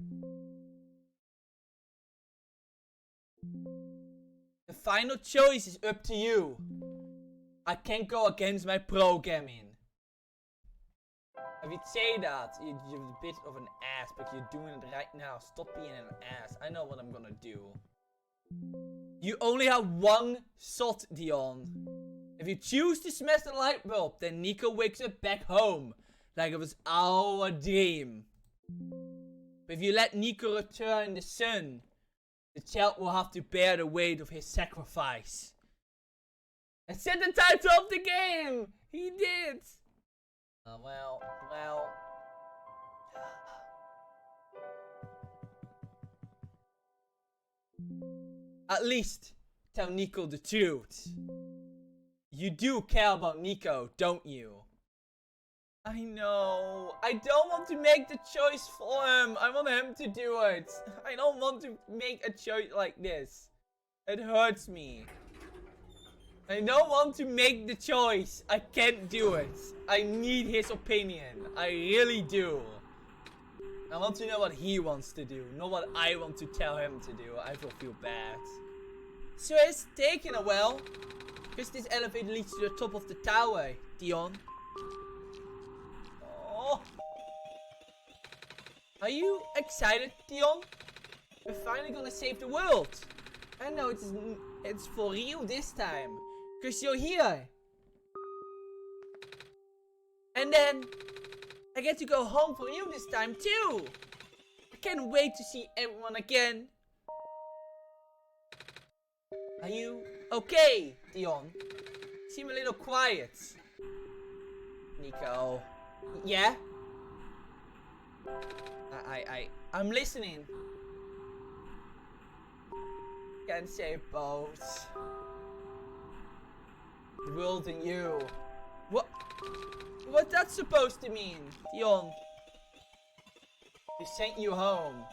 The final choice is up to you. I can't go against my programming. If you say that, you're a bit of an ass, but you're doing it right now. Stop being an ass. I know what I'm gonna do. You only have one shot, Dion. If you choose to smash the light bulb, then Nico wakes up back home. Like it was our dream. But if you let Nico return in the sun, the child will have to bear the weight of his sacrifice. I said the title of the game! He did! Well. At least, tell Nico the truth. You do care about Nico, don't you? I know. I don't want to make the choice for him. I want him to do it. I don't want to make a choice like this. It hurts me. I don't want to make the choice. I can't do it. I need his opinion. I really do. I want to know what he wants to do, not what I want to tell him to do. I will feel bad. So it's taken a while. Because this elevator leads to the top of the tower, Dion. Oh. Are you excited, Dion? We're finally gonna save the world. I know it's for real this time. Because you're here. And then I get to go home for you this time too. I can't wait to see everyone again. Are you okay, Dion? You seem a little quiet. Nico. Yeah? I'm listening. Can't say both. The world and you. What's that supposed to mean, Dion? We sent you home.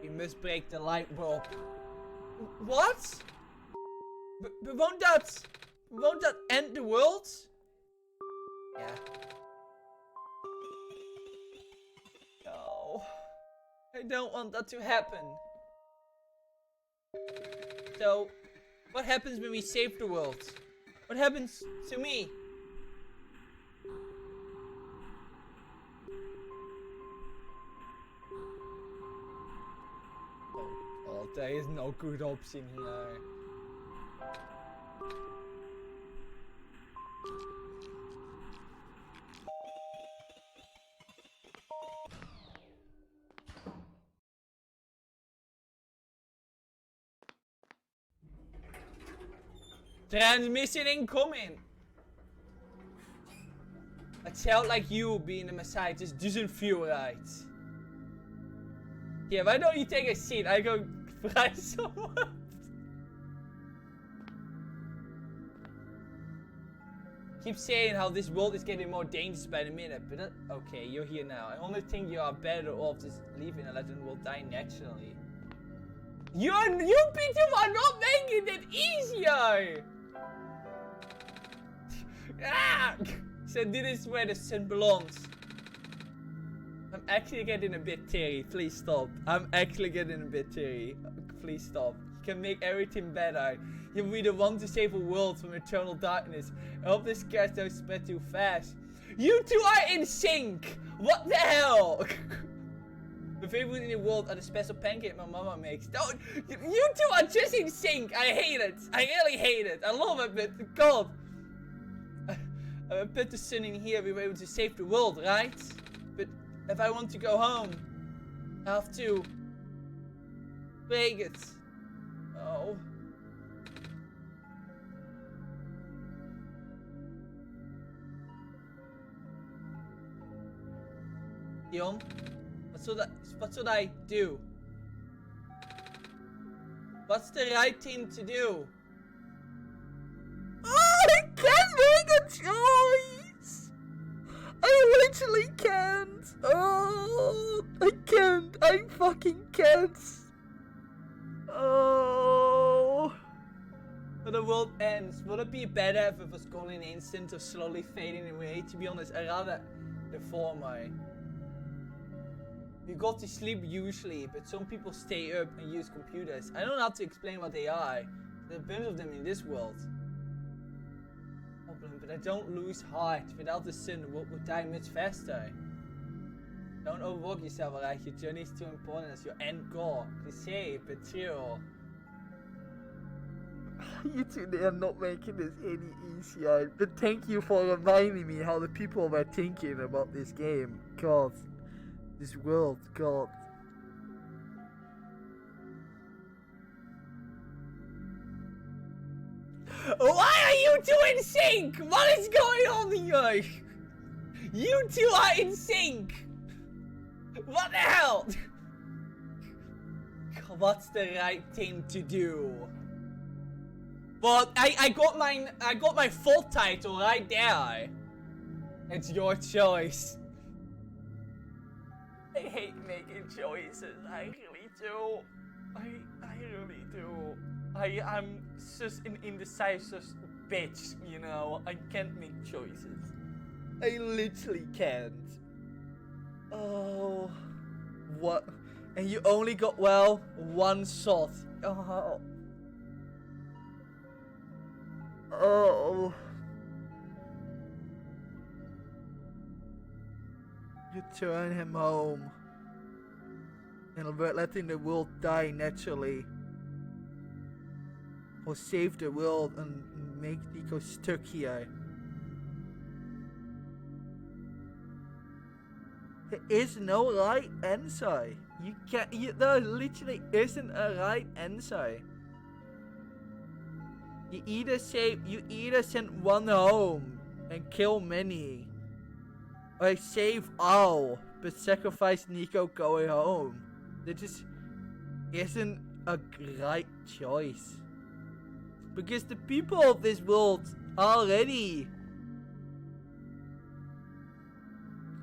We must break the light bulb. What? But won't that end the world? Yeah. No. I don't want that to happen. So, what happens when we save the world? What happens to me? Oh, there is no good option here. Transmission incoming. A child like you being the Messiah just doesn't feel right. Yeah, why don't you take a seat? I go fry someone. Keep saying how this world is getting more dangerous by the minute, but okay, you're here now. I only think you are better off just leaving and letting the world die naturally. You people are not making it easier! Ah! So this is where the sun belongs. I'm actually getting a bit teary. Please stop. I'm actually getting a bit teary. Please stop. You can make everything better. You'll be the one to save a world from eternal darkness. I hope this chaos don't spread too fast. You two are in sync! What the hell? My favorite in the world are the special pancake my mama makes. Don't, you two are just in sync. I hate it. I really hate it. I love it, but God. I put the sun in here. We were able to save the world, right? But if I want to go home, I have to break it. Oh. Dion, what should I do? What's the right thing to do? Oh, I can't make a choice! I literally can't! Oh, I can't! I fucking can't! Oh. When the world ends, would it be better if it was gone in an instant or slowly fading away? To be honest, I'd rather the former. You go to sleep usually, but some people stay up and use computers. I don't know how to explain what they are. There are a bunch of them in this world. Problem, but I don't lose heart. Without the sun, the world would die much faster. Don't overwork yourself, alright? Your journey is too important as your end goal. Cliché, but true. You two, they are not making this any easier. But thank you for reminding me how the people were thinking about this game. God. This world, God. Why are you two in sync? What is going on here? You two are in sync. What the hell? What's the right thing to do? But I got my full title right there. It's your choice. I hate making choices. I really do. I really do. I am just an indecisive bitch, you know. I can't make choices. I literally can't. Oh. What? And you only got, well, one shot. Oh. Oh. You turn him home. And avoid letting the world die naturally. Or save the world and make Nico stuck here. There is no right answer. You can't. There literally isn't a right answer. You either send one home and kill many, or save all but sacrifice Nico going home. There just isn't a right choice. Because the people of this world already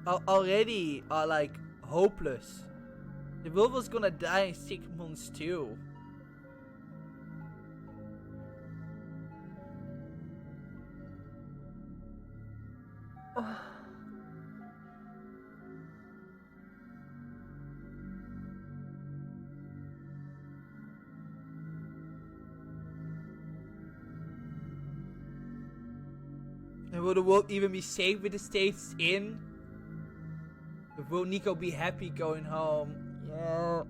are like hopeless. The world was gonna die in 6 months too. And will the world even be safe with the states in? Will Nico be happy going home? Yeah.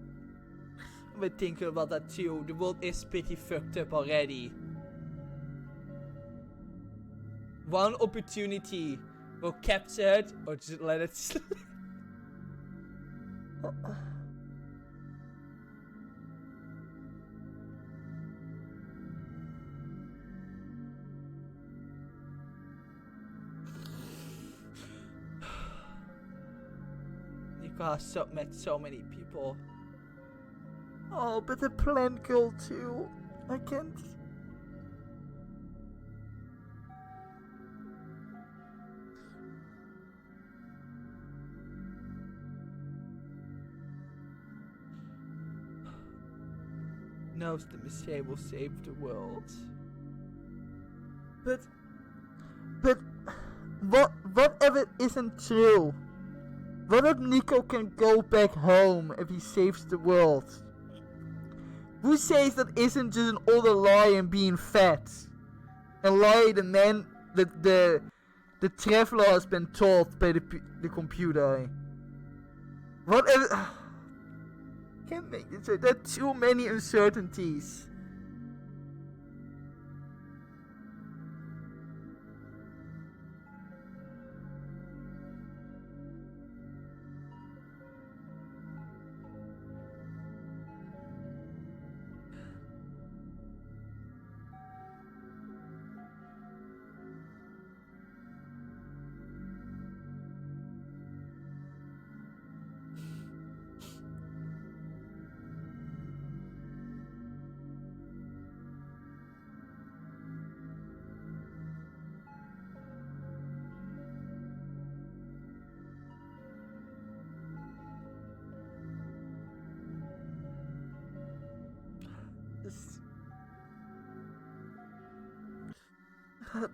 I've been thinking about that too. The world is pretty fucked up already. One opportunity. We'll capture it or just let it slip. Nico has met so many people. Oh, but the plant girl too. I can't. Knows the machine will save the world. But what if it isn't true? What if Nico can go back home if he saves the world? Who says that isn't just an older lie and being fat? A lie the man the traveler has been told by the computer. What if can't make this right. There are too many uncertainties.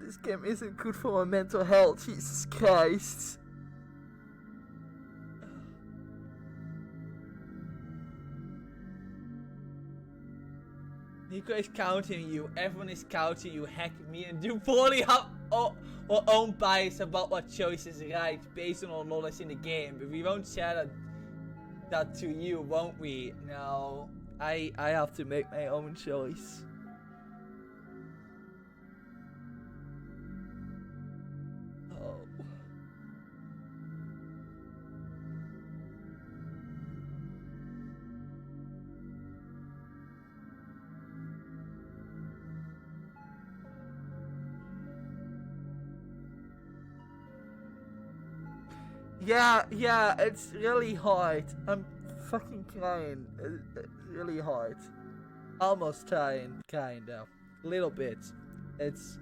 This game isn't good for my mental health, Jesus Christ. Nico is counting you, everyone is counting you, heck, me and you probably have our own bias about what choice is right based on our knowledge in the game, but we won't share that to you, won't we? No. I have to make my own choice. Oh. Yeah, it's really hard. I'm fucking crying. It's really hard. Almost crying, kinda. A little bit. It's...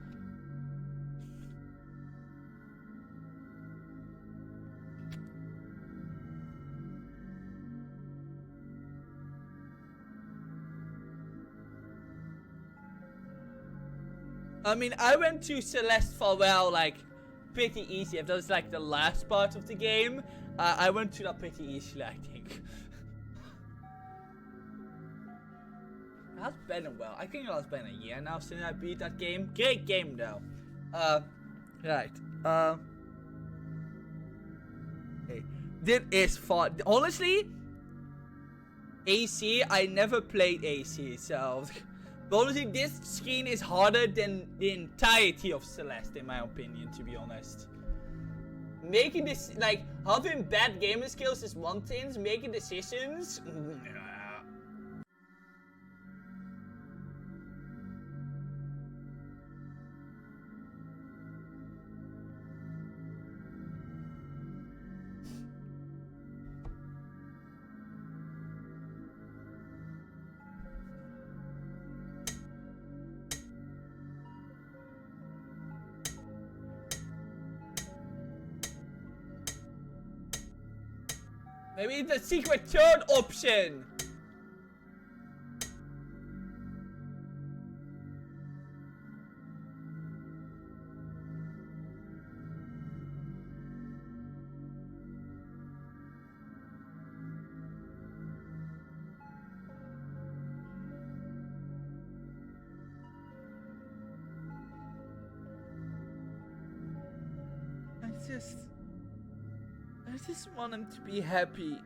I mean, I went to Celeste Farewell, like, pretty easy. If that was, like, the last part of the game, I went to that pretty easily, I think. That's been a while. I think it's been a year now since I beat that game. Great game, though. Right. Hey, this is fun. Honestly, AC, I never played AC, so... But honestly, this screen is harder than the entirety of Celeste, in my opinion, to be honest. Making this, like, having bad gamer skills is one thing, making decisions... Maybe the secret third option. I just want him to be happy.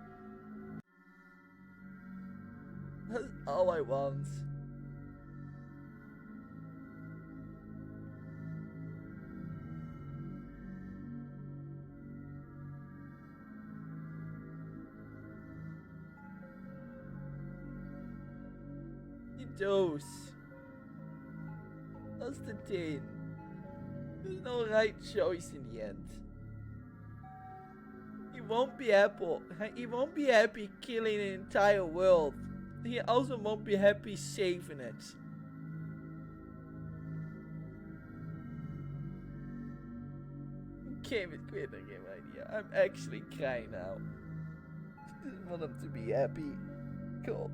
That's all I want. He does. That's the thing. There's no right choice in the end. He won't be happy. He won't be happy killing the entire world. He also won't be happy saving it. Game is quit the game idea. I'm actually crying now. I just want him to be happy. God.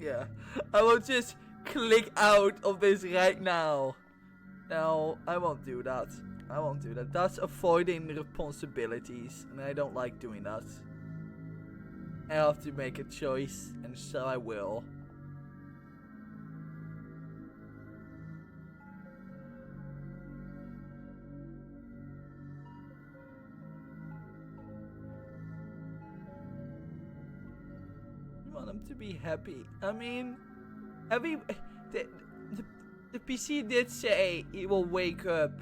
Yeah, I will just click out of this right now. No, I won't do that. I won't do that. That's avoiding responsibilities, and I don't like doing that. I have to make a choice, and so I will. I want him to be happy. I mean, the PC did say he will wake up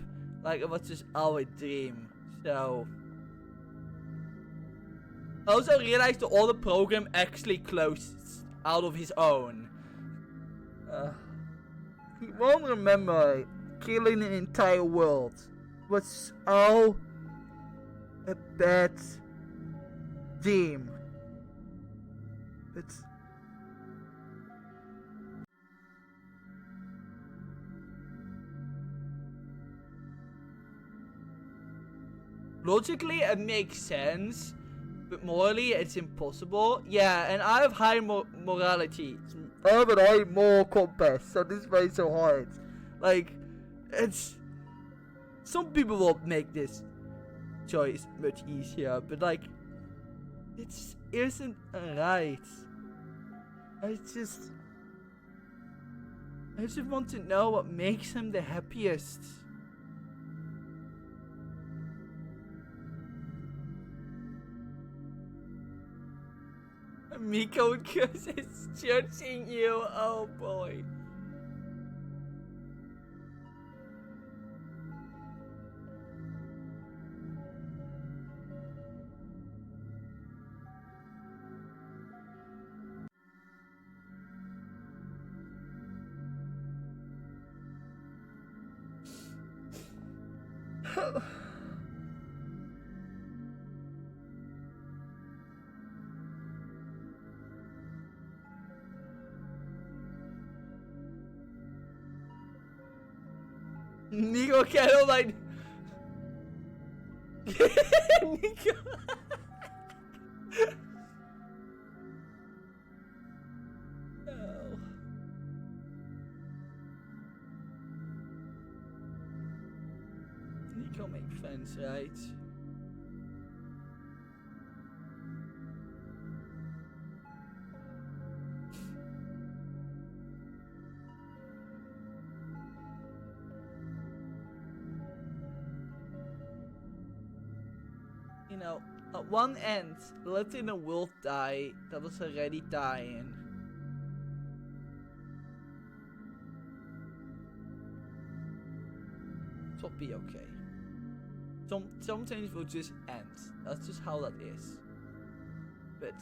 like it was just our dream. So I also realized that all the program actually closed out of his own. He won't remember killing the entire world was all a bad dream. It's logically it makes sense, but morally it's impossible. Yeah, and I have high morality. I have a high moral compass, so this is why it's so hard. Like, it's some people will make this choice much easier, but like, it just isn't right. I just want to know what makes him the happiest. Miko Kus is judging you. Oh boy. Nico cannot like Nico. No. Nico make friends, right? You know, at one end, letting a wolf die that was already dying. It'll be okay. Some things will just end. That's just how that is. But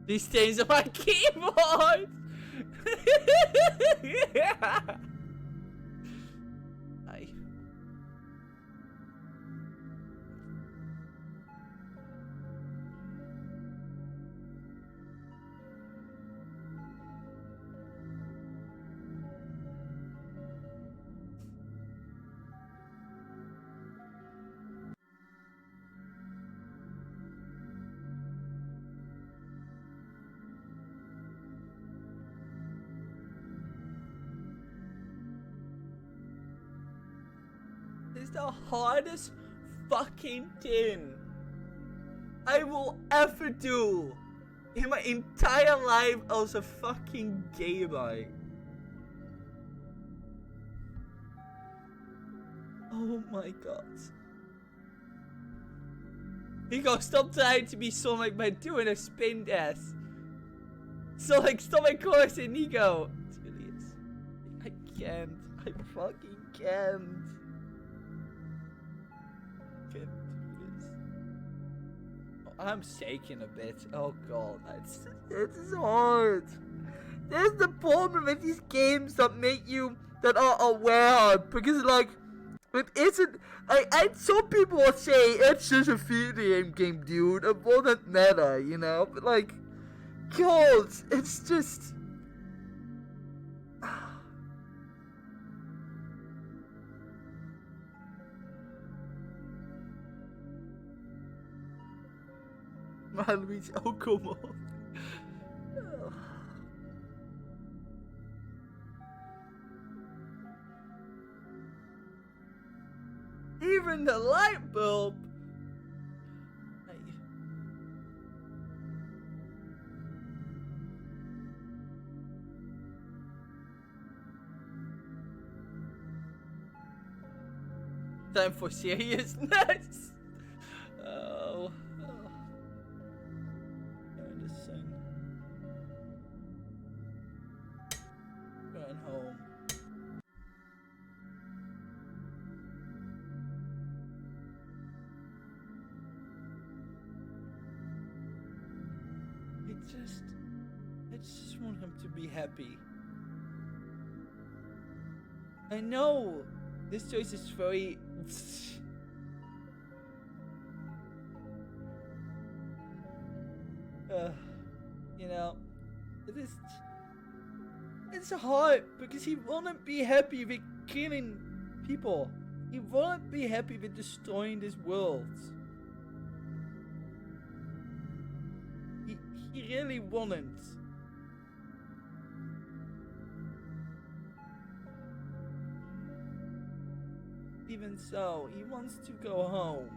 these things on my keyboard. Aye. This is the hardest fucking thing I will ever do in my entire life as a fucking gamer. Oh my god. Nico, stop trying to be Sonic by doing a spin dash. Sonic, stop encouraging Nico. It's idiots. can't. I fucking can't. Can't do this. Oh, I'm shaking a bit. Oh god, it's hard. There's the problem with these games that are aware, because like, it isn't. I some people will say it's just a video game, dude. It won't matter, you know. But like, god, it's just. Man, Luigi, oh come on. Even the light bulb. Time for seriousness. Oh. Going to sing. Going home. I just want him to be happy. I know this choice is very. You know, it's hard because he won't be happy with killing people. He won't be happy with destroying this world. He really won't. Even so, he wants to go home.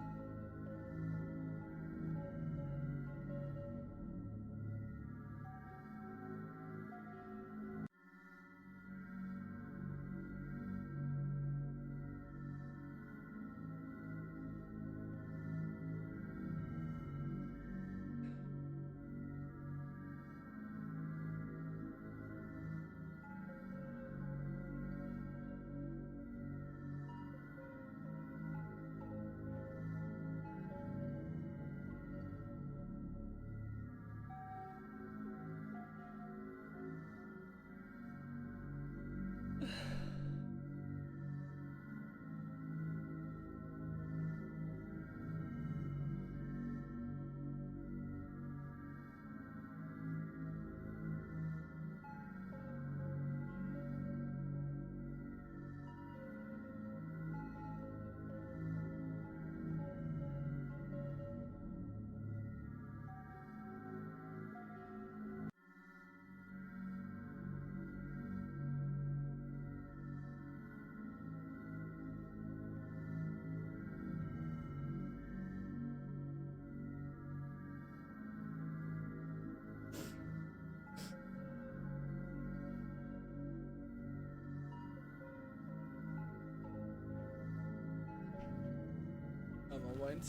A moment.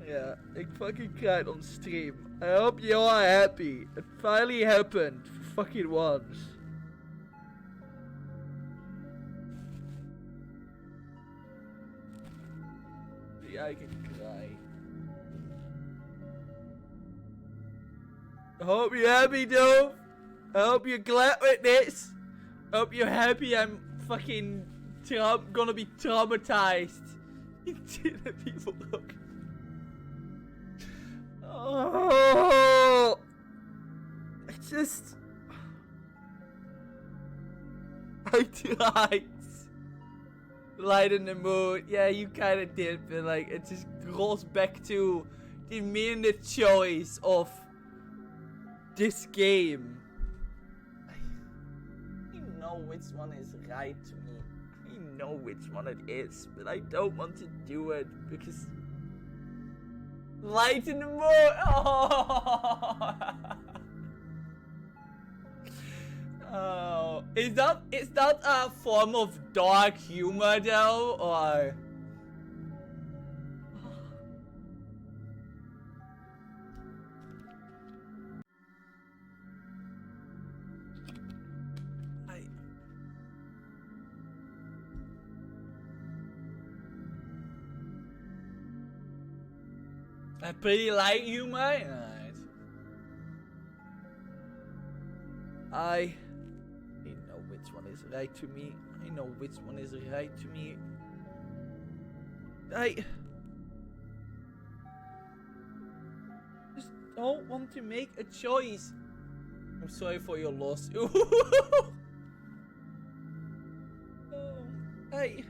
Yeah, ik fucking cried on stream. I hope you are happy. It finally happened. Fucking once. Yeah, I can cry. I hope you're happy, Dove. I hope you're glad with this. I hope you're happy I'm fucking gonna be traumatized. Into the people look. Oh, I tried. Lighten the mood. Yeah, you kind of did, but like, it just goes back to the minute choice of this game. I know which one is right to me. I know which one it is, but I don't want to do it because lighten the mood. Oh. Oh, is that a form of dark humor though, or I pretty light humor. Alright. I know which one is right to me. I know which one is right to me. I just don't want to make a choice. I'm sorry for your loss. I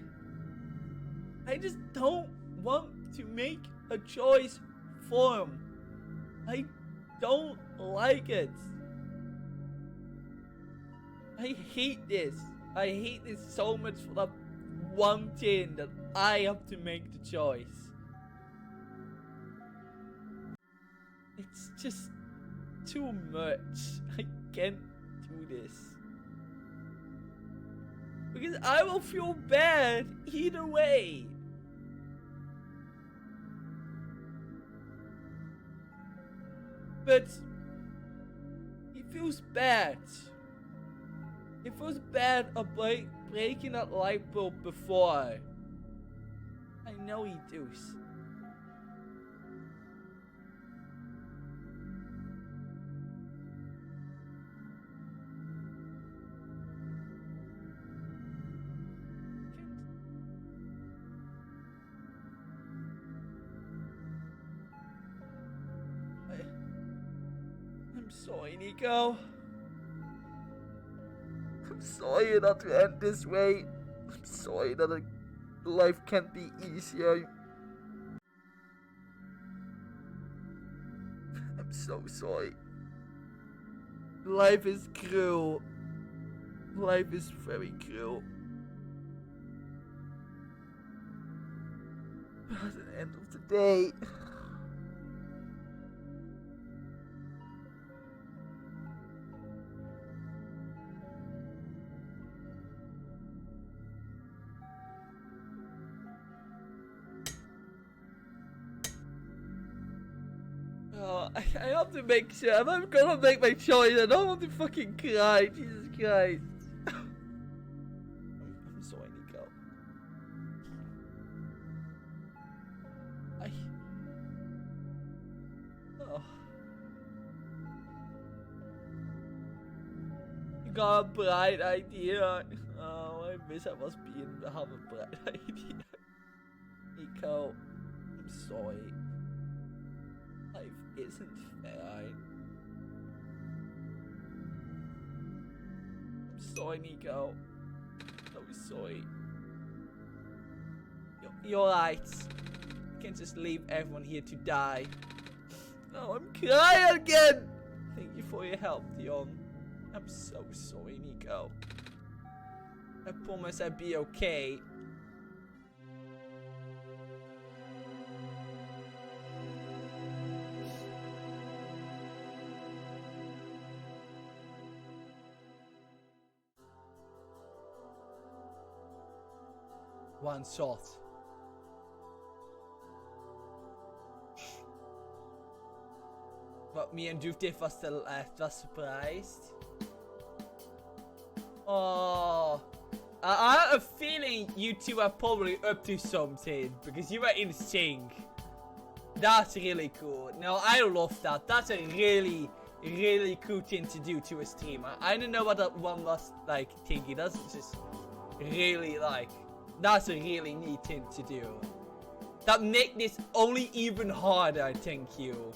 just don't want to make a choice for him. I don't like it. I hate this. I hate this so much for that one thing that I have to make the choice. It's just too much. I can't do this. Because I will feel bad either way. But it feels bad. It feels bad about breaking that light bulb before. I know he does. I'm sorry, Nico. I'm sorry not to end this way. I'm sorry that life can't be easier. I'm so sorry. Life is cruel. Life is very cruel. But at the end of the day, I have to make sure. If I'm gonna make my choice, I don't want to fucking cry. Jesus Christ. I'm sorry, Nico. Oh. You got a bright idea. Oh, I wish I was being to have a bright idea. Nico, I'm sorry. Life isn't fair. I'm sorry, Nico. So sorry. You're right. You can't just leave everyone here to die. No, I'm crying again. Thank you for your help, Dion. I'm so sorry, Nico. I promise I'll be okay. OneShot. But me and Duftif was still left, was surprised. Oh, I have a feeling you two are probably up to something because you were in sync. That's really cool. No, I love that. That's a really, really cool thing to do to a streamer. I don't know what that one was like thinking. That's just really like. That's a really neat thing to do. That make this only even harder, thank you.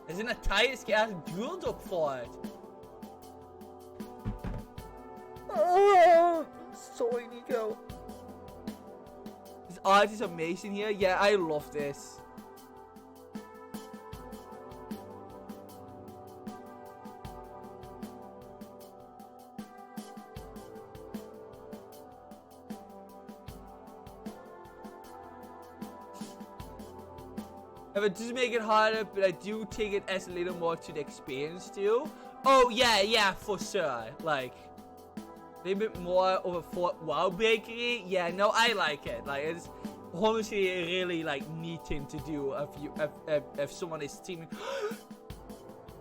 Isn't a tight gas drilled up for it? Oh, sorry, Nico. This art is amazing here. Yeah, I love this. If it does make it harder, but I do take it as a little more to the experience too. Oh yeah, for sure. Like a little bit more of a Fort Wow bakery. Yeah, no, I like it. Like it's honestly a really like neat thing to do if someone is streaming.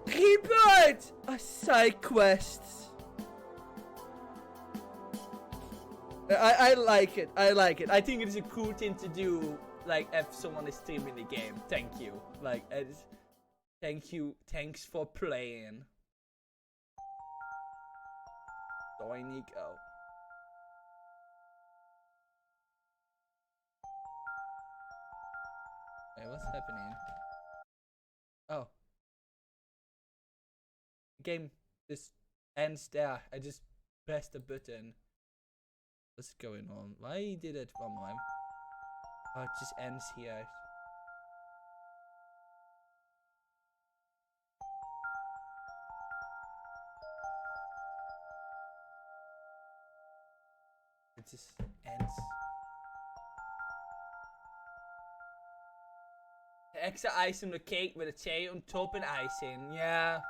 Rebirth! A side quest. I like it. I like it. I think it is a cool thing to do like if someone is streaming the game. Thank you. Like, thank you. Thanks for playing. Sorry, Nico. Wait, what's happening? Oh. The game just ends there. I just pressed the button. What's going on? Why did it one more? Oh, it just ends here. It just ends. Extra ice on the cake with a cherry on top and icing. Yeah.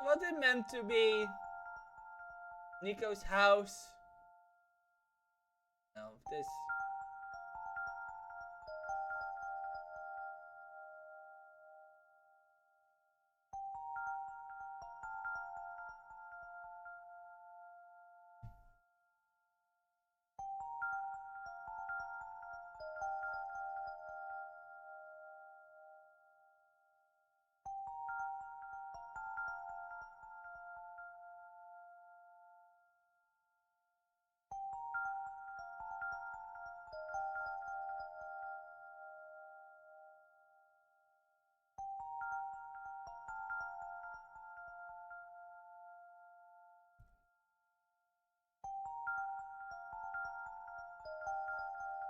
Was it meant to be Nico's house? No, this.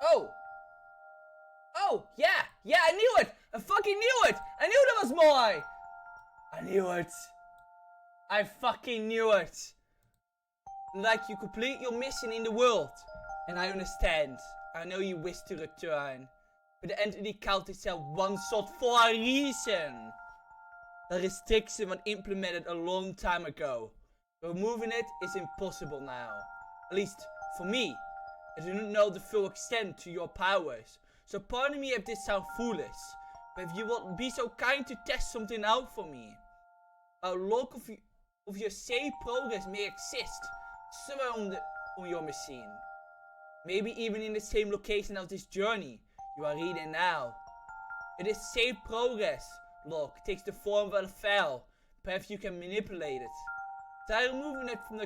Oh! Oh, yeah! Yeah, I knew it! I fucking knew it! I knew there was more! I knew it. I fucking knew it. Like, you complete your mission in the world. And I understand. I know you wish to return. But the entity count itself OneShot for a reason. The restriction was implemented a long time ago. Removing it is impossible now. At least, for me. I do not know the full extent to your powers. So pardon me if this sounds foolish. But if you would be so kind to test something out for me. A log of your saved progress may exist somewhere on your machine. Maybe even in the same location as this journey you are reading now. It is saved progress log takes the form of a file. Perhaps you can manipulate it. Try removing it from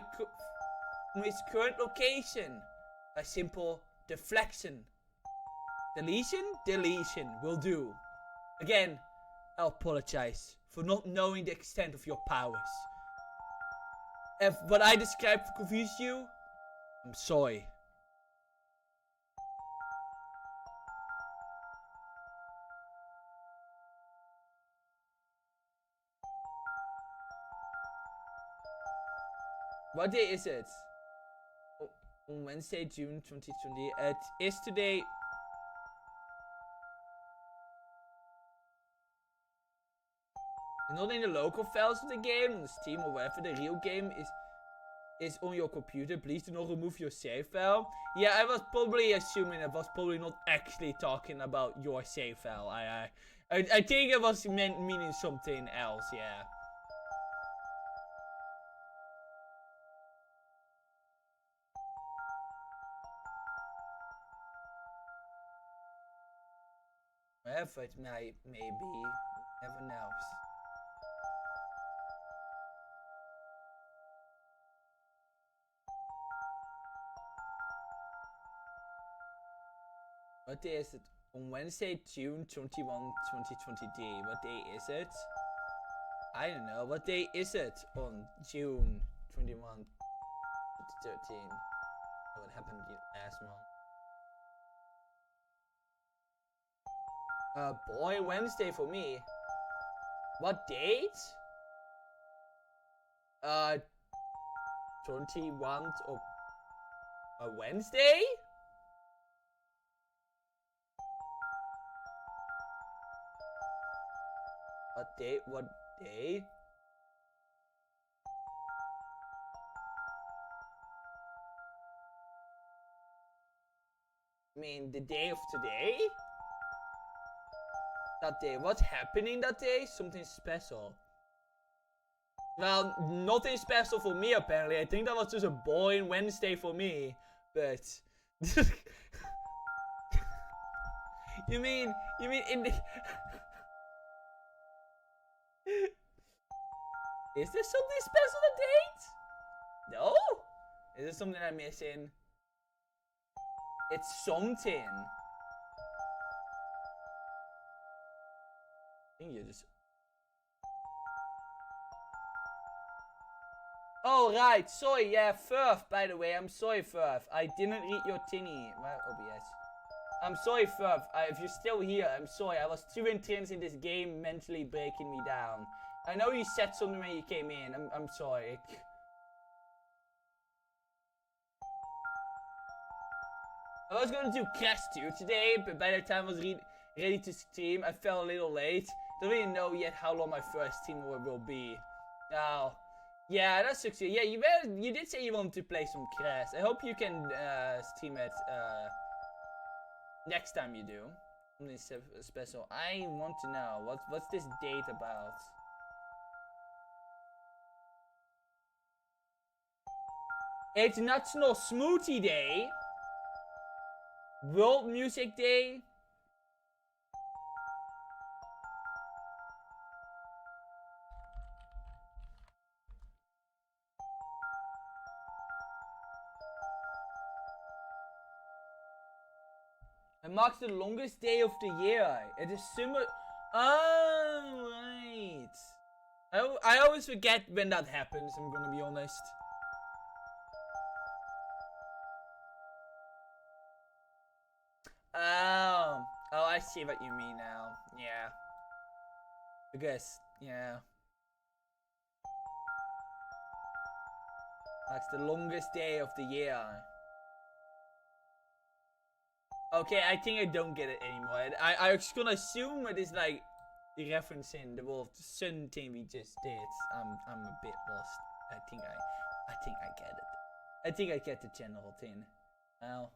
its current location. A simple deflection. Deletion? Deletion will do. Again, I apologize for not knowing the extent of your powers. If what I described confused you, I'm sorry. What day is it? On Wednesday, June 2020. It is today. Not in the local files of the game, on Steam or wherever the real game is on your computer. Please do not remove your save file. Yeah, I was probably assuming it was probably not actually talking about your save file. I think it was meaning something else. Yeah. Wherever it may be, never knows. What day is it? On Wednesday, June 21, 2020. What day is it? I don't know. What day is it on June 21, 2013? What happened last month? Boy, Wednesday for me. What date? 21 of A Wednesday? What day? What day? I mean, the day of today? That day. What's happening that day? Something special. Well, nothing special for me apparently. I think that was just a boring Wednesday for me. But you mean in the Is there something special to date? No? Is there something I'm missing? It's something. I think you just. Oh, right. Sorry, yeah, Firth, by the way. I'm sorry, Firth. I didn't read your tinny. Well, OBS. I'm sorry, Firth. If you're still here, I'm sorry. I was too intense in this game, mentally breaking me down. I know you said something when you came in. I'm sorry. I was gonna do Crash 2 today, but by the time I was ready to stream, I fell a little late. Don't really know yet how long my first stream will be. Now, yeah, that sucks. Yeah, you did say you wanted to play some Crash. I hope you can stream it next time you do. Something special. I want to know what's this date about. It's National Smoothie Day. World Music Day. It marks the longest day of the year. It is summer. Oh, right. I always forget when that happens, I'm gonna be honest. Oh, I see what you mean now. Yeah. Because, yeah. That's the longest day of the year. Okay, I think I don't get it anymore. I was gonna assume it is like referencing the Wolf Sun thing we just did. I'm a bit lost. I think I get it. I think I get the general thing. Now,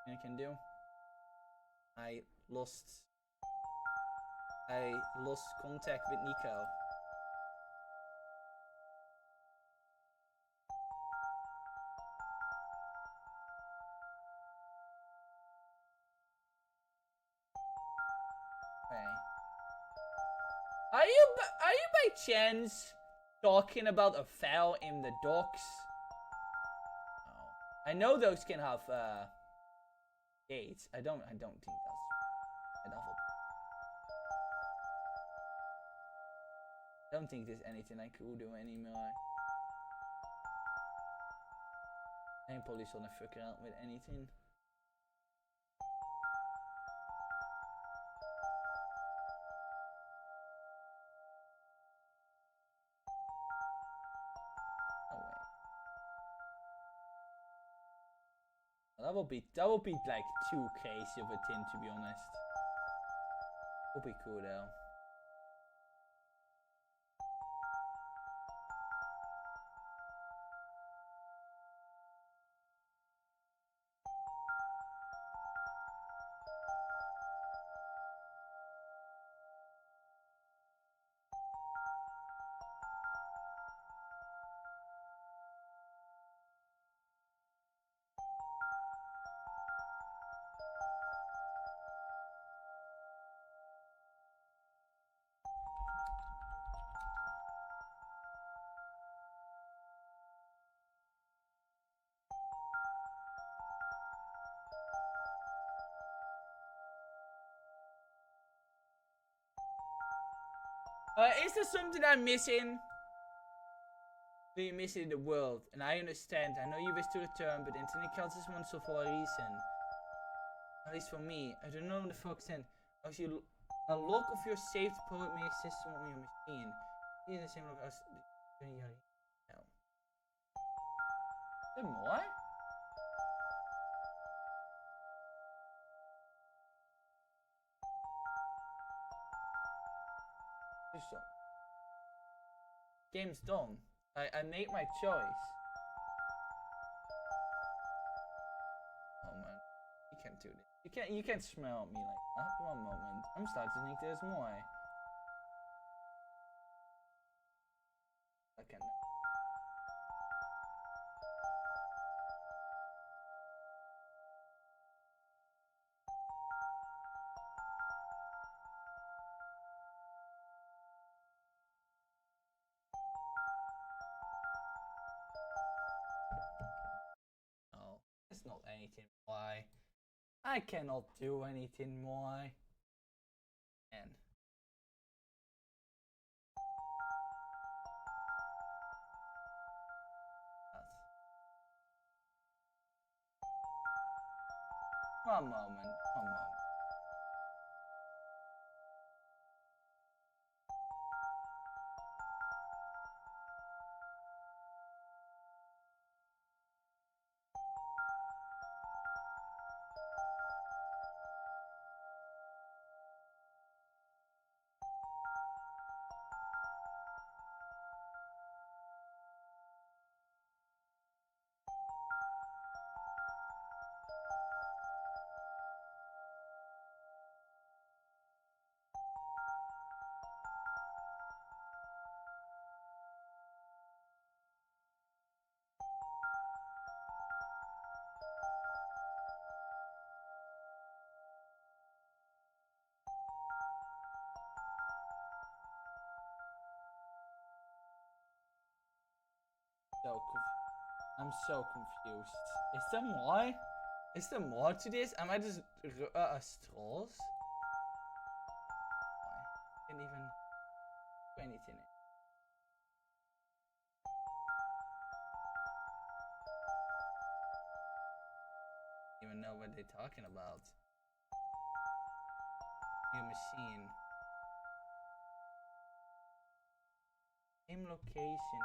I can do. I lost contact with Nico. Okay. Are you by chance talking about a file in the docks? Oh. I know those can have gates. I don't think that's enough. I don't think there's anything I could do anymore. I ain't probably gonna fuck around with anything. Oh wait. Well, that will be like too crazy of a thing, to be honest. Would be cool though. Is there something I'm missing? Do you miss it in the world? And I understand. I know you wish to return, but internet counts as one so for a reason. At least for me. I don't know the fuck then. As you a log of your saved poet may exist on your machine. It's the same log as no. there more? There's some. Game's done. I made my choice. Oh man, you can't do this. You can't smell at me like that. One moment. I'm starting to think there's more. I can't. No, it's not anything more. I cannot do anything more. And one moment, one moment. I'm so confused. Is there more? Is there more to this? Am I just strolls? I can't even do anything. Even know what they're talking about. New machine. Same location.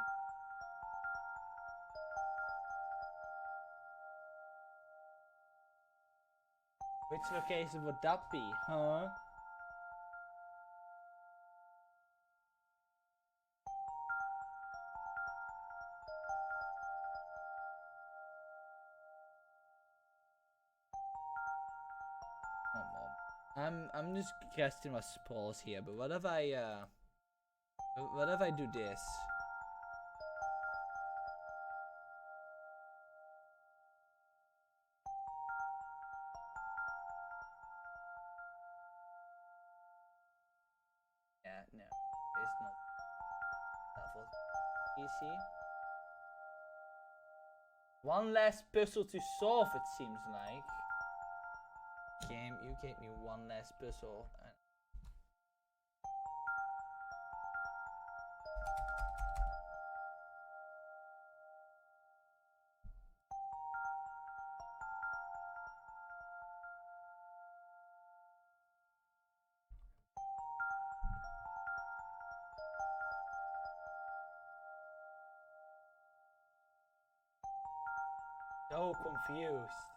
Which location would that be, huh? I'm just casting my spells here, but what if I do this? Yeah, no, it's not that was easy. One last puzzle to solve, it seems like. Game, you gave me one last puzzle. So confused.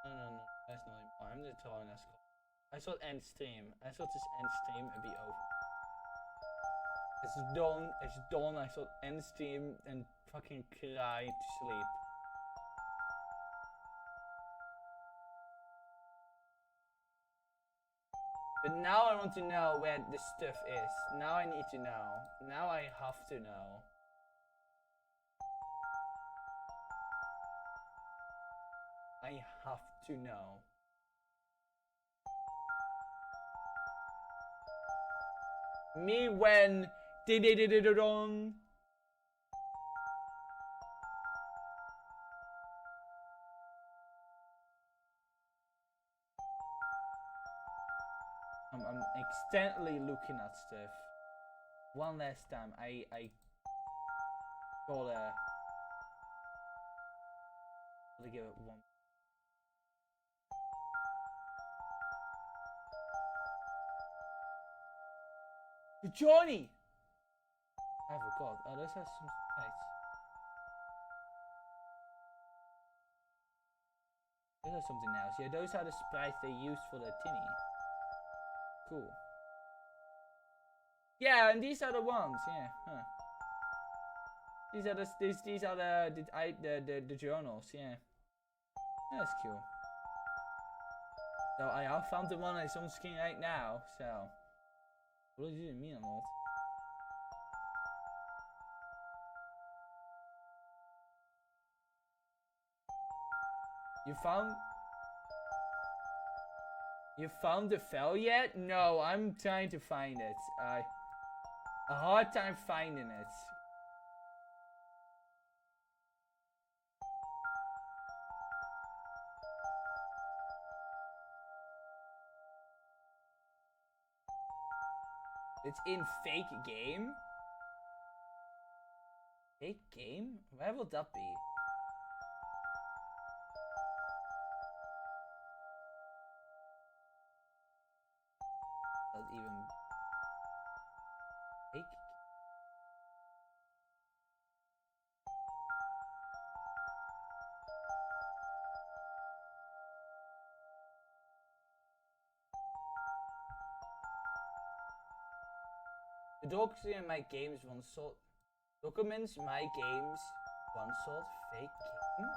No, that's not anymore. I'm just telling us. I thought end stream. I thought this end stream would be over. It's done. It's done. I thought end stream and fucking cry to sleep. But now I want to know where the stuff is. Now I need to know. Now I have to know. I have to know. Me when did I'm extently looking at stuff. One last time, I gotta I'll give it one. Johnny! I forgot. Oh, this has some spice. This has something else. Yeah, those are the sprites they used for the tinny. Cool. Yeah, and these are the ones. Yeah. Huh. These are the journals. Yeah. That's cool. So I have found the one that's on screen right now. So what does it mean or not? You found the file yet? No, I'm trying to find it. A hard time finding it. It's in fake game? Fake game? Where will that be? Does even fake? The docs in my games OneShot. Documents my games OneShot fake game?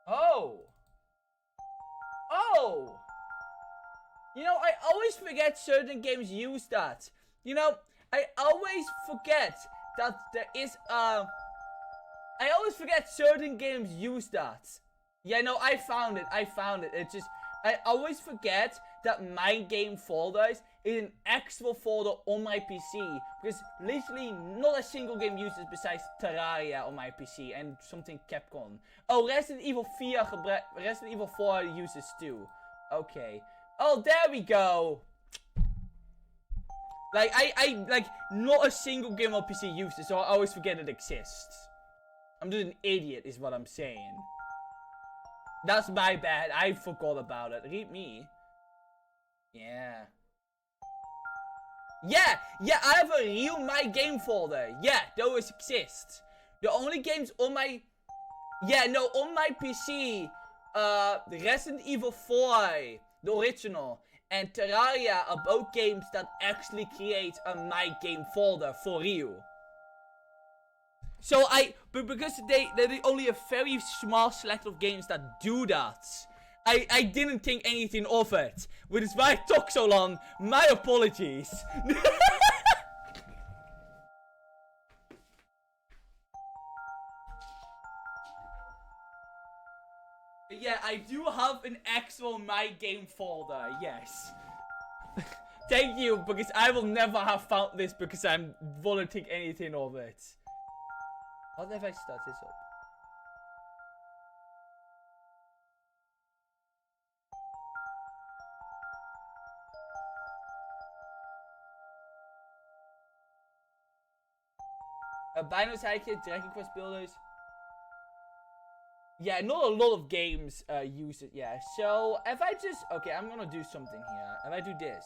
Oh! Oh! You know, I always forget certain games use that. You know, I always forget that there is I always forget certain games use that. Yeah, no, I found it. It's just, I always forget that my game folders is an actual folder on my PC. Because literally not a single game uses besides Terraria on my PC and something Capcom. Oh, Resident Evil 4 uses too. Okay. Oh, there we go. Like, like, not a single game on PC uses, so I always forget it exists. I'm just an idiot, is what I'm saying. That's my bad. I forgot about it. Read me. Yeah. Yeah, I have a real My Game folder. Yeah, those exist. The only games on my... Yeah, no, on my PC, Resident Evil 4, the original, and Terraria are both games that actually create a My Game folder for real. So but because they're only a very small select of games that do that, I didn't think anything of it. Which is why it took so long. My apologies. Yeah, I do have an actual My Game folder, yes. Thank you, because I will never have found this because I wouldn't think anything of it. What if I start this up? Bino's Hiker, Dragon Quest Builders. Yeah, not a lot of games use it, yeah. So, if I just... Okay, I'm gonna do something here. If I do this...